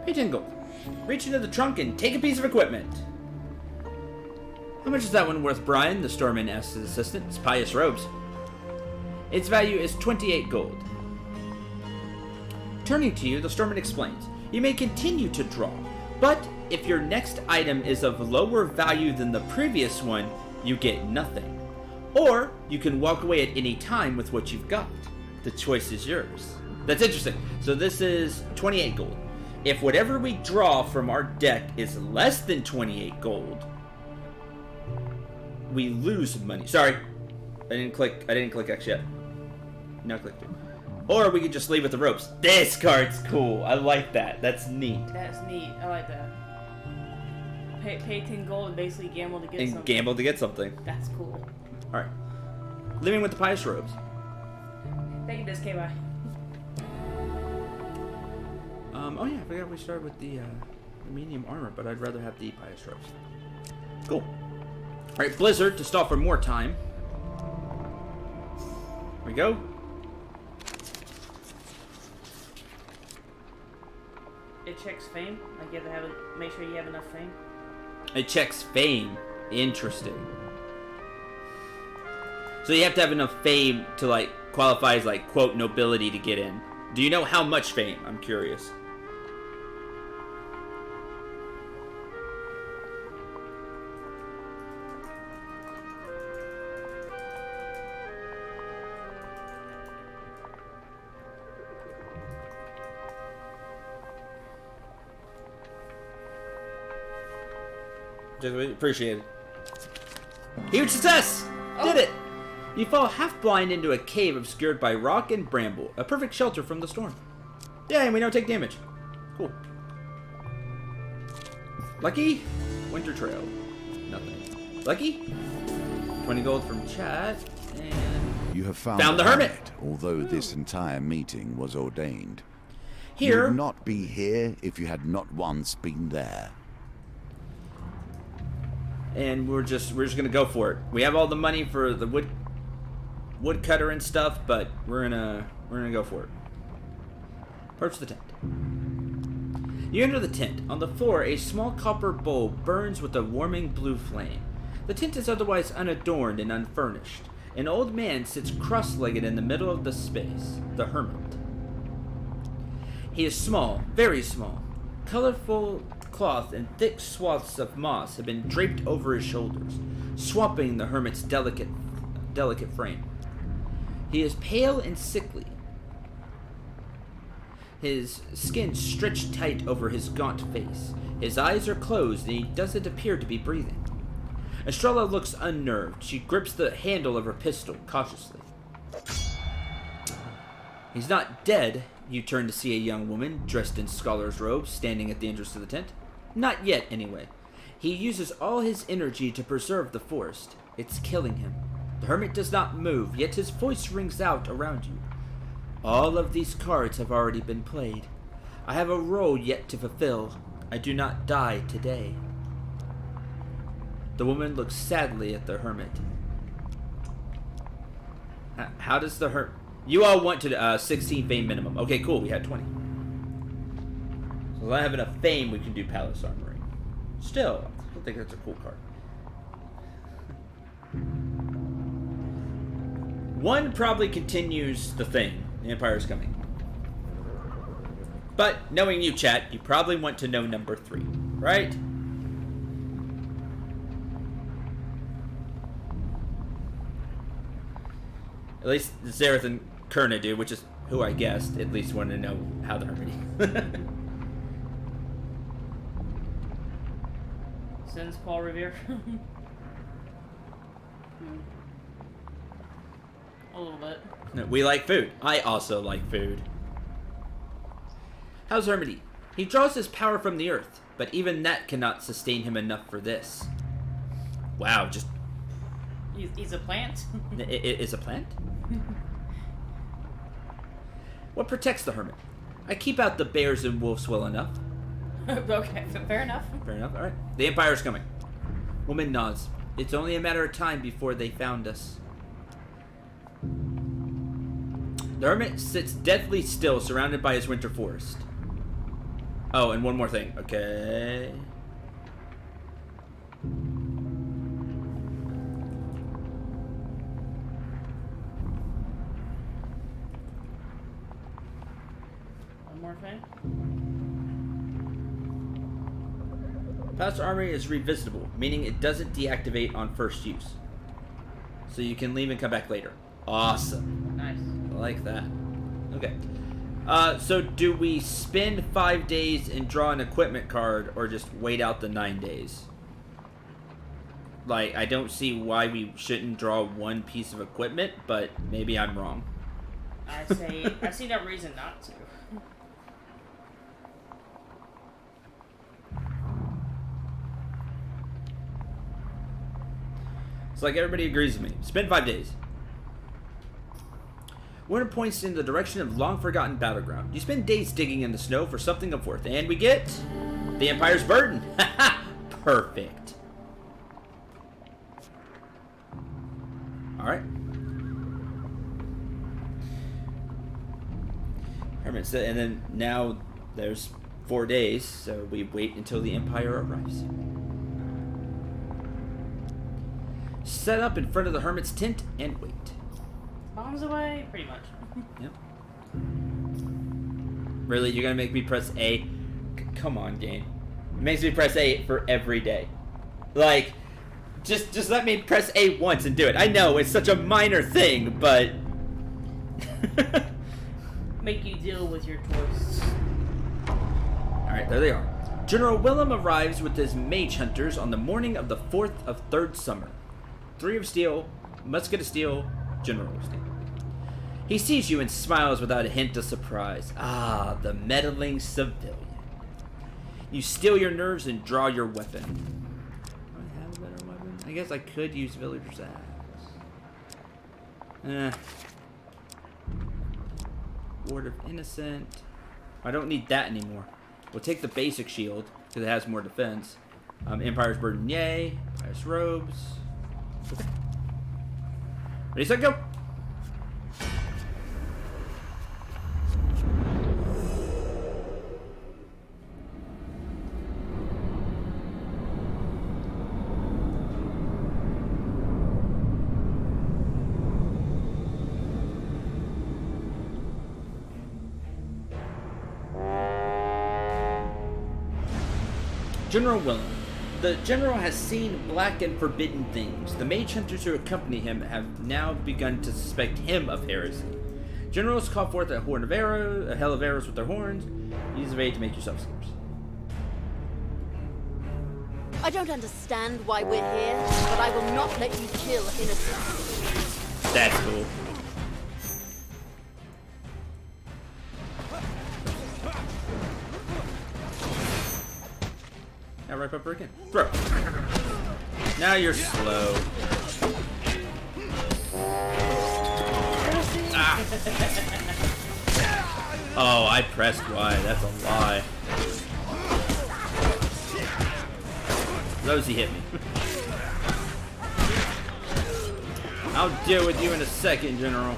Pay 10 gold. Reach into the trunk and take a piece of equipment. How much is that one worth, Brian? The storeman asked his assistant. It's pious robes. Its value is 28 gold. Turning to you, the storeman explains. You may continue to draw, but if your next item is of lower value than the previous one, you get nothing. Or you can walk away at any time with what you've got. The choice is yours. That's interesting. So this is 28 gold. If whatever we draw from our deck is less than 28 gold, we lose money. Sorry, I didn't click X yet. Now click it. Or we could just leave with the ropes. This card's cool. I like that. That's neat. That's neat. I like that. Pay 10 gold and basically gamble to get And something. gamble to get something. That's cool. All right. Living with the pious robes. Thank you, this came by. Oh yeah, I forgot we started with the medium armor, but I'd rather have the pious robes. Cool. All right, Blizzard to stall for more time. Here we go. It checks fame. Like you have to have it, make sure you have enough fame. It checks fame. Interesting. So you have to have enough fame to like qualify as like quote nobility to get in. Do you know how much fame? I'm curious. Appreciate it. Huge success! Did it! You fall half blind into a cave obscured by rock and bramble, a perfect shelter from the storm. Yeah, and we don't take damage. Cool. Lucky? Winter Trail. Nothing. Lucky? 20 gold from chat, and... You have found the hermit! Although this entire meeting was ordained. You Here... would not be here if you had not once been there. And we're just gonna go for it. We have all the money for the woodcutter and stuff, but we're gonna go for it. Approach the tent. You enter the tent. On the floor, a small copper bowl burns with a warming blue flame. The tent is otherwise unadorned and unfurnished. An old man sits cross-legged in the middle of the space, the hermit. He is small, very small. Colorful cloth and thick swaths of moss have been draped over his shoulders, swamping the hermit's delicate frame. He is pale and sickly, his skin stretched tight over his gaunt face. His eyes are closed and he doesn't appear to be breathing. Estrella looks unnerved. She grips the handle of her pistol cautiously. He's not dead. You turn to see a young woman dressed in scholar's robes standing at the entrance to the tent. Not yet, anyway. He uses all his energy to preserve the forest. It's killing him. The hermit does not move, yet his voice rings out around you. All of these cards have already been played. I have a role yet to fulfill. I do not die today. The woman looks sadly at the hermit. How does the hermit... You all want to 16 fame minimum. Okay, cool. We had 20. So if I have enough fame, we can do Palace Armory. Still, I still think that's a cool card. One probably continues the thing. The Empire's coming. But, knowing you, chat, you probably want to know number 3, right? At least Zareth and Kurna do, which is who I guessed at least wanted to know how the hermit. Sends Paul Revere. A little bit. No, we like food. I also like food. How's Hermity? He draws his power from the earth, but even that cannot sustain him enough for this. Wow, just... He's a plant? Is a plant? What protects the hermit? I keep out the bears and wolves well enough. Okay, fair enough. Fair enough, alright. The Empire's coming. Woman nods. It's only a matter of time before they found us. The hermit sits deathly still, surrounded by his winter forest. Oh, and one more thing. Okay. One more thing. Past armory is revisitable, meaning it doesn't deactivate on first use. So you can leave and come back later. Awesome. Nice. I like that. Okay. So do we spend 5 days and draw an equipment card, or just wait out the 9 days? Like, I don't see why we shouldn't draw one piece of equipment, but maybe I'm wrong. I see no reason not to. It's like everybody agrees with me. Spend 5 days. Winter points in the direction of long-forgotten battleground. You spend days digging in the snow for something of worth, and we get the Empire's burden. Perfect. All right. Hermit said, and then now there's 4 days, so we wait until the Empire arrives. Set up in front of the Hermit's tent and wait. Bombs away, pretty much. Yep. Really, you're gonna make me press A? Come on, game. It makes me press A for every day. Like, just let me press A once and do it. I know it's such a minor thing, but Make you deal with your choice. all right, there they are. General Willem arrives with his mage hunters on the morning of the 4th of 3rd summer. 3 of steel, musket of steel, general of steel. He sees you and smiles without a hint of surprise. Ah, the meddling civilian. You steel your nerves and draw your weapon. Do I have a better weapon? I guess I could use Villager's Axe. Ward of Innocent. I don't need that anymore. We'll take the basic shield, because it has more defense. Empire's Burden, yay. Empire's Robes. Okay. Ready, set, go! General Willem. The general has seen black and forbidden things. The mage hunters who accompany him have now begun to suspect him of heresy. Generals call forth a hell of arrows with their horns. Use of aid to make yourself scarce. I don't understand why we're here, but I will not let you kill innocents. That's cool. Now right up again. Throw. Now you're slow. Ah. Oh, I pressed Y. That's a lie. Rosie hit me. I'll deal with you in a second, General.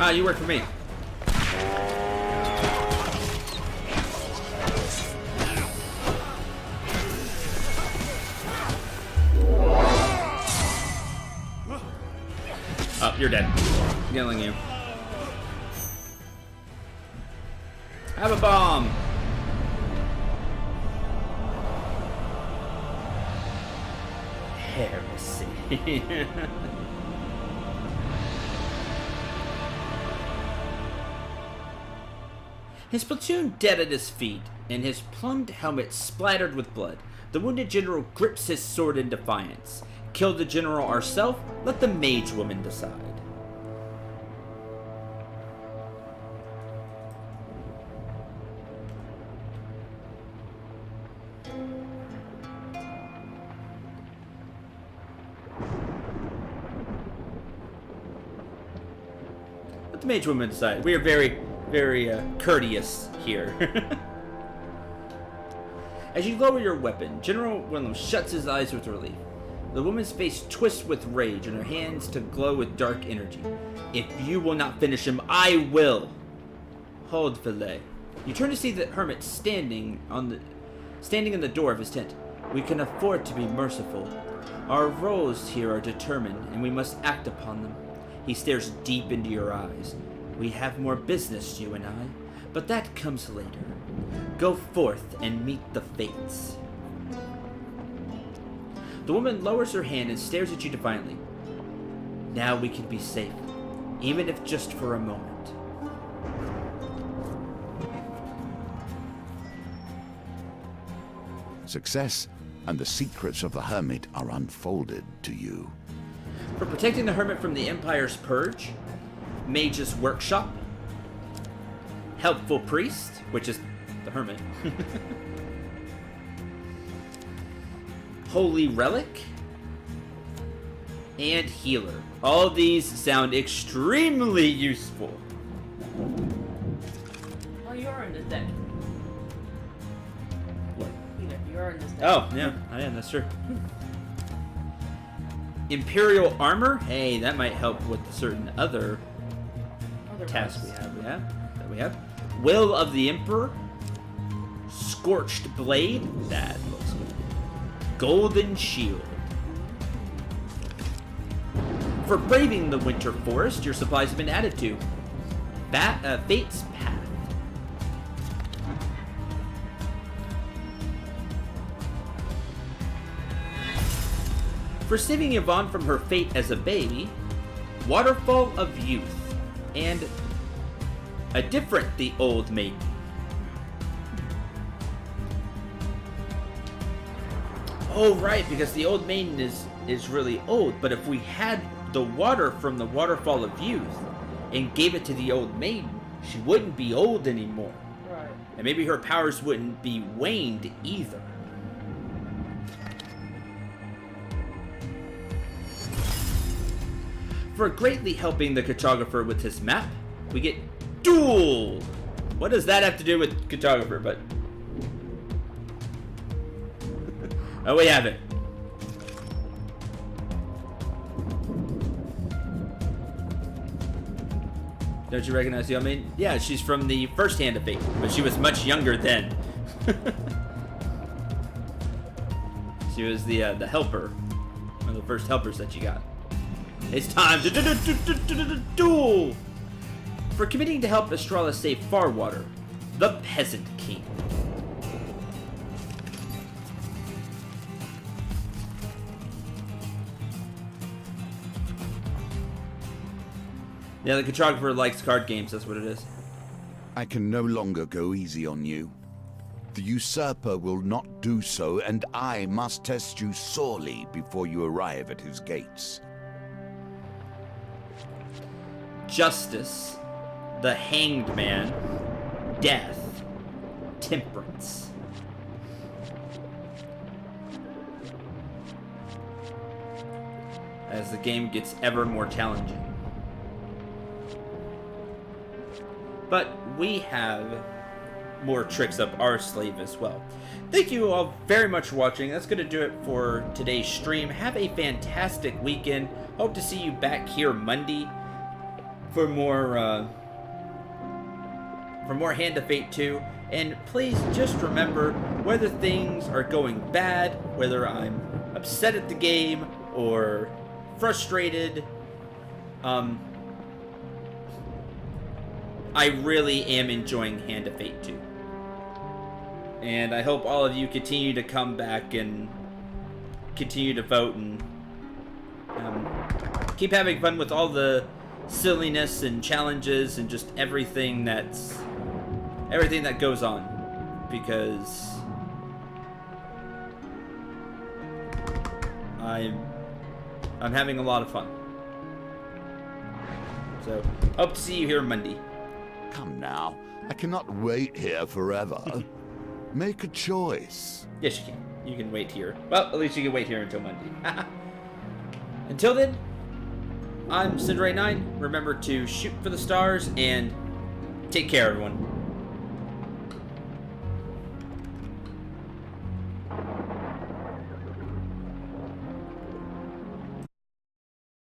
Ah, you work for me. Oh, you're dead. I'm killing you. Have a bomb. Heresy. His platoon dead at his feet, and his plumed helmet splattered with blood. The wounded general grips his sword in defiance. Kill the general ourselves? Let the mage woman decide. Let the mage woman decide. We are very, very courteous here. As you lower your weapon, General Willem shuts his eyes with relief. The woman's face twists with rage and her hands to glow with dark energy. If you will not finish him, I will! Hold, Filet. You turn to see the hermit standing in the door of his tent. We can afford to be merciful. Our roles here are determined, and we must act upon them. He stares deep into your eyes. We have more business, you and I, but that comes later. Go forth and meet the fates. The woman lowers her hand and stares at you defiantly. Now we can be safe, even if just for a moment. Success and the secrets of the hermit are unfolded to you. For protecting the hermit from the Empire's purge, Mage's Workshop, Helpful Priest, which is the hermit, Holy Relic, and Healer. All of these sound extremely useful. Well, you're in the deck. What? You're in this deck. Oh, yeah, I am, that's true. Imperial Armor? Hey, that might help with certain other tasks we have. Will of the Emperor. Scorched Blade. That looks good. Golden Shield. For braving the winter forest, your supplies have been added to. Fate's Path. For saving Yvonne from her fate as a baby, Waterfall of Youth, and a different The Old Maiden. Oh, right, because the Old Maiden is really old, but if we had the water from the Waterfall of Youth and gave it to the Old Maiden, she wouldn't be old anymore. Right. And maybe her powers wouldn't be waned either. For greatly helping the cartographer with his map, we get Duel! What does that have to do with cartographer, but... oh, we have it. Don't you recognize the Old Maiden? Yeah, she's from the first Hand of Fate, but she was much younger then. She was the helper. One of the first helpers that you got. It's time to duel! For committing to help Estrella save Farwater, the Peasant King. Yeah, the cartographer likes card games, that's what it is. I can no longer go easy on you. The usurper will not do so, and I must test you sorely before you arrive at his gates. Justice, the Hanged Man, Death, Temperance. As the game gets ever more challenging. But we have more tricks up our sleeve as well. Thank you all very much for watching. That's going to do it for today's stream. Have a fantastic weekend. Hope to see you back here Monday. for more Hand of Fate 2. And please just remember, whether things are going bad, whether I'm upset at the game or frustrated, I really am enjoying Hand of Fate 2. And I hope all of you continue to come back and continue to vote and keep having fun with all the silliness and challenges and just everything that goes on, because I'm having a lot of fun. So hope to see you here Monday. Come now. I cannot wait here forever. Make a choice. Yes, you can. You can wait here. Well, at least you can wait here until Monday. Until then, I'm Cendril 9. Remember to shoot for the stars and take care, everyone.